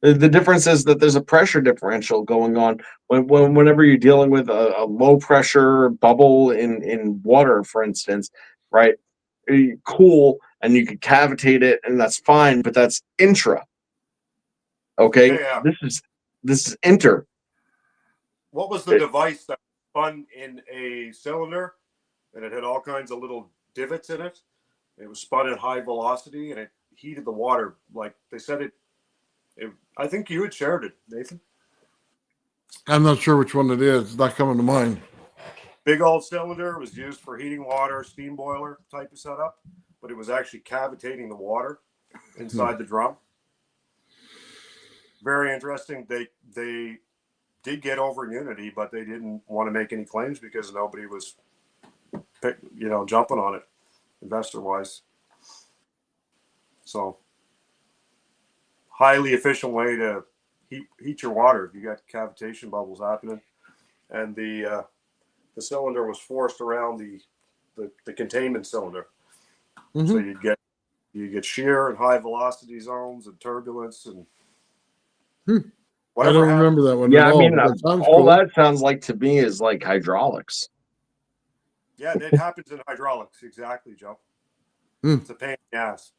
The difference is that there's a pressure differential going on whenever you're dealing with a low pressure bubble in water, for instance, right? Cool, and you could cavitate it, and that's fine, but that's intra. Okay, Yeah. this is inter. What was the device that spun in a cylinder and it had all kinds of little divots in it? It was spun at high velocity and it heated the water. Like they said I think you had shared it, Nathan. I'm not sure which one it is. It's not coming to mind. Big old cylinder was used for heating water, steam boiler type of setup, but it was actually cavitating the water inside the drum. Very interesting. They did get over Unity, but they didn't want to make any claims because nobody was, jumping on it, investor wise. So, highly efficient way to heat your water. You got cavitation bubbles happening, and the cylinder was forced around the containment cylinder, so you get shear and high velocity zones and turbulence and I whatever don't happened. remember that one Yeah, at I all, mean, but that sounds all cool. that sounds like to me is like hydraulics. Yeah, it happens in hydraulics. Exactly, Joe. It's a pain in the ass.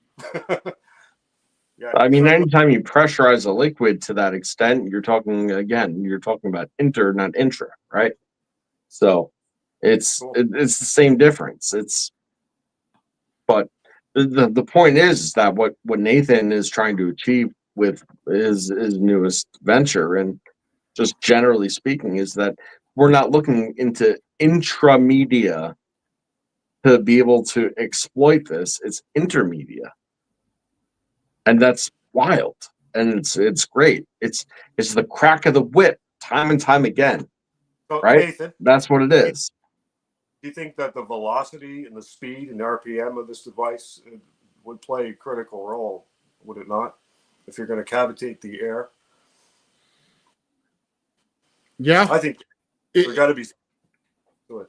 Yeah. I mean, So anytime you pressurize a liquid to that extent, you're talking about inter, not intra, right? So it's cool. it's the same difference. It's But the point is that what Nathan is trying to achieve with his newest venture, and just generally speaking, is that we're not looking into intramedia to be able to exploit this. It's intermedia, and that's wild, and it's great. It's the crack of the whip, time and time again, So, right? Nathan, That's what it is. do you think that the velocity and the speed and the RPM of this device would play a critical role? Would it not? If you're going to cavitate the air, Yeah. I think there's got to be to it.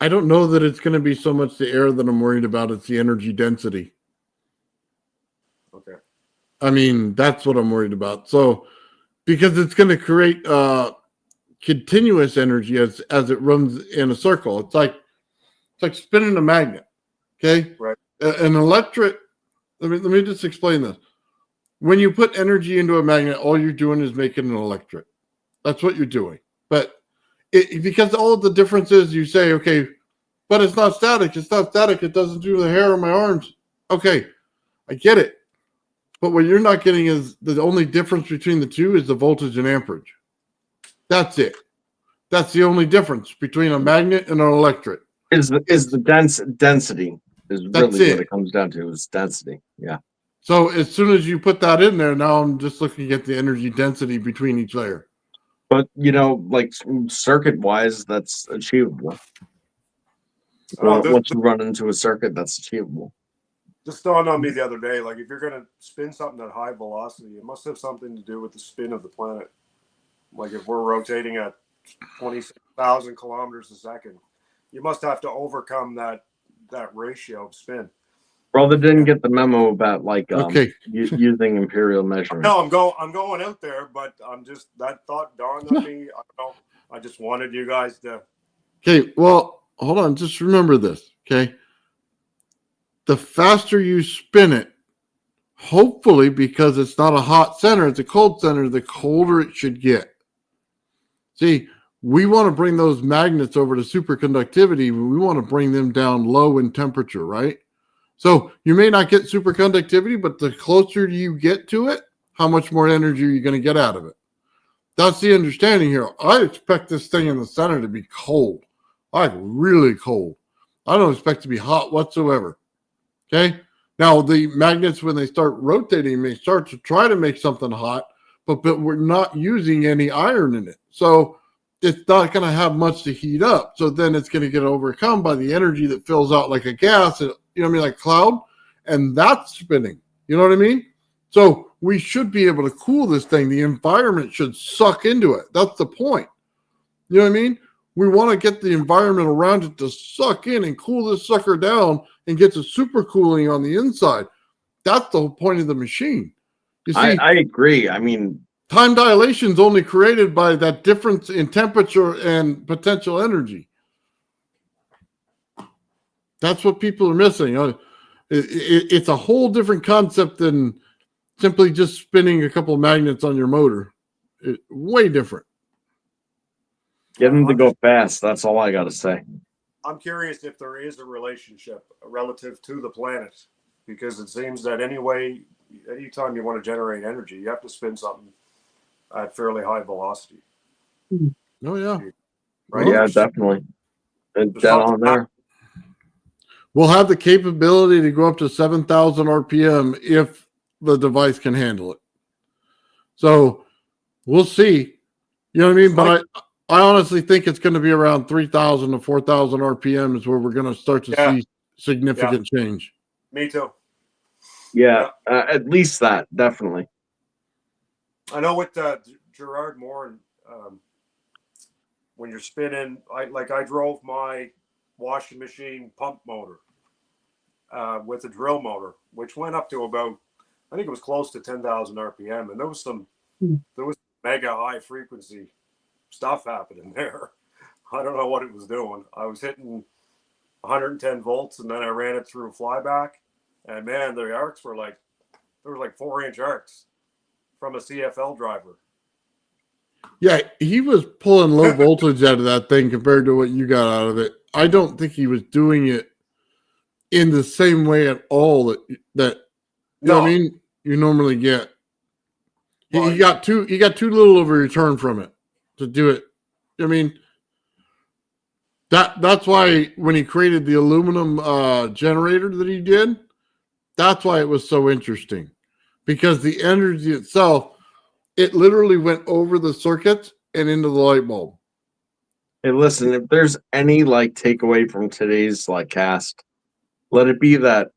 I don't know that it's going to be so much the air that I'm worried about. It's the energy density. Okay. I mean, that's what I'm worried about. So, because it's going to create continuous energy as it runs in a circle. It's like spinning a magnet. Okay. Right. An electric. Let me just explain this. When you put energy into a magnet, all you're doing is making an electric. That's what you're doing. But because all of the differences, you say, okay, but it's not static. It's not static. It doesn't do the hair on my arms. Okay, I get it. But what you're not getting is the only difference between the two is the voltage and amperage. That's it. That's the only difference between a magnet and an electric. Is the density is really what it comes down to, is density. Yeah. So as soon as you put that in there, now I'm just looking at the energy density between each layer. But like circuit wise, that's achievable. Once you run into a circuit, that's achievable. Just dawned on me the other day, like if you're going to spin something at high velocity, it must have something to do with the spin of the planet. Like if we're rotating at 26,000 kilometers a second, you must have to overcome that ratio of spin. Brother didn't get the memo about okay. using imperial measurement. No, I'm going out there, but I'm just, that thought dawned on me. I don't know. I just wanted you guys to. Okay, well, hold on. Just remember this, okay? The faster you spin it, hopefully, because it's not a hot center, it's a cold center, the colder it should get. See, we want to bring those magnets over to superconductivity. We want to bring them down low in temperature, right? So you may not get superconductivity, but the closer you get to it, how much more energy are you going to get out of it? That's the understanding here. I expect this thing in the center to be cold, like really cold. I don't expect it to be hot whatsoever. Okay. Now the magnets, when they start rotating, may start to try to make something hot, but we're not using any iron in it. So it's not going to have much to heat up. So then it's going to get overcome by the energy that fills out like a gas, you know what I mean, like cloud, and that's spinning. You know what I mean? So we should be able to cool this thing. The environment should suck into it. That's the point. You know what I mean? We want to get the environment around it to suck in and cool this sucker down and get the super cooling on the inside. That's the whole point of the machine. You see, I agree. I mean, time dilation is only created by that difference in temperature and potential energy. That's what people are missing. It's a whole different concept than simply just spinning a couple of magnets on your motor. Way different. Get them to go fast. That's all I got to say. I'm curious if there is a relationship relative to the planet, because it seems that anytime you want to generate energy, you have to spin something at fairly high velocity. Oh, yeah. Right? Yeah, definitely. Dead on there. We'll have the capability to go up to 7,000 RPM if the device can handle it. So we'll see. You know what I mean? But I honestly think it's going to be around 3,000 to 4,000 RPM is where we're going to start to see significant change. Me too. Yeah, at least that, definitely. I know with Gerard Moore, when you're spinning, I drove my washing machine pump motor with a drill motor, which went up to about, I think it was close to 10,000 RPM, and there was mega high frequency stuff happening there. I don't know what it was doing. I was hitting 110 volts, and then I ran it through flyback, and man, the arcs were like 4-inch arcs from a CFL driver. Yeah, he was pulling low voltage out of that thing compared to what you got out of it. I don't think he was doing it in the same way at all that you know what I mean you normally get. Well, You got too little of a return from it to do it. I mean, that's why when he created the aluminum generator that he did, that's why it was so interesting, because the energy itself, it literally went over the circuits and into the light bulb. Hey, listen, if there's any like takeaway from today's like cast, let it be that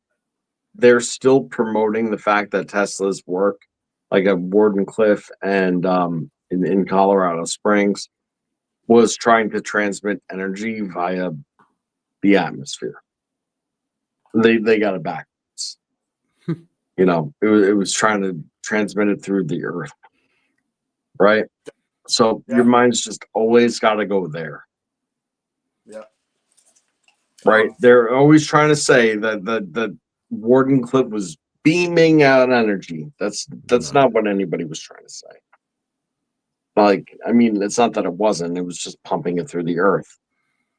they're still promoting the fact that Tesla's work, like at Wardenclyffe and in Colorado Springs, was trying to transmit energy via the atmosphere. They got it backwards. You know, it was trying to transmit it through the earth, right? So your mind's just always got to go there. Yeah. Right. They're always trying to say that the Wardenclyffe was beaming out energy. That's not what anybody was trying to say. Like, I mean, it's not that it wasn't. It was just pumping it through the earth.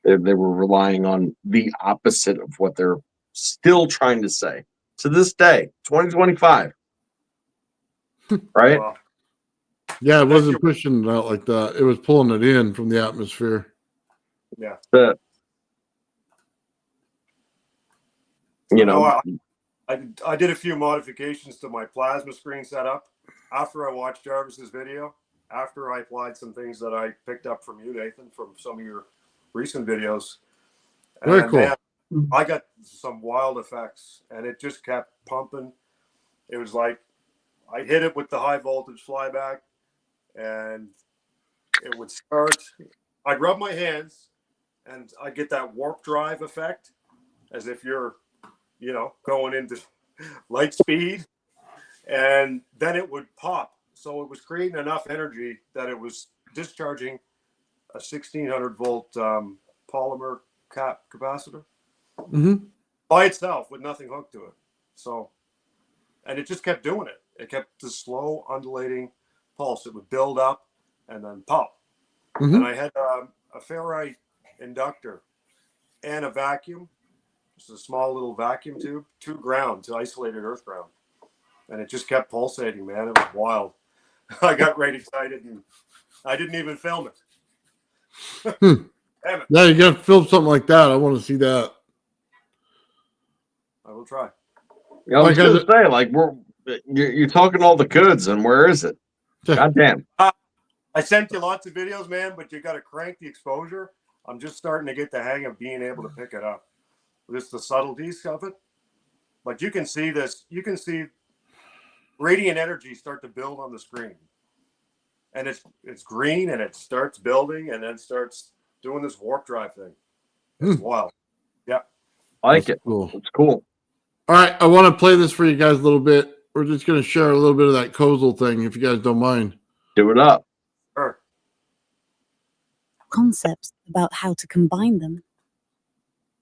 They were relying on the opposite of what they're still trying to say to this day, 2025. Right? Well, Yeah, it wasn't pushing it out like that. It was pulling it in from the atmosphere. yeah. You know, I did a few modifications to my plasma screen setup after I watched Jarvis's video. After I applied some things that I picked up from you, Nathan, from some of your recent videos. Very cool. Man, I got some wild effects, and it just kept pumping. It was like I'd hit it with the high voltage flyback, and it would start. I'd rub my hands, and I'd get that warp drive effect, as if you're, going into light speed, and then it would pop. So it was creating enough energy that it was discharging a 1600 volt polymer capacitor by itself with nothing hooked to it. So, and it just kept doing it. It kept the slow undulating pulse. It would build up and then pop. And I had a ferrite inductor and a vacuum, just a small little vacuum tube, to ground, to isolated earth ground. And it just kept pulsating, man. It was wild. I got right excited, and I didn't even film it. Damn it. Yeah, you got to film something like that. I want to see that. I will try. I was going to say, like, you're talking all the goods, and where is it? Goddamn. I sent you lots of videos, man, but you got to crank the exposure. I'm just starting to get the hang of being able to pick it up. Just the subtleties of it. But you can see this. You can see radiant energy start to build on the screen. And it's green, and it starts building, and then starts doing this warp drive thing. It's wild. Yeah. I like it. Cool. It's cool. All right. I want to play this for you guys a little bit. We're just going to share a little bit of that Kozel thing, if you guys don't mind. Do it up. Sure. Concepts about how to combine them.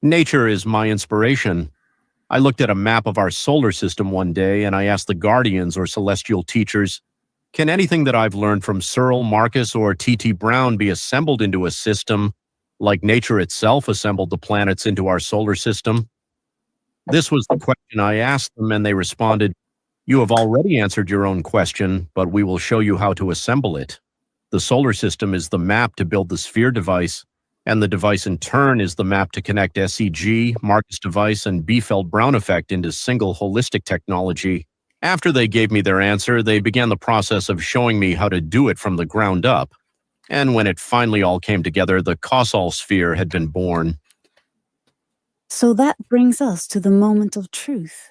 Nature is my inspiration. I looked at a map of our solar system one day, and I asked the guardians or celestial teachers, can anything that I've learned from Searle, Marcus, or T.T. Brown be assembled into a system like nature itself assembled the planets into our solar system? This was the question I asked them, and they responded, you have already answered your own question, but we will show you how to assemble it. The solar system is the map to build the sphere device, and the device in turn is the map to connect SEG, Marcus device, and Biefeld-Brown effect into single holistic technology. After they gave me their answer, they began the process of showing me how to do it from the ground up. And when it finally all came together, the Kosal sphere had been born. So that brings us to the moment of truth.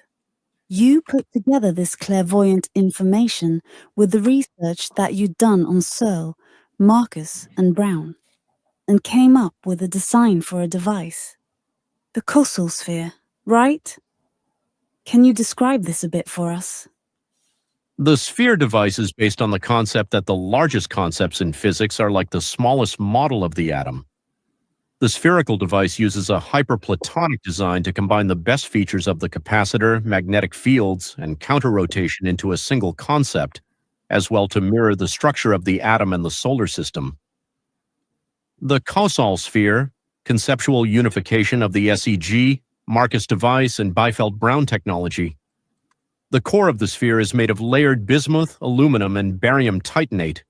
You put together this clairvoyant information with the research that you'd done on Searle, Marcus, and Brown, and came up with a design for a device. The Kosal sphere, right? Can you describe this a bit for us? The sphere device is based on the concept that the largest concepts in physics are like the smallest model of the atom. The spherical device uses a hyperplatonic design to combine the best features of the capacitor, magnetic fields, and counter-rotation into a single concept, as well to mirror the structure of the atom and the solar system. The Kosal sphere, conceptual unification of the SEG, Marcus device, and Biefeld-Brown technology. The core of the sphere is made of layered bismuth, aluminum, and barium titanate.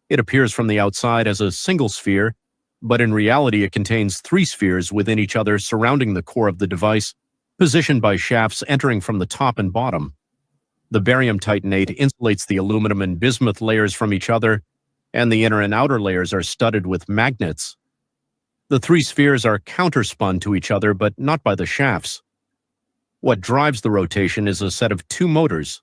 It appears from the outside as a single sphere, but in reality it contains 3 spheres within each other surrounding the core of the device, positioned by shafts entering from the top and bottom. The barium titanate insulates the aluminum and bismuth layers from each other, and the inner and outer layers are studded with magnets. The 3 spheres are counterspun to each other, but not by the shafts. What drives the rotation is a set of 2 motors.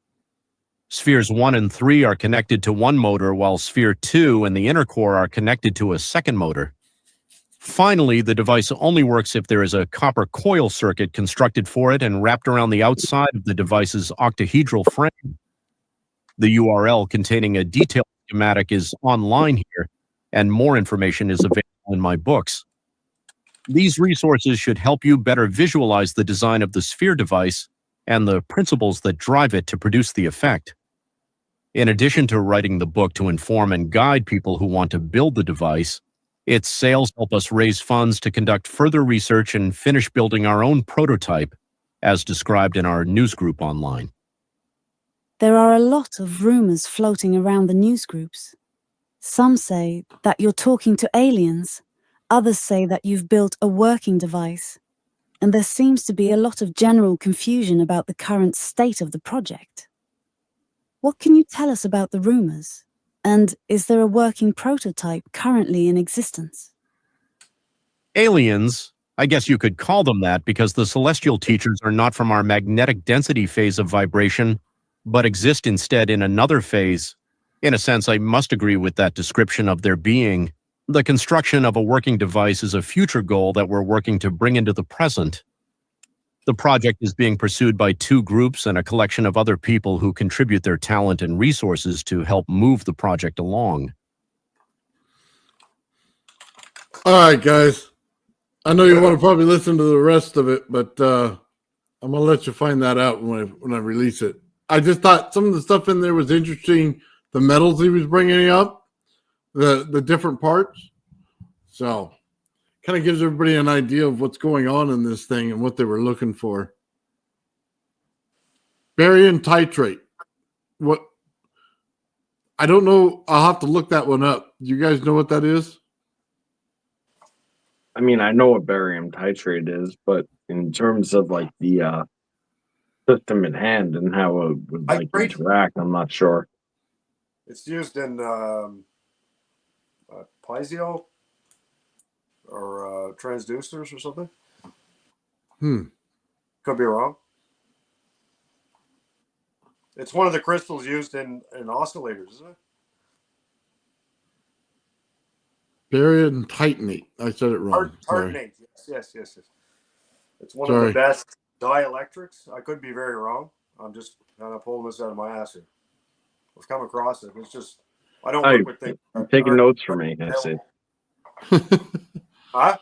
Spheres 1 and 3 are connected to one motor, while sphere 2 and the inner core are connected to a second motor. Finally, the device only works if there is a copper coil circuit constructed for it and wrapped around the outside of the device's octahedral frame. The URL containing a detailed schematic is online here, and more information is available in my books. These resources should help you better visualize the design of the sphere device and the principles that drive it to produce the effect. In addition to writing the book to inform and guide people who want to build the device, its sales help us raise funds to conduct further research and finish building our own prototype, as described in our news group online. There are a lot of rumors floating around the news groups. Some say that you're talking to aliens. Others say that you've built a working device. And there seems to be a lot of general confusion about the current state of the project. What can you tell us about the rumors? And is there a working prototype currently in existence? Aliens, I guess you could call them that because the celestial teachers are not from our magnetic density phase of vibration, but exist instead in another phase. In a sense, I must agree with that description of their being. The construction of a working device is a future goal that we're working to bring into the present. The project is being pursued by 2 groups and a collection of other people who contribute their talent and resources to help move the project along. All right, guys. I know you want to probably listen to the rest of it, but I'm going to let you find that out when I release it. I just thought some of the stuff in there was interesting. The metals he was bringing up, the different parts. So kind of gives everybody an idea of what's going on in this thing and what they were looking for. Barium titrate. What? I don't know. I'll have to look that one up. Do you guys know what that is? I mean, I know what barium titrate is, but in terms of like the system at hand and how it would like interact, I'm not sure. It's used in piezo or transducers or something. Could be wrong. It's one of the crystals used in oscillators, isn't it? Barium titanate. I said it wrong. Titanate. Yes. It's one of the best dielectrics. I could be very wrong. I'm just kind of pulling this out of my ass here. I've come across it. It's just I don't work with things. You're taking notes for me, I see. Huh?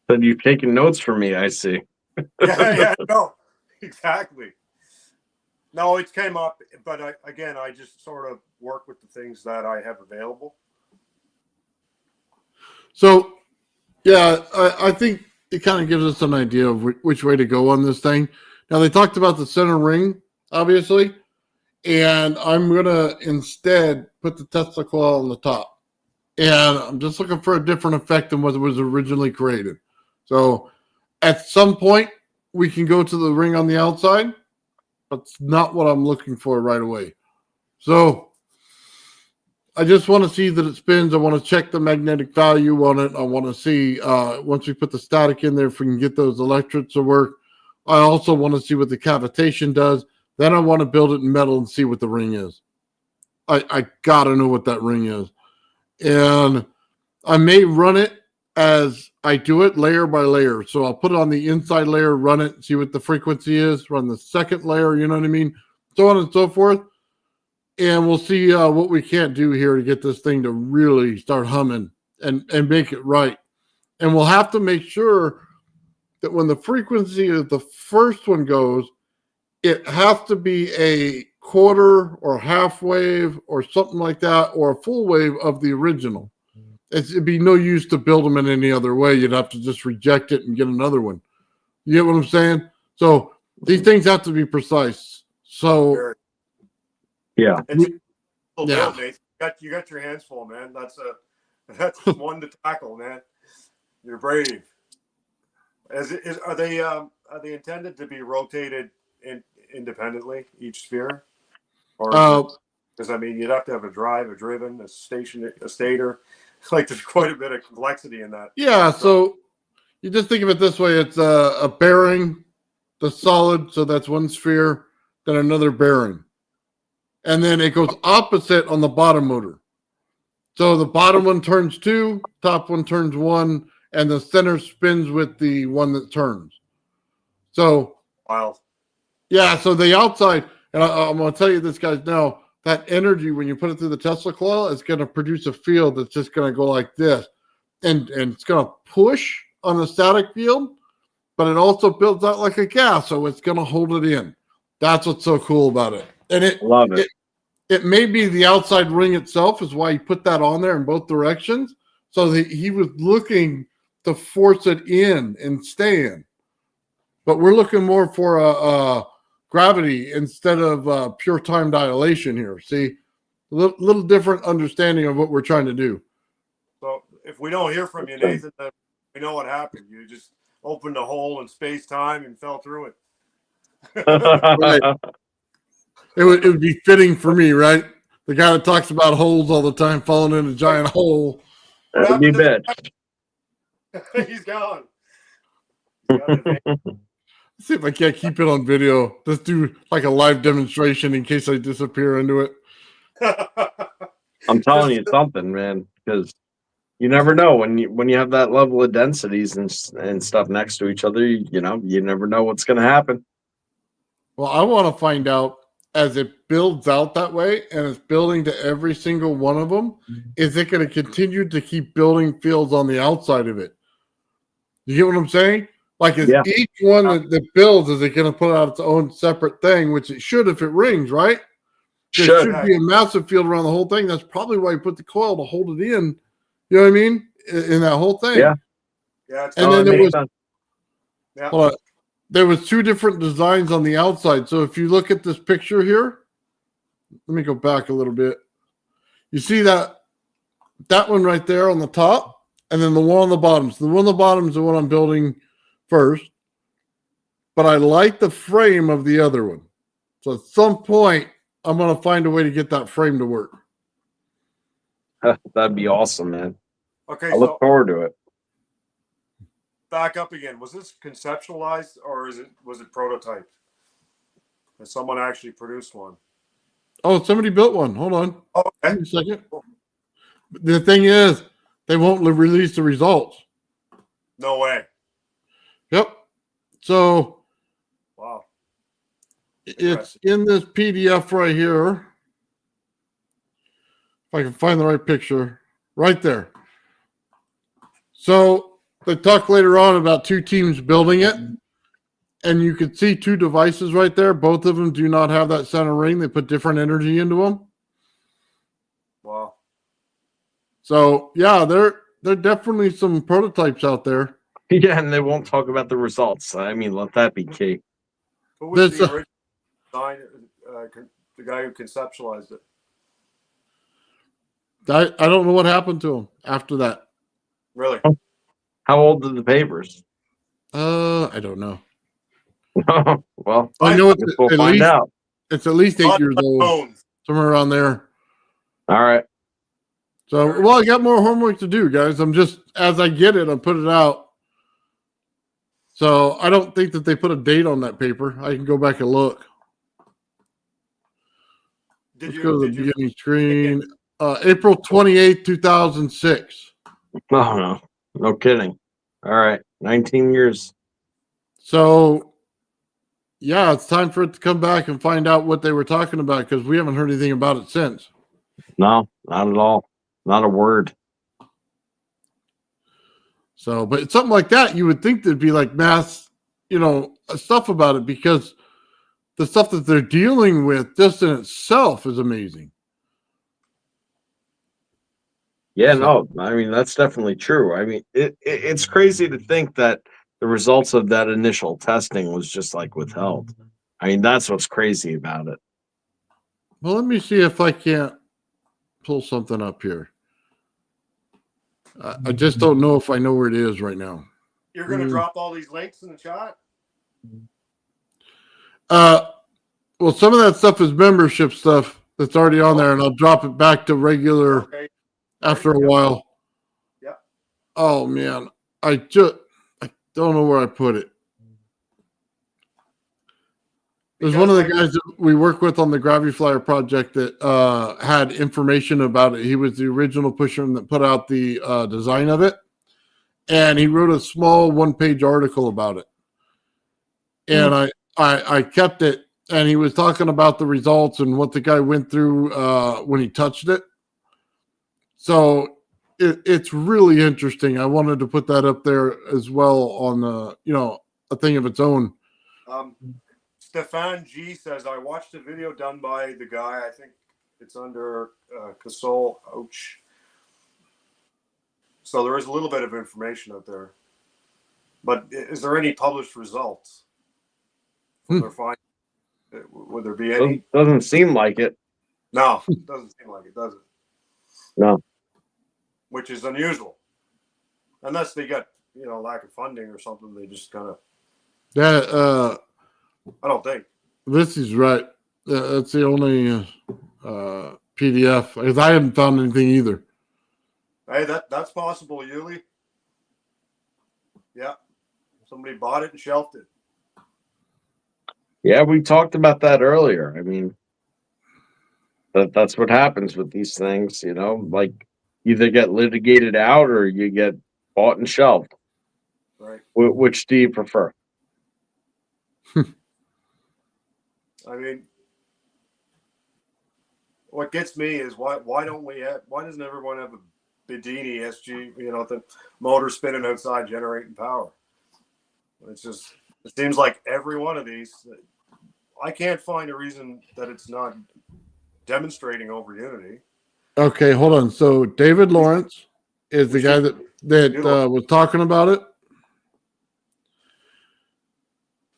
Said you've taken notes for me, I see. yeah, no, exactly. No, it came up, but I just sort of work with the things that I have available. So, yeah, I think it kind of gives us an idea of which way to go on this thing. Now, they talked about the center ring, obviously, and I'm going to instead put the Tesla coil on the top. And I'm just looking for a different effect than what was originally created. So, at some point, we can go to the ring on the outside. That's not what I'm looking for right away. So, I just want to see that it spins. I want to check the magnetic value on it. I want to see, once we put the static in there, if we can get those electrodes to work. I also want to see what the cavitation does. Then I want to build it in metal and see what the ring is. I got to know what that ring is. And I may run it as I do it layer by layer. So I'll put it on the inside layer, run it, see what the frequency is, run the second layer, you know what I mean? So on and so forth. And we'll see what we can't do here to get this thing to really start humming and make it right. And we'll have to make sure that when the frequency of the first one goes, it has to be a quarter or half wave or something like that, or a full wave of the original. It'd be no use to build them in any other way. You'd have to just reject it and get another one. You get what I'm saying? So these things have to be precise. So Very. Yeah. It's We- a yeah. build, Nathan. You got your hands full, man. That's one to tackle, man. You're brave. Are they intended to be rotated independently each sphere, or because I mean you'd have to have a drive, a driven, a stator. Like there's quite a bit of complexity in that. yeah. So you just think of it this way: it's a bearing, the solid. So that's one sphere, then another bearing, and then it goes opposite on the bottom motor. So the bottom one turns 2, top one turns 1, and the center spins with the one that turns. So Wow. yeah, so the outside, and I'm going to tell you this, guys, now that energy, when you put it through the Tesla coil, it's going to produce a field that's just going to go like this. And it's going to push on the static field, but it also builds out like a gas, so it's going to hold it in. That's what's so cool about it. And Love it. it may be the outside ring itself is why he put that on there in both directions. So that he was looking to force it in and stay in. But we're looking more for a gravity instead of pure time dilation here. See, a little different understanding of what we're trying to do. So if we don't hear from you, Nathan, then we know what happened. You just opened a hole in space time and fell through it. Right. It would be fitting for me, right? The guy that talks about holes all the time, falling in a giant hole. That'd be bad. He's gone. He's got an See if I can't keep it on video. Let's do like a live demonstration in case I disappear into it. I'm telling you something, man, because you never know when you have that level of densities and stuff next to each other. You know, you never know what's going to happen. Well, I want to find out as it builds out that way and it's building to every single one of them. Is it going to continue to keep building fields on the outside of it? You get what I'm saying? Like, is Yeah. each one that builds, is it going to put out its own separate thing, which it should if it rings, right? There Should. should be a massive field around the whole thing. That's probably why you put the coil to hold it in. You know what I mean? In that whole thing. Yeah. Yeah. It's And No, then it there makes was sense. yeah. there was 2 different designs on the outside. So if you look at this picture here, let me go back a little bit. You see that one right there on the top, and then the one on the bottom. So the one on the bottom is the one I'm building first. But I like the frame of the other one. So at some point, I'm going to find a way to get that frame to work. That'd be awesome, man. Okay. I look So forward to it. back up again. Was this conceptualized or was it prototyped? Has someone actually produced one? Oh, somebody built one. Hold on. Oh, Give okay. me a second. The thing is, they won't release the results. No way. Yep. So Wow. it's in this PDF right here. If I can find the right picture, right there. So they talk later on about 2 teams building it, and you could see 2 devices right there. Both of them do not have that center ring. They put different energy into them. Wow. So yeah, there definitely some prototypes out there. Yeah, and they won't talk about the results. I mean, let that be key. Who was There's the a- original designer, the guy who conceptualized it? I don't know what happened to him after that. Really? How old are the papers? I don't know. Well, I know I guess we'll at find least out. it's at least 8 years old, Unknowns. somewhere around there. All right. So, well, I got more homework to do, guys. I'm just, as I get it, I put it out. So I don't think that they put a date on that paper. I can go back and look. Let's go to the beginning screen. April 28th, 2006. No, no kidding. All right. 19 years. So, yeah, it's time for it to come back and find out what they were talking about because we haven't heard anything about it since. No, not at all. Not a word. So, but it's something like that, you would think there'd be like mass, stuff about it because the stuff that they're dealing with just in itself is amazing. Yeah, no, I mean, that's definitely true. I mean, it's crazy to think that the results of that initial testing was just like withheld. I mean, that's what's crazy about it. Well, let me see if I can't pull something up here. I just don't know if I know where it is right now. You're going to drop all these links in the chat? Well, some of that stuff is membership stuff that's already on there, and I'll drop it back to regular Okay. after a while. Yeah. Oh man, I don't know where I put it. There's one of the guys that we work with on the Gravity Flyer project that had information about it. He was the original pusher that put out the design of it, and he wrote a small one-page article about it. And I kept it, and he was talking about the results and what the guy went through when he touched it. So it's really interesting. I wanted to put that up there as well on a thing of its own. Stefan G says, I watched a video done by the guy, I think it's under Casol Ouch. So there is a little bit of information out there. But is there any published results from their findings? Would there be any? Doesn't seem like it. No, it doesn't seem like it, does it? No. Which is unusual. Unless they got, lack of funding or something, they just kind of. Yeah, I don't think. this is right. That's the only PDF, because I haven't found anything either. Hey, that's possible, Yuli. Yeah. Somebody bought it and shelved it. Yeah, we talked about that earlier. I mean, that's what happens with these things, like either get litigated out or you get bought and shelved. Right. Which do you prefer? I mean, what gets me is why doesn't everyone have a Bedini SG, the motor spinning outside generating power? It seems like every one of these, I can't find a reason that it's not demonstrating over Unity. Okay, hold on. So David Lawrence is the guy that was talking about it.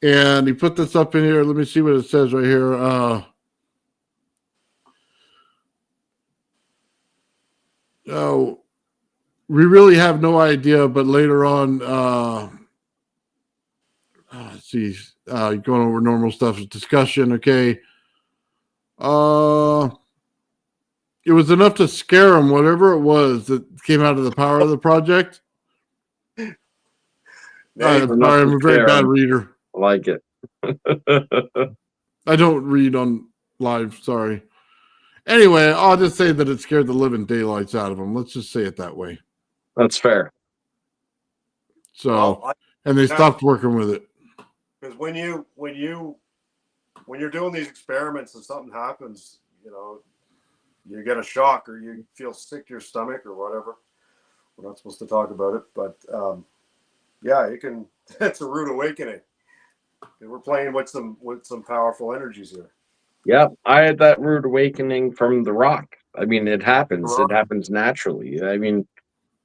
And he put this up in here. Let me see what it says right here. Oh, we really have no idea, but later on, let's see, going over normal stuff, discussion. Okay. It was enough to scare him, whatever it was that came out of the power of the project. Sorry, I'm a very bad reader. I like it. I don't read on live. Sorry. Anyway, I'll just say that it scared the living daylights out of him. Let's just say it that way. That's fair. So, and they stopped working with it. Because when you're doing these experiments and something happens, you get a shock or you feel sick to your stomach or whatever. We're not supposed to talk about it, but yeah, it can. It's a rude awakening. We're playing with some powerful energies here. Yeah, I had that rude awakening from The Rock. I mean, it happens. It happens naturally. I mean,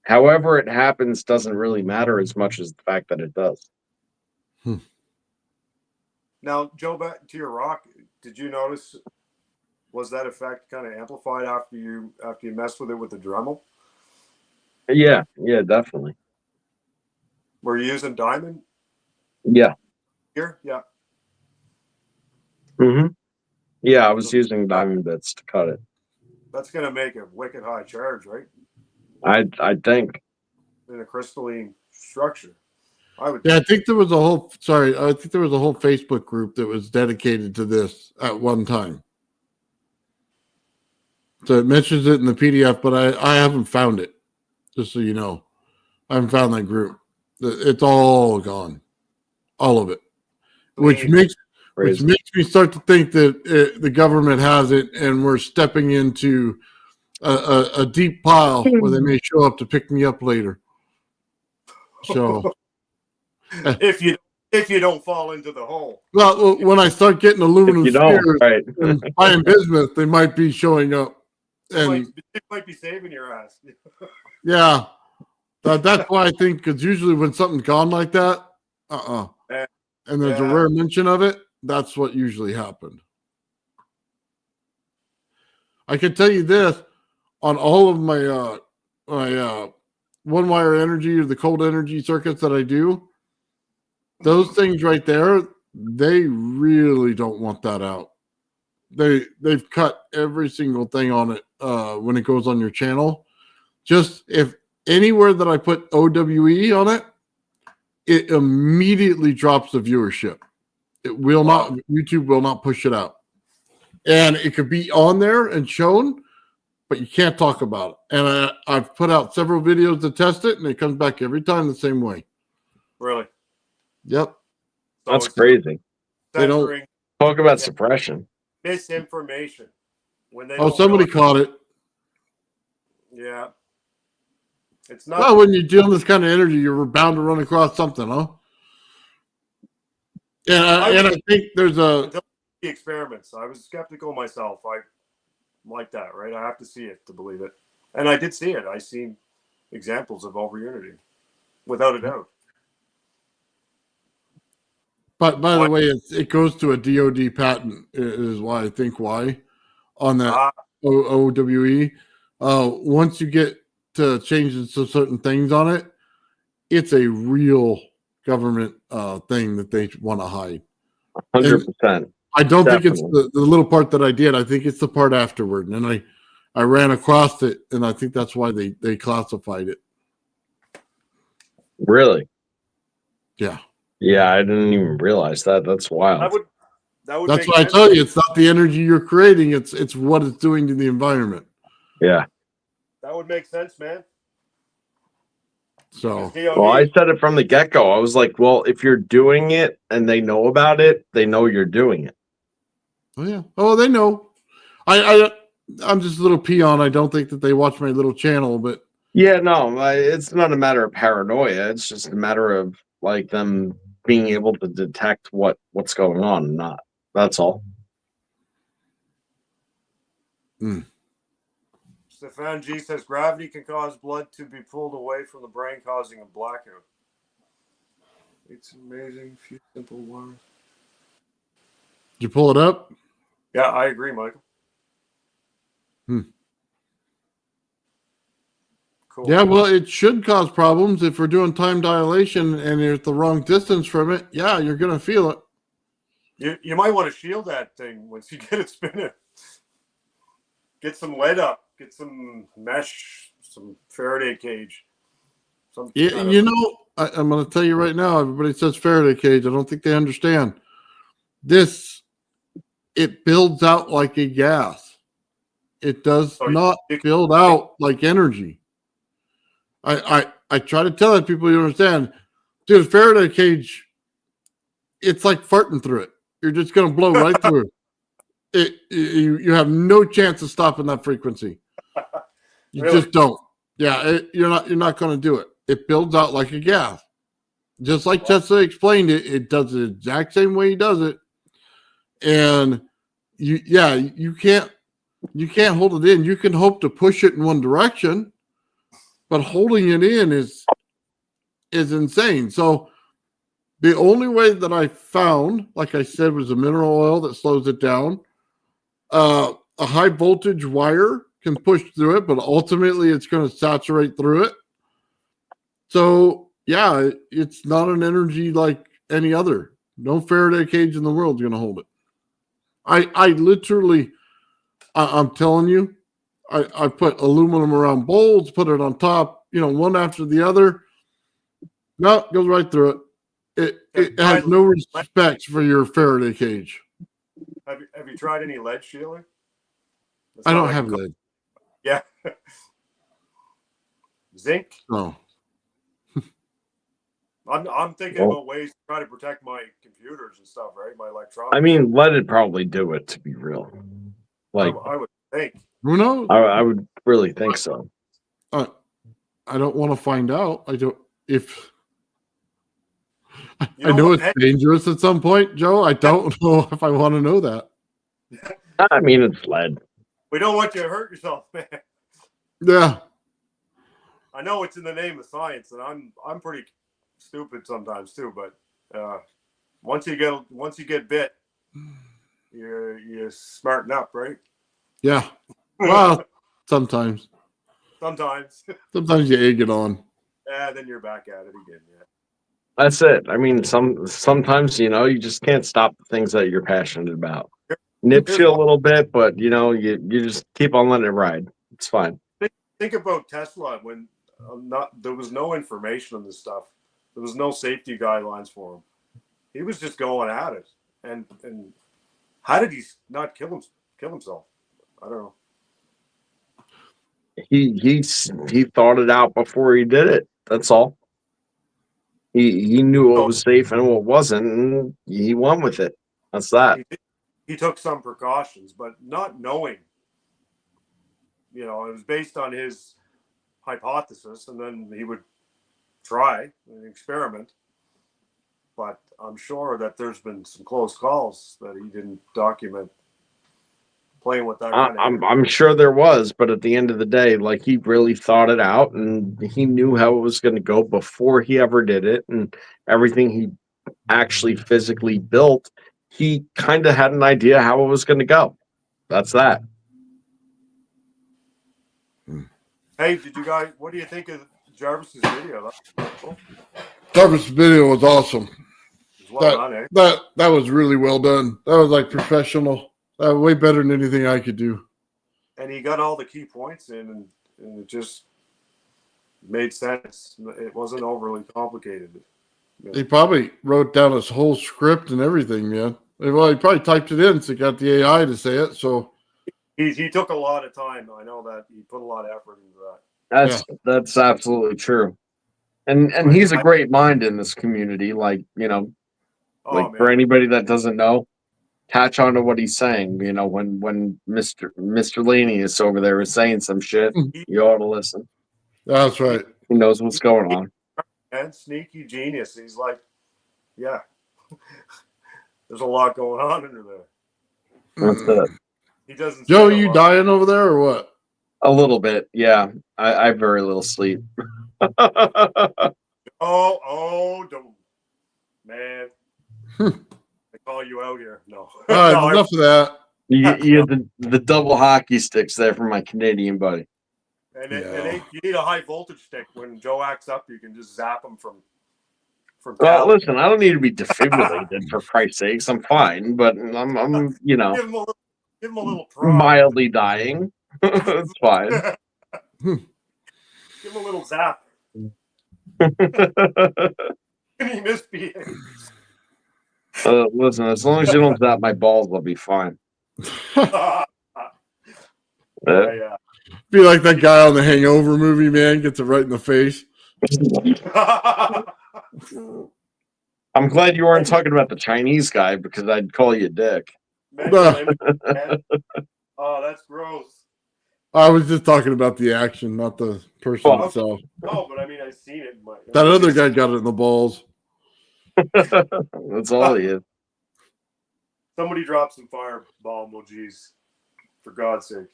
however it happens doesn't really matter as much as the fact that it does. Now, Joe, back to your rock. Did you notice? Was that effect kind of amplified after you messed with it with the Dremel? Yeah, definitely. Were you using diamond? Yeah. Here, yeah. Mm-hmm. Yeah, I was using diamond bits to cut it. That's going to make a wicked high charge, right? I think. In a crystalline structure. I think there was a whole Facebook group that was dedicated to this at one time. So it mentions it in the PDF, but I haven't found it. Just so you know, I haven't found that group. It's all gone, all of it, which makes me start to think that the government has it, and we're stepping into a deep pile where they may show up to pick me up later. So, if you don't fall into the hole. Well, when I start getting aluminum spheres right. and buying bismuth, they might be showing up. And it might be saving your ass. Yeah, that's why I think, because usually when something's gone like that, Eh, And there's a Yeah. rare mention of it. That's what usually happened. I can tell you this on all of my one wire energy or the cold energy circuits that I do. Those things right there, they really don't want that out. They've cut every single thing on it when it goes on your channel. Just if anywhere that I put OWE on it, it immediately drops the viewership. It will not. YouTube will not push it out, and it could be on there and shown, but you can't talk about it. And I've put out several videos to test it, and it comes back every time the same way. Really? Yep. So That's it's crazy. They don't- censoring Talk about suppression. misinformation when they Oh, don't somebody really- caught it. Yeah. It's not. Well, when you're dealing this kind of energy, you're bound to run across something, huh? And I think there's a Until the experiments, I was skeptical myself. I like that, right? I have to see it to believe it, and I did see it. I seen examples of over-unity, without a doubt. But by the way, it goes to a DoD patent. Is why I think why on that Ah, OWE. Once you get to changes to certain things on it, it's a real government thing that they want to hide. 100%. I don't think it's Definitely. the little part that I did. I think it's the part afterward, and I ran across it, and I think that's why they classified it. Really? Yeah, Yeah, I didn't even realize that. That's wild. that would that's make why I sense. tell you, it's not the energy you're creating; it's what it's doing to the environment. Yeah. That would make sense, man. So DOD, Well, I said it from the get go. I was like, well, if you're doing it and they know about it, they know you're doing it. oh yeah, oh they know. I'm just a little peon. I don't think that they watch my little channel, but Yeah, no, it's not a matter of paranoia. It's just a matter of like them being able to detect what's going on and not. That's all. Stefan G says gravity can cause blood to be pulled away from the brain, causing a blackout. It's amazing. Few simple words. did you pull it up? Yeah, I agree, Michael. Cool. Yeah, well, it should cause problems if we're doing time dilation and you're at the wrong distance from it. Yeah, you're gonna feel it. You might want to shield that thing once you get it spinning. Get some lead up. Get some mesh, some Faraday cage. Some Yeah, kind you of- know, I'm going to tell you right now. Everybody says Faraday cage. I don't think they understand this. It builds out like a gas. It does So not you- build out like energy. I try to tell that people you understand, dude. Faraday cage, it's like farting through it. You're just going to blow right through it. You have no chance of stopping that frequency. You Really? just don't. Yeah, you're not going to do it. It builds out like a gas, just like Tesla explained it. It does the exact same way he does it, and you can't hold it in. You can hope to push it in one direction, but holding it in is insane. So the only way that I found, like I said, was a mineral oil that slows it down. A high voltage wire can push through it, but ultimately it's going to saturate through it. So yeah, it's not an energy like any other. No Faraday cage in the world is going to hold it. I literally, I'm telling you, I put aluminum around bowls, put it on top, one after the other. No, it goes right through it. It has no respect for your Faraday cage. Have you tried any lead shielding? That's I not don't like have a- lead. Yeah. Zinc. No. I'm thinking Well- about ways to try to protect my computers and stuff, right? My electronics. I mean, let it probably do it, to be real. Like, I would think. Who knows? I would really think so. I don't want to find out. I don't. If You I know what? it's dangerous at some point, Joe. I don't know if I want to know that. I mean, it's lead. We don't want you to hurt yourself, man. Yeah. I know it's in the name of science, and I'm pretty stupid sometimes too. But Once you get bit, you smarten up, right? Yeah. Well, sometimes. Sometimes. Sometimes you egg it on. Then you're back at it again. Yeah. That's it. I mean, sometimes you just can't stop the things that you're passionate about. Nips you a little bit, but you just keep on letting it ride. It's fine. Think about Tesla when there was no information on this stuff. There was no safety guidelines for him. He was just going at it, and how did he not kill himself? I don't know. He thought it out before he did it. That's all. He knew what was safe and what wasn't, and he went with it. That's that. He took some precautions, but not knowing. It was based on his hypothesis, and then he would try and experiment. But I'm sure that there's been some close calls that he didn't document playing with that kind of I'm sure there was, but at the end of the day, like, he really thought it out, and he knew how it was going to go before he ever did it, and everything he actually physically built, he kind of had an idea how it was going to go. That's that. Hey, what do you think of Jarvis's video? Cool. Jarvis' video was awesome. It was well done, eh? That was really well done. That was like professional. Way better than anything I could do. And he got all the key points in, and it just made sense. It wasn't overly complicated. He probably wrote down his whole script and everything, man. Well, he probably typed it in, so he got the AI to say it. So he took a lot of time. I know that he put a lot of effort into that. That's absolutely true. And he's a great mind in this community. Like, for anybody that doesn't know, catch on to what he's saying. When Mr. Laney is over there is saying some shit, you ought to listen. That's right. He knows what's going on. And sneaky genius. He's like, yeah, there's a lot going on under there. That's it. He doesn't. Joe, you dying over there or what? A little bit, yeah. I have very little sleep. Don't, man. I call you out here. No. All right, enough of that. You had the double hockey sticks there from my Canadian buddy. And you need a high voltage stick. When Joe acts up, you can just zap him from. Well, listen, I don't need to be defibrillated for Christ's sakes. I'm fine, but I'm give him a little mildly dying. It's fine. Give him a little zap. He misbehaves. Listen, as long as you don't zap my balls, I'll be fine. Yeah. Be like that guy on the Hangover movie, man. Gets it right in the face. I'm glad you weren't talking about the Chinese guy, because I'd call you a dick. Oh, that's gross. I was just talking about the action, not the person itself. No, but I mean, I've seen it. That other guy got it in the balls. That's all he is. Somebody drop some fireball emojis, for God's sake.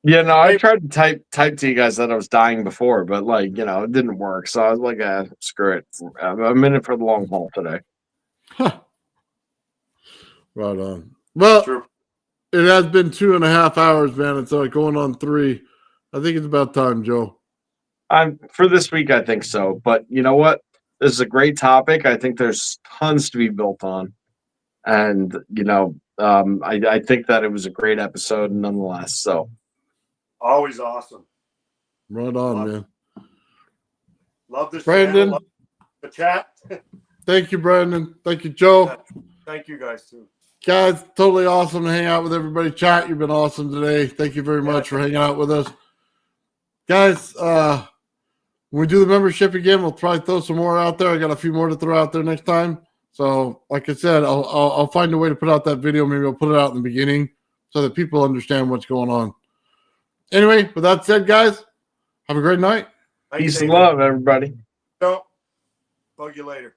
Yeah, no, I tried to type to you guys that I was dying before, but it didn't work. So I was like, screw it. I'm in it for the long haul today. Right on. Well, True. It has been 2.5 hours, man. It's going on 3. I think it's about time, Joe. For this week, I think so. But you know what? This is a great topic. I think there's tons to be built on. And, I think that it was a great episode nonetheless. So. Always awesome. Right on, man. Love this. Brandon. Love the chat. Thank you, Brandon. Thank you, Joe. Thank you guys, too. Guys, totally awesome to hang out with everybody. Chat, you've been awesome today. Thank you very much for hanging out with us. Guys, when we do the membership again, we'll probably throw some more out there. I got a few more to throw out there next time. So, like I said, I'll find a way to put out that video. Maybe I'll put it out in the beginning so that people understand what's going on. Anyway, with that said, guys, have a great night. Peace and love, everybody. Bug you later.